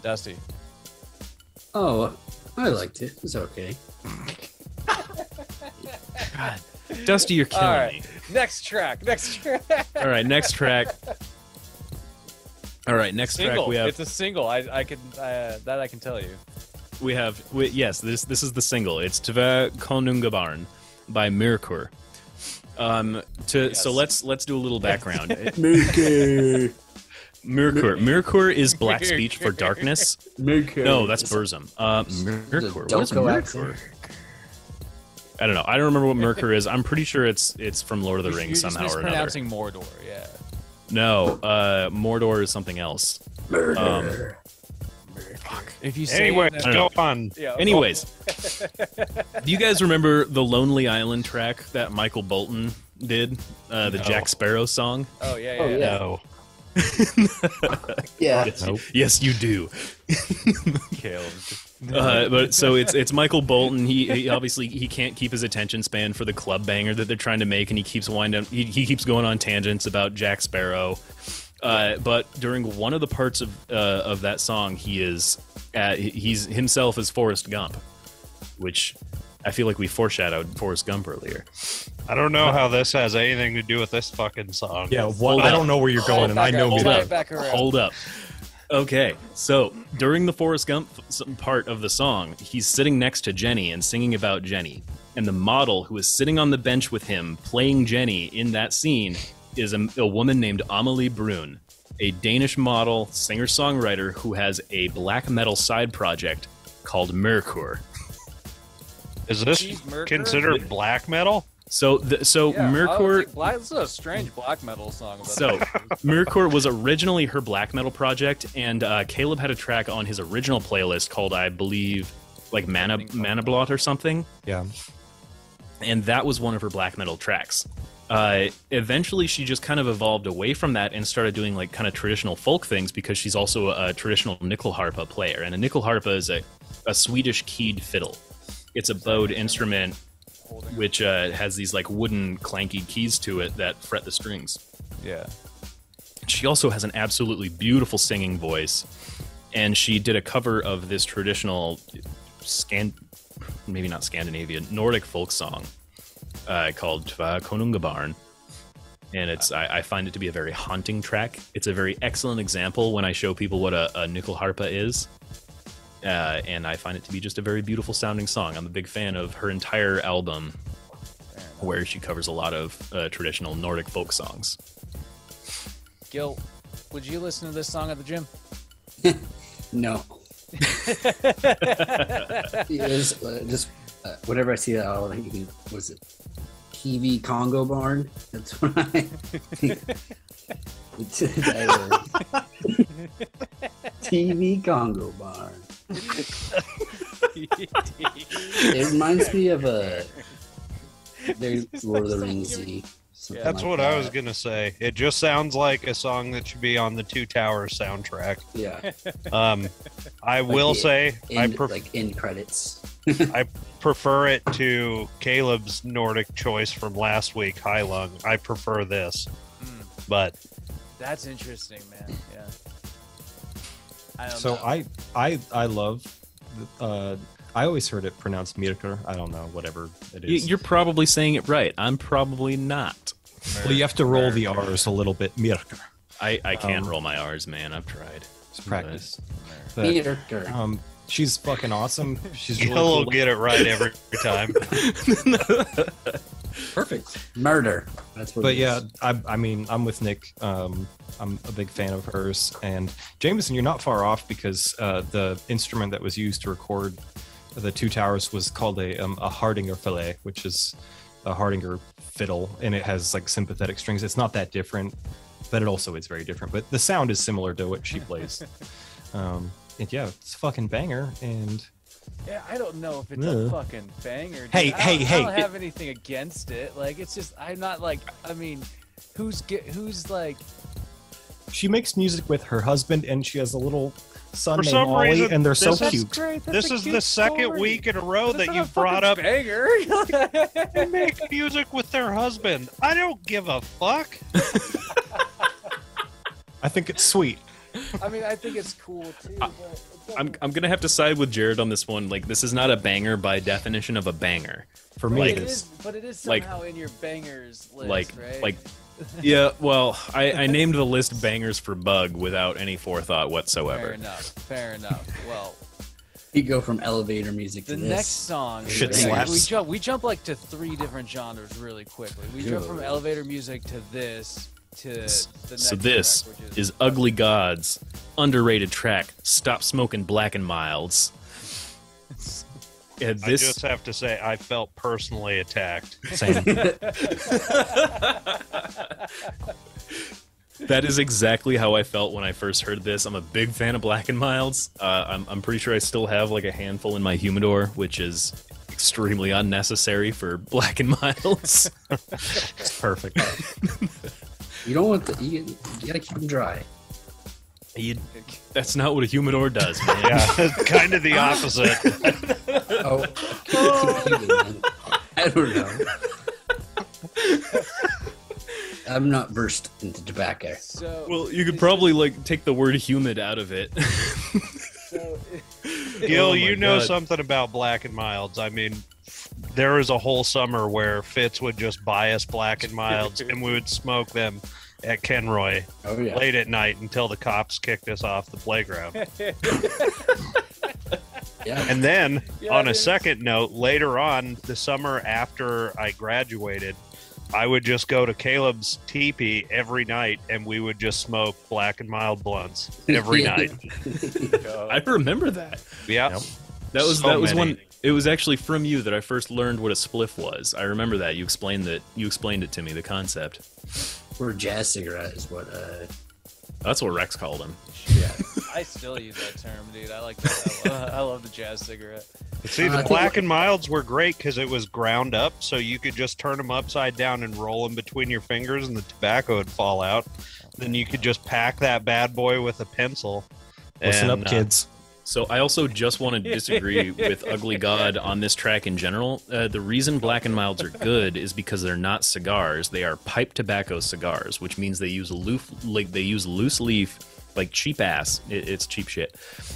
Dusty. Oh, I liked it. It's okay. God. Dusty, you're killing me. Next track. All right, next track. All right, next track we have. It's a single. I can tell you. Yes, this is the single. It's Tva Konungabarn by Mirkur. So let's do a little background. Mirkur is black speech for darkness. No, that's Burzum. Mirkur. What is Mirkur? I don't know. I don't remember what Mirkur is. I'm pretty sure it's from Lord of the Rings somehow or another. You're mispronouncing Mordor, yeah. No, Mordor is something else. Murder. Fuck. If you say Anyway, go on. Yeah, anyways, do you guys remember the Lonely Island track that Michael Bolton did? The Jack Sparrow song? Oh, yeah. No. Yeah. Yes, you do. Caleb. But so it's Michael Bolton. He obviously he can't keep his attention span for the club banger that they're trying to make, and he keeps he keeps going on tangents about Jack Sparrow. But during one of the parts of that song, he's himself as Forrest Gump, which I feel like we foreshadowed Forrest Gump earlier. I don't know how this has anything to do with this fucking song. Yeah, I don't know where you're going, and I know me. Hold up. Okay, so during the Forrest Gump part of the song, he's sitting next to Jenny and singing about Jenny. And the model who is sitting on the bench with him playing Jenny in that scene is a woman named Amelie Brun, a Danish model, singer-songwriter who has a black metal side project called Mirkur. Is this considered black metal? So Mirkur. This is a strange black metal song. So Mirkur was originally her black metal project, and Caleb had a track on his original playlist called, I believe, like Mana Blot or something. Yeah. And that was one of her black metal tracks. Eventually, she just kind of evolved away from that and started doing like kind of traditional folk things because she's also a traditional nyckelharpa player, and a nyckelharpa is a Swedish keyed fiddle. It's a bowed instrument which has these like wooden clanky keys to it that fret the strings. Yeah. She also has an absolutely beautiful singing voice, and she did a cover of this traditional maybe not Scandinavian, Nordic folk song called Tva Konungabarn. And I find it to be a very haunting track. It's a very excellent example when I show people what a nyckelharpa is. And I find it to be just a very beautiful sounding song. I'm a big fan of her entire album, where she covers a lot of traditional Nordic folk songs. Gil, would you listen to this song at the gym? No. Just whenever I see that, I'll think, was it TV Congo Barn? That's what I think. TV Congo Barn. It reminds me of a very Lord of the Ringsy. That's what I was gonna say. It just sounds like a song that should be on the Two Towers soundtrack. Yeah. I will say, like end credits. I prefer it to Caleb's Nordic choice from last week, High Lung. I prefer this, but that's interesting, man. Yeah. I love. I always heard it pronounced Mirkur. I don't know, whatever it is. You're probably saying it right. I'm probably not. Well, you have to roll the R's a little bit. Mirkur. I can't roll my R's, man. I've tried. It's practice. Mirkur. She's fucking awesome. She's really He'll cool. get it right every time. Perfect. Murder. That's what. But it yeah, is. I mean, I'm with Nick. I'm a big fan of hers. And Jameson, you're not far off because the instrument that was used to record the Two Towers was called a Hardinger fillet, which is a Hardinger fiddle, and it has like sympathetic strings. It's not that different, but it also is very different. But the sound is similar to what she plays. And yeah, it's a fucking banger. And Yeah, I don't know if it's a fucking banger. Dude. Hey, I hey, don't have anything against it. Like, it's just I'm not like. I mean, who's like? she makes music with her husband, and she has a little son For named some Ollie, reason, and they're so this is- cute. Great. This is the second week in a row that you've brought up banger. they make music with their husband. I don't give a fuck. I think it's sweet. I mean, I think it's cool too. But I'm gonna have to side with Jared on this one. Like, this is not a banger by definition of a banger. For me, Like- it it is. is, but it is like- somehow in your bangers list, right? Like, yeah. Well, I named the list bangers for Bug without any forethought whatsoever. Fair enough. Fair enough. Well, You go from elevator music to the this. next song, Shit we slaps. jump like to 3 different genres really quickly. We jump from elevator music to this to the next So this track, which is Ugly God's underrated track, Stop Smoking Black and Milds. Yeah, I this just have to say, I felt personally attacked. Same. that is exactly how I felt when I first heard this. I'm a big fan of Black and Milds. I'm pretty sure I still have like a handful in my humidor, which is extremely unnecessary for Black and Milds. It's perfect. You don't want the. You gotta keep them dry. That's not what a humidor does, man. Yeah, kind of the opposite. Oh, keep it, man. I don't know. I'm not versed into tobacco. So, Well, you could probably like take the word humid out of it. so Gil, Oh my you know God. something about Black and Milds. I mean, there was a whole summer where Fitz would just buy us Black and Milds, and we would smoke them at Kenroy Oh yeah. late at night until the cops kicked us off the playground. Yeah. And then, Yeah, on a dude. second note, later on, the summer after I graduated, I would just go to Caleb's teepee every night, and we would just smoke Black and Mild blunts every night. I remember that. Yeah, Yep. That So was many. one. It was actually from you that I first learned what a spliff was. I remember that you explained it to me, the concept. Or jazz cigarette is what. That's what Rex called him. Yeah. I still use that term, dude. I like that. I love the jazz cigarette. See, I the think Black what- and Milds were great because it was ground up, so you could just turn them upside down and roll them between your fingers, and the tobacco would fall out. Then you could just pack that bad boy with a pencil. Listen and, up, kids. So I also just want to disagree with Ugly God on this track in general. The reason Black and Milds are good is because they're not cigars; they are pipe tobacco cigars, which means they use loose leaf, like cheap ass. It's cheap shit.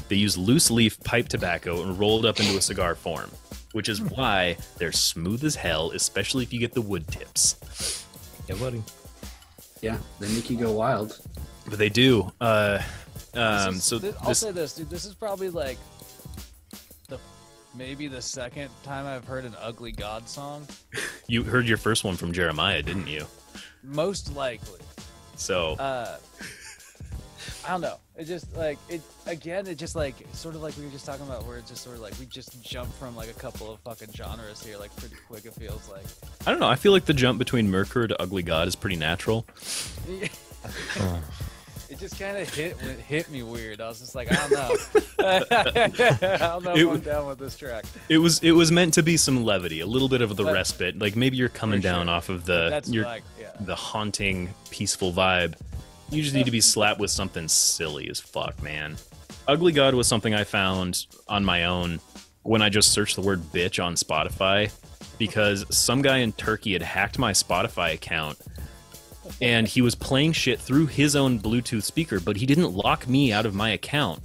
They use loose leaf pipe tobacco and roll it up into a cigar form, which is why they're smooth as hell, especially if you get the wood tips. Yeah, buddy. Yeah. They make you go wild. But they do. I'll This say this, dude. This is probably like maybe the second time I've heard an Ugly God song. you heard your first one from Jeremiah, didn't you? Most likely. So I don't know. It just like it again. It just like sort of like we were just talking about, where it's just sort of like we just jump from like a couple of fucking genres here, like pretty quick. It feels like. I don't know. I feel like the jump between Merkur to Ugly God is pretty natural. It just kind of hit me weird. I was just like, I don't know. I don't know if I'm down with this track. It was meant to be some levity, a little bit of the respite. Like maybe you're coming For down sure. off of That's the like, yeah. the haunting, peaceful vibe. You just need to be slapped with something silly as fuck, man. Ugly God was something I found on my own when I just searched the word bitch on Spotify, because some guy in Turkey had hacked my Spotify account and he was playing shit through his own Bluetooth speaker, but he didn't lock me out of my account.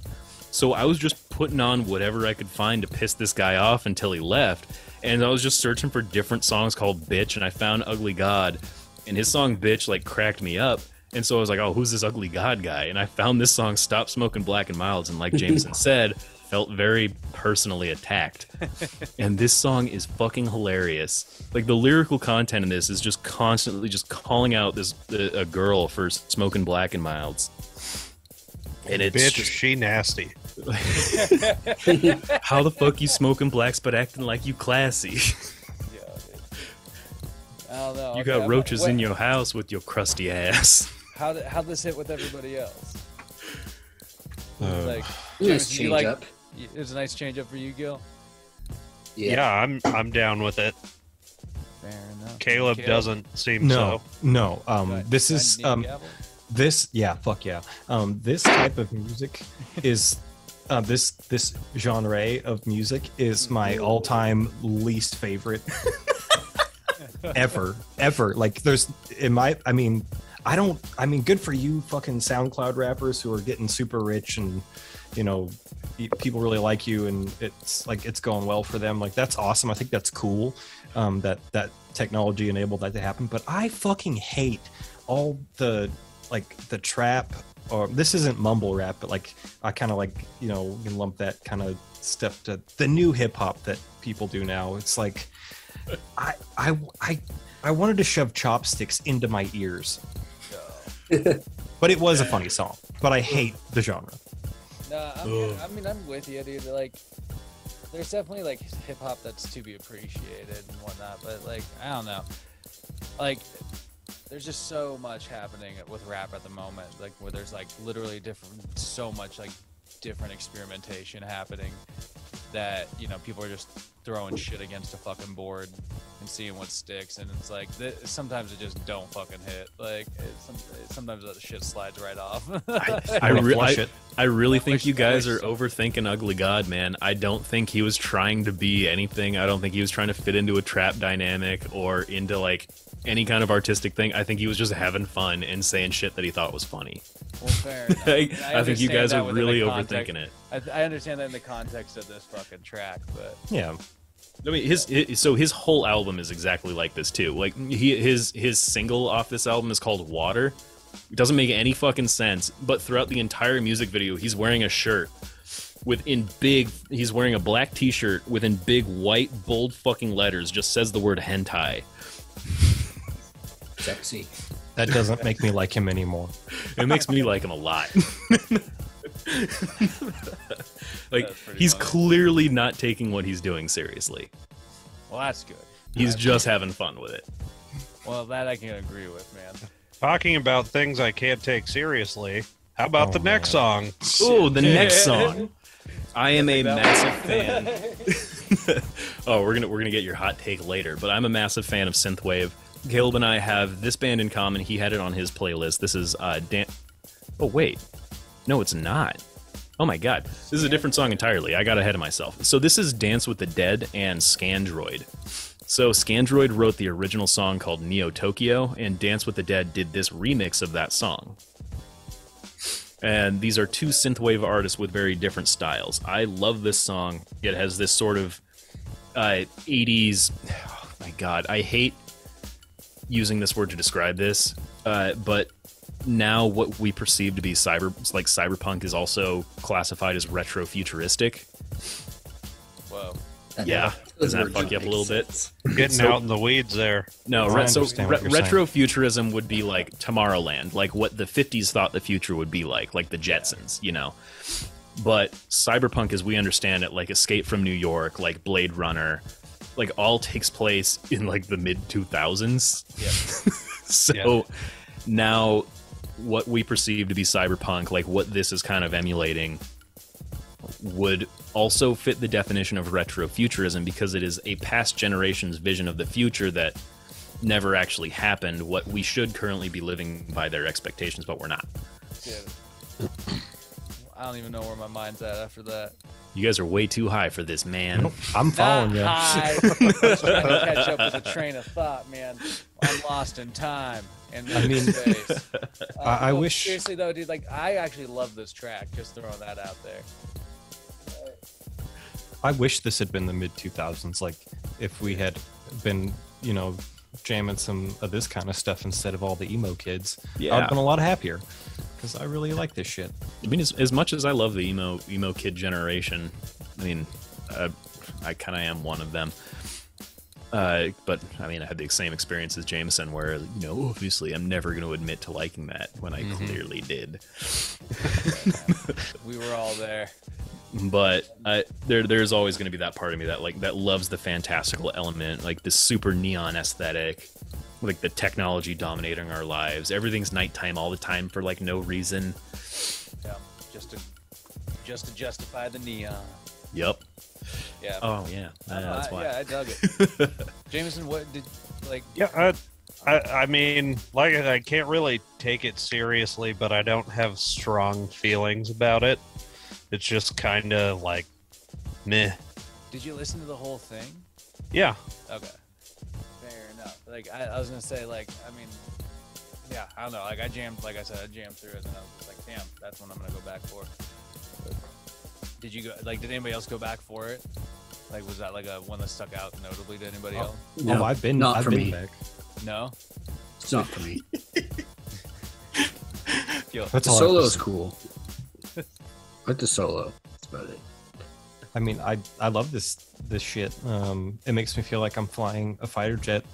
So I was just putting on whatever I could find to piss this guy off until he left. And I was just searching for different songs called Bitch, and I found Ugly God. And his song Bitch like cracked me up. And so I was like, oh, who's this Ugly God guy? And I found this song, Stop Smoking Black and Milds. And like Jameson said, felt very personally attacked. And this song is fucking hilarious. Like, the lyrical content in this is just constantly just calling out a girl for smoking Black and Milds. And it's bitch, just, she nasty. how the fuck you smoking blacks but acting like you classy? I don't know. You got roaches in your house with your crusty ass. How'd this hit with everybody else? Nice James, change up. It was a nice change up for you, Gil. Yeah, I'm down with it. Fair enough. Caleb doesn't seem No, so. no. Right. This is this fuck yeah. This type of music is this genre of music is my all-time least favorite ever. Like, there's good for you fucking SoundCloud rappers who are getting super rich and, you know, people really like you and it's like it's going well for them. Like, that's awesome. I think that's cool that technology enabled that to happen. But I fucking hate all the trap, or this isn't mumble rap, but like I kind of like, you know, we can lump that kind of stuff to the new hip hop that people do now. It's like I wanted to shove chopsticks into my ears. But it was a funny song. But I hate the genre. No, I'm with you, dude. Like, there's definitely like hip hop that's to be appreciated and whatnot, but like, I don't know. Like, there's just so much happening with rap at the moment, like where there's like literally so much like different experimentation happening that, you know, people are just throwing shit against a fucking board and seeing what sticks, and it's like sometimes it just don't fucking hit. Like, sometimes that shit slides right off. I really think you guys are overthinking Ugly God, man. I don't think he was trying to be anything. I don't think he was trying to fit into a trap dynamic or into like any kind of artistic thing. I think he was just having fun and saying shit that he thought was funny. Well, fair enough. I think you guys are really overthinking it. I understand that in the context of this fucking track, but yeah. I mean, his whole album is exactly like this too. Like, his single off this album is called Water. It doesn't make any fucking sense, but throughout the entire music video, he's wearing a shirt he's wearing a black t-shirt within big white bold fucking letters just says the word hentai. Sexy. That doesn't make me like him anymore. It makes me like him a lot. Like, he's funny. clearly not taking what he's doing seriously. well, that's good. He's just having fun with it. Well, that I can agree with, man. Talking about things I can't take seriously, how about the next song? Oh, the next song. I am a massive fan. Oh, we're gonna get your hot take later, but I'm a massive fan of synthwave. Caleb and I have this band in common. He had it on his playlist. This is Oh wait, no, it's not. Oh my god, this is a different song entirely. I got ahead of myself. So this is Dance with the Dead and Scandroid. So Scandroid wrote the original song called Neo Tokyo, and Dance with the Dead did this remix of that song. And these are two synthwave artists with very different styles. I love this song. It has this sort of 80s... Oh my god, I hate using this word to describe this, but now what we perceive to be cyberpunk is also classified as retro-futuristic. Whoa. Yeah, doesn't that fuck you up a little bit? Getting out in the weeds there. No, I understand what you're saying. retrofuturism would be like Tomorrowland, like what the 50s thought the future would be like the Jetsons, you know. But cyberpunk, as we understand it, like Escape from New York, like Blade Runner, like all takes place in like the mid 2000s. Yeah. So now what we perceive to be cyberpunk, like what this is kind of emulating, would also fit the definition of retrofuturism because it is a past generation's vision of the future that never actually happened, what we should currently be living by their expectations, but we're not. Dude. I don't even know where my mind's at after that. You guys are way too high for this, man. I'm following you. I'm trying to catch up with the train of thought, man. I'm lost in time and space. I wish... Seriously, though, dude, like, I actually love this track. Just throwing that out there. I wish this had been the mid 2000s. Like, if we had been, you know, jamming some of this kind of stuff instead of all the emo kids, Yeah. I'd been a lot happier because I really like this shit. I mean, as much as I love the emo kid generation, I mean, I kind of am one of them. But I mean, I had the same experience as Jameson, where obviously I'm never going to admit to liking that when I clearly did. We were all there. But there's always going to be that part of me that loves the fantastical element, like this super neon aesthetic, like the technology dominating our lives. Everything's nighttime all the time for like no reason. Yeah, just to justify the neon. Yep. Yeah. Oh yeah. That's why. Yeah, I dug it. Jameson, what did like? Yeah, I mean, like I can't really take it seriously, but I don't have strong feelings about it. It's just kind of like, meh. Did you listen to the whole thing? Yeah. Okay. Fair enough. Like I was gonna say, like, I mean, yeah, I don't know. Like I jammed through it, and I was just like, damn, that's one I'm gonna go back for. But did you go? Like, did anybody else go back for it? Like, was that like a one that stuck out notably to anybody else? No, I've been back. No, It's not for me. That's The all solo's cool. I like the solo. That's about it. I mean, I love this shit. It makes me feel like I'm flying a fighter jet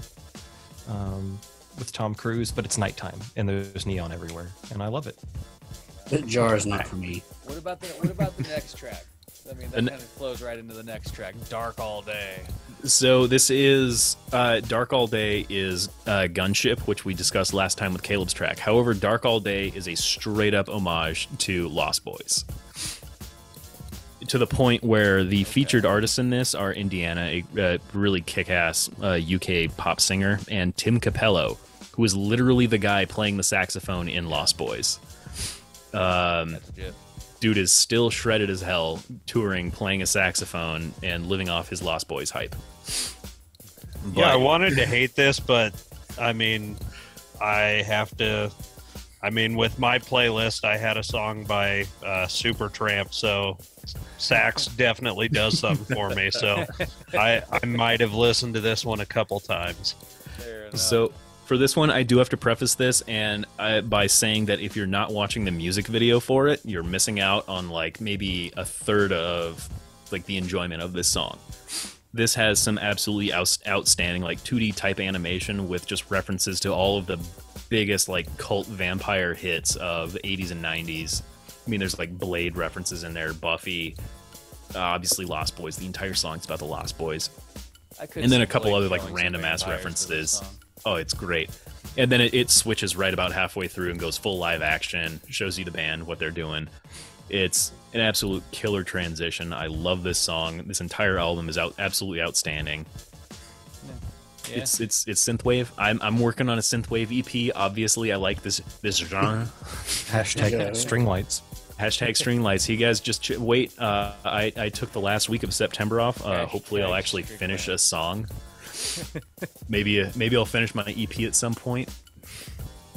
with Tom Cruise, but it's nighttime and there's neon everywhere, and I love it. That jar is not for me. What about the next track? I mean, that kind of flows right into the next track, "Dark All Day." So this is Dark All Day is Gunship, which we discussed last time with Caleb's track. However, Dark All Day is a straight up homage to Lost Boys, to the point where the featured artists in this are Indiana, a really kick-ass UK pop singer, and Tim Capello, who is literally the guy playing the saxophone in Lost Boys. That's legit. Dude is still shredded as hell, touring, playing a saxophone, and living off his Lost Boys hype. Yeah, I wanted to hate this, but I mean, I have to. I mean, with my playlist, I had a song by Supertramp, so sax definitely does something for me. So I might have listened to this one a couple times. So for this one, I do have to preface this by saying that if you're not watching the music video for it, you're missing out on like maybe a third of like the enjoyment of this song. This has some absolutely outstanding like 2D type animation with just references to all of the biggest like cult vampire hits of the 80s and 90s. I mean, there's like Blade references in there, Buffy, obviously Lost Boys. The entire song's about the Lost Boys. And then a couple other like random ass references. Oh, it's great. And then it switches right about halfway through and goes full live action, shows you the band, what they're doing. It's an absolute killer transition. I love this song. This entire album is absolutely outstanding. Yeah. It's synthwave. I'm working on a synthwave EP. Obviously, I like this genre. Hashtag string lights. Hashtag string lights. You guys just wait. I took the last week of September off. Hopefully, I'll actually finish a song. Maybe I'll finish my EP at some point.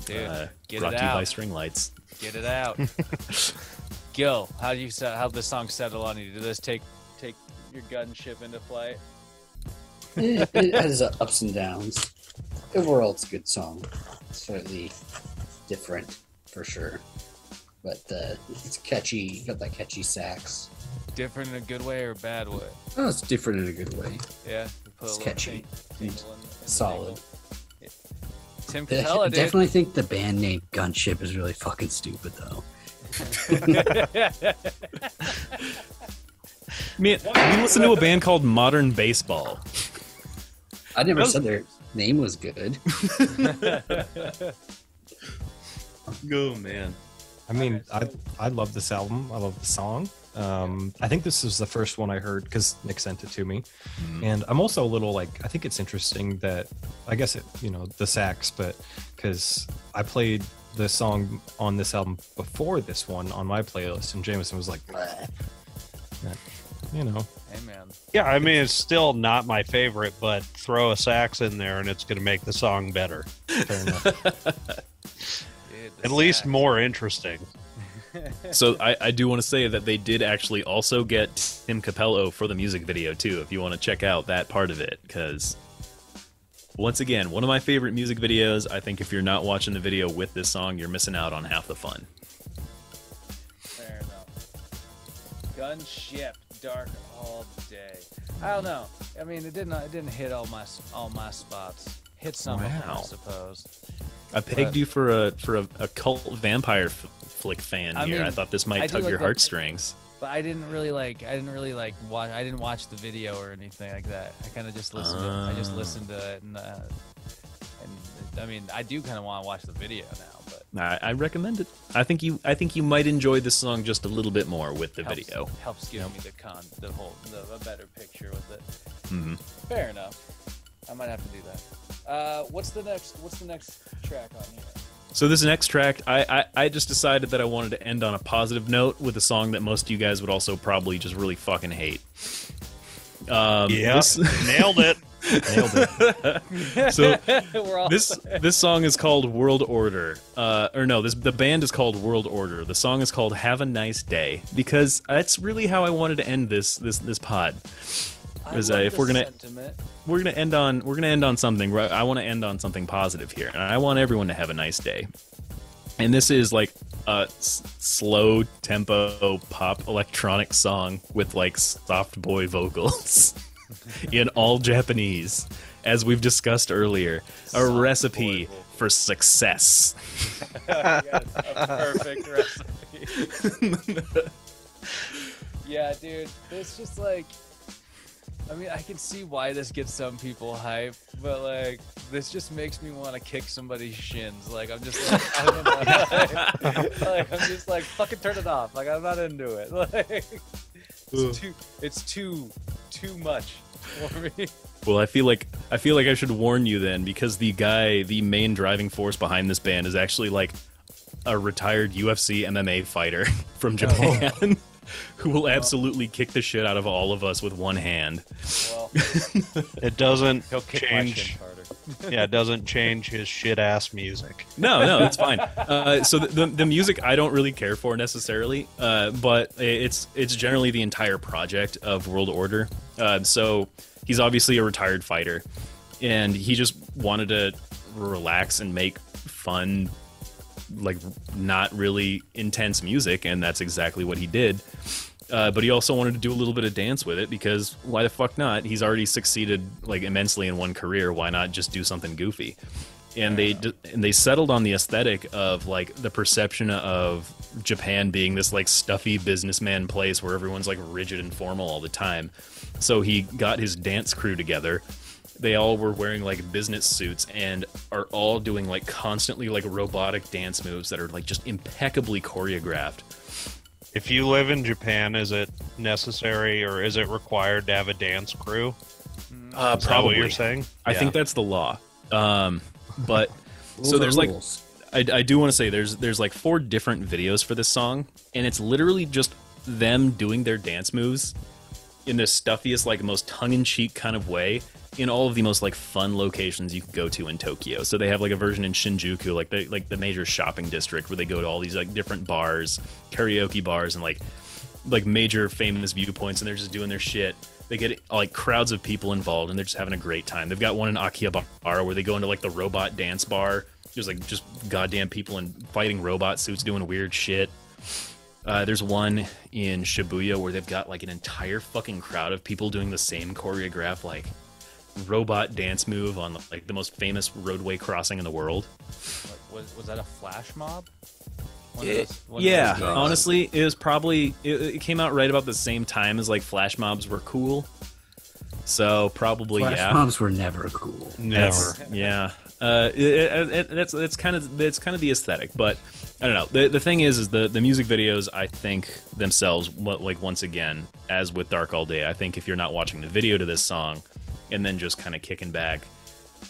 Dude, get brought it to you out. by String Lights. Get it out. Gil, how this song settle on you? Did this take your gunship into flight? It has ups and downs. Overall, it's a good song. Slightly different, for sure. But it's catchy. You got that catchy sax. Different in a good way or a bad way? Oh, it's different in a good way. Yeah. It's catchy. Solid. Yeah. Tim Capella, dude. Definitely think the band name Gunship is really fucking stupid, though. Man, we listen to a band called Modern Baseball. I never said their name was good. Oh, man. I mean, I love this album. I love the song. I think this is the first one I heard because Nick sent it to me. And I'm also a little like, I think it's interesting that, I guess the sax, but because I played the song on this album before this one on my playlist, and Jameson was like, bleh. Hey, man. Yeah, I mean, it's still not my favorite, but throw a sax in there and it's going to make the song better. Fair enough. Dude, At least more interesting. So I do want to say that they did actually also get Tim Capello for the music video too, if you want to check out that part of it, because once again, one of my favorite music videos. I think if you're not watching the video with this song, you're missing out on half the fun. Fair Gunship, Dark All Day. I don't know. I mean, it didn't hit all my spots. Hit some of them, I suppose. I pegged you for a cult vampire flick fan here. I thought this might tug your heartstrings. But I didn't really watch. I didn't watch the video or anything like that. I kind of just listened. I just listened to it, and I mean, I do kind of want to watch the video now. But I recommend it. I think you might enjoy this song just a little bit more with the video. Helps give me a better picture with it. Mm-hmm. Fair enough. I might have to do that. What's the next track on here? So this next track, I just decided that I wanted to end on a positive note with a song that most of you guys would also probably just really fucking hate. Nailed it. Nailed it. So this song is called World Order. The band is called World Order. The song is called Have a Nice Day, because that's really how I wanted to end this pod. Because if we're gonna end on something, I want to end on something positive here, and I want everyone to have a nice day. And this is like a slow tempo pop electronic song with like soft boy vocals in all Japanese, as we've discussed earlier. A recipe for success. Yes, a perfect recipe. Yeah, dude, it's just like. I mean, I can see why this gets some people hype, but like, this just makes me want to kick somebody's shins. Like, I'm just like, I don't know. Like, I'm just like, fucking turn it off. Like, I'm not into it. Like, it's too much for me. Well, I feel like I should warn you then, because the main driving force behind this band is actually like a retired UFC MMA fighter from Japan. Who will absolutely kick the shit out of all of us with one hand. Well, it doesn't he'll kick change. Yeah, it doesn't change his shit ass music. No, it's fine. So the music I don't really care for necessarily, but it's generally the entire project of World Order. So he's obviously a retired fighter, and he just wanted to relax and make fun, like not really intense music, and that's exactly what he did. But he also wanted to do a little bit of dance with it, because why the fuck not? He's already succeeded like immensely in one career. Why not just do something goofy? And they settled on the aesthetic of like the perception of Japan being this like stuffy businessman place where everyone's like rigid and formal all the time. So he got his dance crew together. They all were wearing like business suits and are all doing like constantly like robotic dance moves that are like just impeccably choreographed. If you live in Japan, is it necessary or is it required to have a dance crew? Probably. What you're saying? I think that's the law. But so there's like, I do want to say there's like 4 different videos for this song, and it's literally just them doing their dance moves in the stuffiest, like most tongue-in-cheek kind of way in all of the most like fun locations you could go to in Tokyo. So they have like a version in Shinjuku, like the major shopping district, where they go to all these like different bars, karaoke bars, and like major famous viewpoints, and they're just doing their shit. They get like crowds of people involved, and they're just having a great time. They've got one in Akihabara where they go into like the robot dance bar. There's like just goddamn people in fighting robot suits doing weird shit. There's one in Shibuya where they've got like an entire fucking crowd of people doing the same choreographed like robot dance move on like the most famous roadway crossing in the world. Was that a flash mob? Honestly, it was probably it came out right about the same time as like flash mobs were cool. So probably flash mobs were never cool. Never. That's kind of the aesthetic, but I don't know. The thing is the music videos, I think themselves, like once again, as with Dark All Day, I think if you're not watching the video to this song and then just kind of kicking back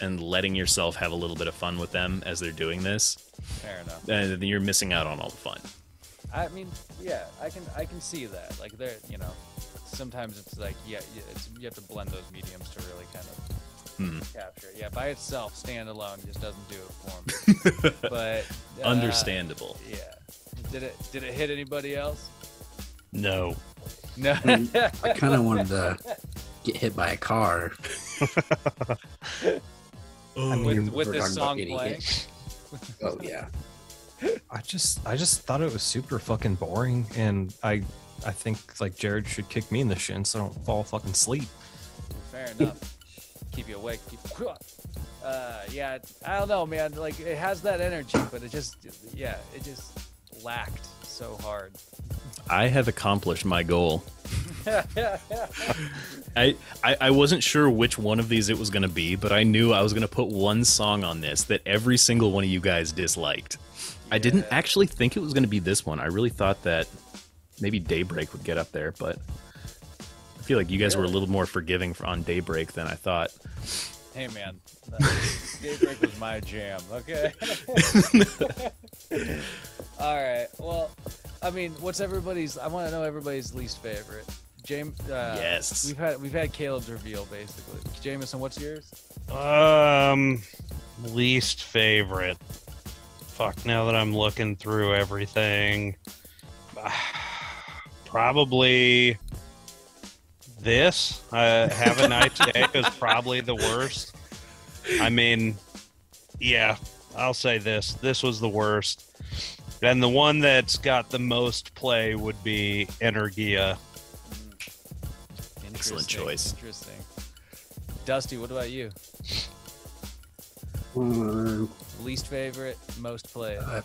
and letting yourself have a little bit of fun with them as they're doing this, fair enough, then you're missing out on all the fun. I mean, yeah, I can see that. Like there, sometimes it's like you have to blend those mediums to really kind of capture it. Yeah, by itself, stand alone, just doesn't do it for me. But understandable. Yeah. Did it hit anybody else? No. No. I kind of wanted to get hit by a car. I mean, with this song playing. Oh yeah. I just thought it was super fucking boring, and I I think like Jared should kick me in the shin so I don't fall fucking asleep. Fair enough. Keep you awake. Yeah, I don't know, man. Like, it has that energy, but it just lacked so hard. I have accomplished my goal. I wasn't sure which one of these it was going to be, but I knew I was going to put one song on this that every single one of you guys disliked. Yeah. I didn't actually think it was going to be this one. I really thought that maybe Daybreak would get up there, but I feel like you guys were a little more forgiving on Daybreak than I thought. Hey, man. Daybreak was my jam, okay? All right. Well, I mean, what's everybody's? I want to know everybody's least favorite. James. Yes. We've had Caleb's reveal basically. Jameson, what's yours? Least favorite. Fuck. Now that I'm looking through everything, probably this. Have a Night Today is probably the worst. I mean, yeah, I'll say this. This was the worst. And the one that's got the most play would be Energia. Excellent choice. Interesting. Dusty, what about you? Least favorite, most played. I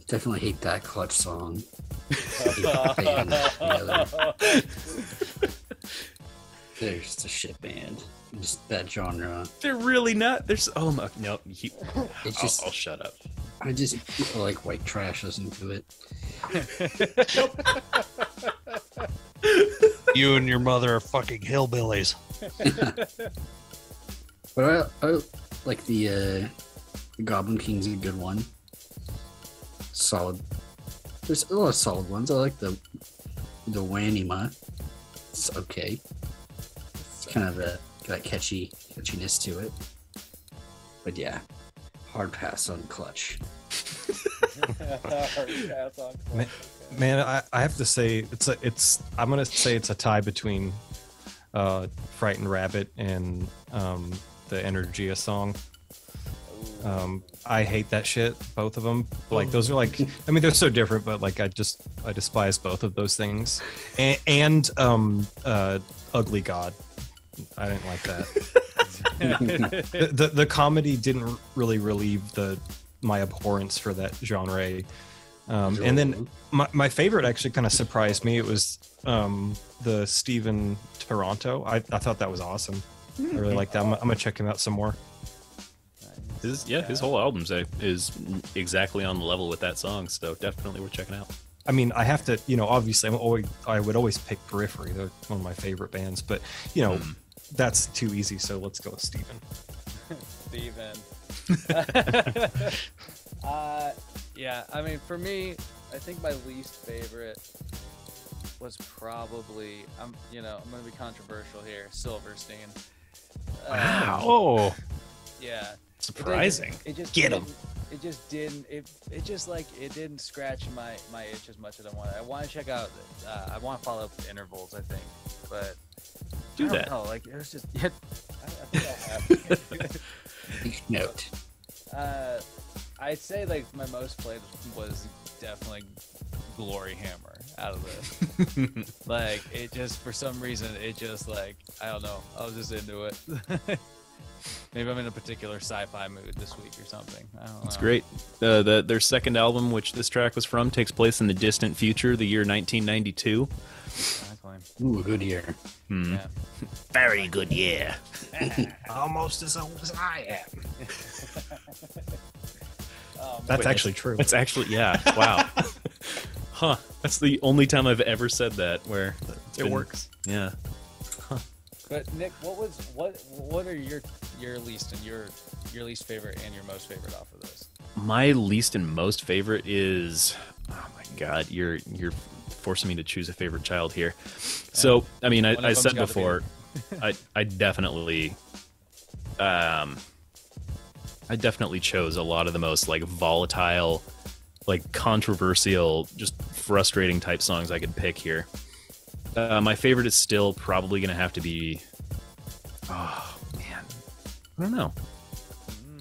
definitely hate that Clutch song. They're just a shit band. Just that genre. They're really not. There's no. It's just, I'll shut up. I just like white trash listening to it. You and your mother are fucking hillbillies. But I like the Goblin King's a good one. Solid. There's a lot of solid ones. I like the Wanima. It's okay. It's kind of got catchiness to it. But yeah, hard pass on Clutch. Man, I have to say I'm gonna say it's a tie between Frightened Rabbit and the Energia song. I hate that shit, both of them. Like, those are like, I mean, they're so different, but like I despise both of those things. And Ugly God, I didn't like that. the comedy didn't really relieve my abhorrence for that genre. And then my favorite actually kind of surprised me. It was the Steven Toronto. I thought that was awesome. I really like that. I'm gonna check him out some more. His whole album is exactly on the level with that song, so definitely worth checking out. I mean, I have to, obviously I would always pick Periphery. They're one of my favorite bands, but that's too easy, so let's go with Steven. Steven. Yeah, I mean, for me, I think my least favorite was probably, I'm going to be controversial here, Silverstein. Wow. Yeah. Surprising. Get him. It just didn't. It didn't scratch my itch as much as I wanted. I want to check out. I want to follow up the intervals. I think, but do that. No, like it was just. I think I'll have. Note. I'd say like my most played was definitely Glory Hammer out of this. Like it just for some reason it just like I don't know. I was just into it. Maybe I'm in a particular sci-fi mood this week or something. I don't know. It's great. Their second album, which this track was from, takes place in the distant future, the year 1992. Exactly. Ooh, a good year. Yeah. Very good year. Almost as old as I am. That's actually true. That's actually, yeah. Wow. Huh. That's the only time I've ever said that where it works. Yeah. But Nick, what are your least and your least favorite and your most favorite off of this? My least and most favorite is, oh my god, you're forcing me to choose a favorite child here. So I mean, I said before, I definitely chose a lot of the most like volatile, like controversial, just frustrating type songs I could pick here. My favorite is still probably going to have to be... Oh, man. I don't know.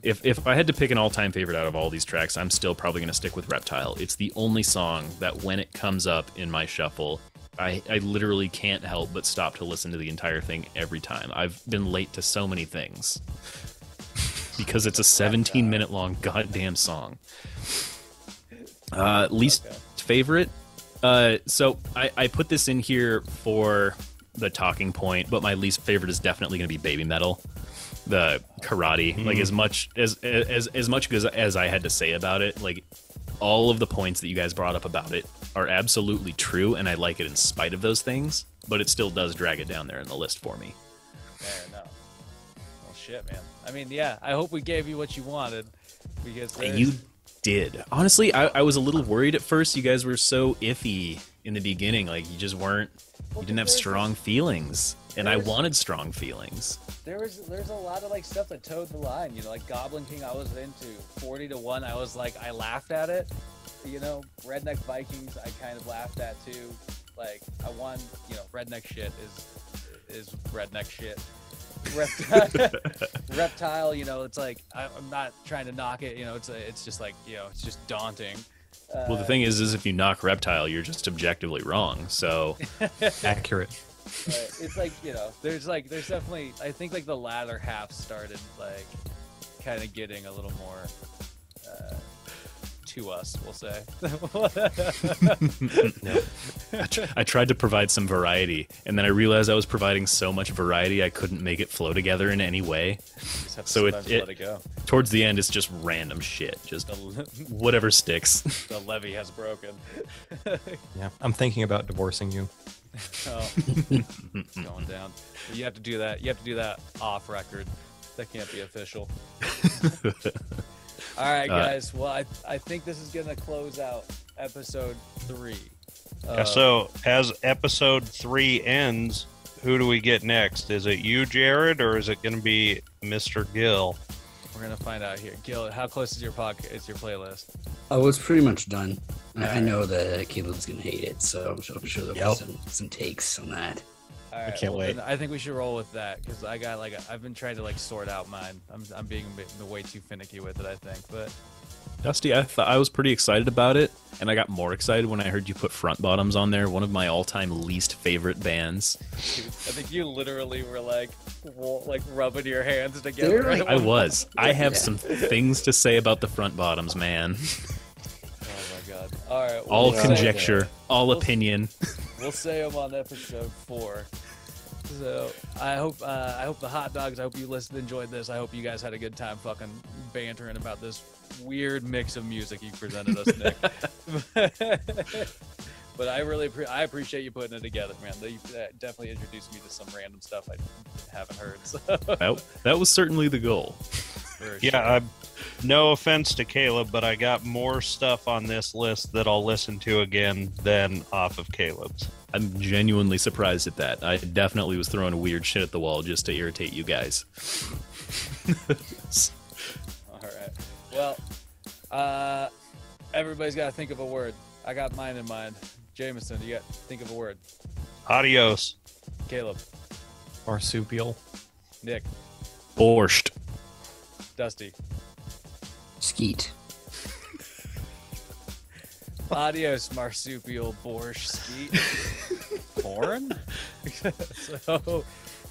If I had to pick an all-time favorite out of all these tracks, I'm still probably going to stick with Reptile. It's the only song that when it comes up in my shuffle, I literally can't help but stop to listen to the entire thing every time. I've been late to so many things because it's a 17-minute long goddamn song. Least favorite? So I put this in here for the talking point, but my least favorite is definitely going to be Baby Metal. The karate, like as much as I had to say about it, like all of the points that you guys brought up about it are absolutely true, and I like it in spite of those things, but it still does drag it down there in the list for me. Fair enough. Well, shit, man. I mean, yeah, I hope we gave you what you wanted, because you did. Honestly, I was a little worried at first. You guys were so iffy in the beginning, like you just weren't, you didn't have strong feelings, and I wanted strong feelings. There's a lot of like stuff that towed the line, you know, like Goblin King I was into, 40-1 I was like, I laughed at it, you know, Redneck Vikings I kind of laughed at too, like I won, you know, redneck shit is redneck shit. Reptile, you know, it's like I'm not trying to knock it, you know, it's just like, you know, it's just daunting. Well, the thing is if you knock Reptile, you're just objectively wrong, so accurate. It's like, you know, there's definitely, I think like the latter half started like kind of getting a little more to us, we'll say. No. I tried to provide some variety, and then I realized I was providing so much variety I couldn't make it flow together in any way. So let it go. Towards the end, it's just random shit, just whatever sticks. The levee has broken. Yeah, I'm thinking about divorcing you. Oh, it's going down. But you have to do that. You have to do that off record. That can't be official. All right, guys. Well, I think this is gonna close out episode 3. So as episode 3 ends, who do we get next? Is it you, Jared, or is it going to be Mr. Gill? We're gonna find out here. Gil, how close is your podcast? Is your playlist? Oh, it's pretty much done. I know that Caleb's gonna hate it, so I'm sure there'll be some takes on that. All right, I can't wait. I think we should roll with that because I got like I've been trying to like sort out mine. I'm being way too finicky with it, I think. But Dusty, I was pretty excited about it, and I got more excited when I heard you put Front Bottoms on there, one of my all-time least favorite bands. Dude, I think you literally were like rubbing your hands together. I was. I have some things to say about the Front Bottoms, man. Oh my god! All right, all conjecture, all opinion. We'll say them on episode 4. So I hope the hot dogs. I hope you enjoyed this. I hope you guys had a good time fucking bantering about this weird mix of music you presented us, Nick. But I appreciate you putting it together, man. You definitely introduced me to some random stuff I haven't heard. So. That was certainly the goal. Yeah, no offense to Caleb, but I got more stuff on this list that I'll listen to again than off of Caleb's. I'm genuinely surprised at that. I definitely was throwing weird shit at the wall just to irritate you guys. All right. Well, everybody's got to think of a word. I got mine in mind. Jameson, you got to think of a word. Adios. Caleb. Marsupial. Nick. Borscht. Dusty. Skeet. Adios, marsupial borscht skeet. Born? So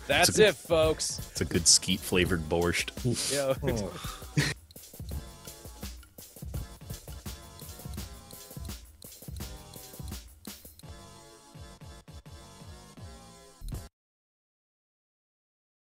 that's it, folks. It's a good skeet flavored borscht. Yo.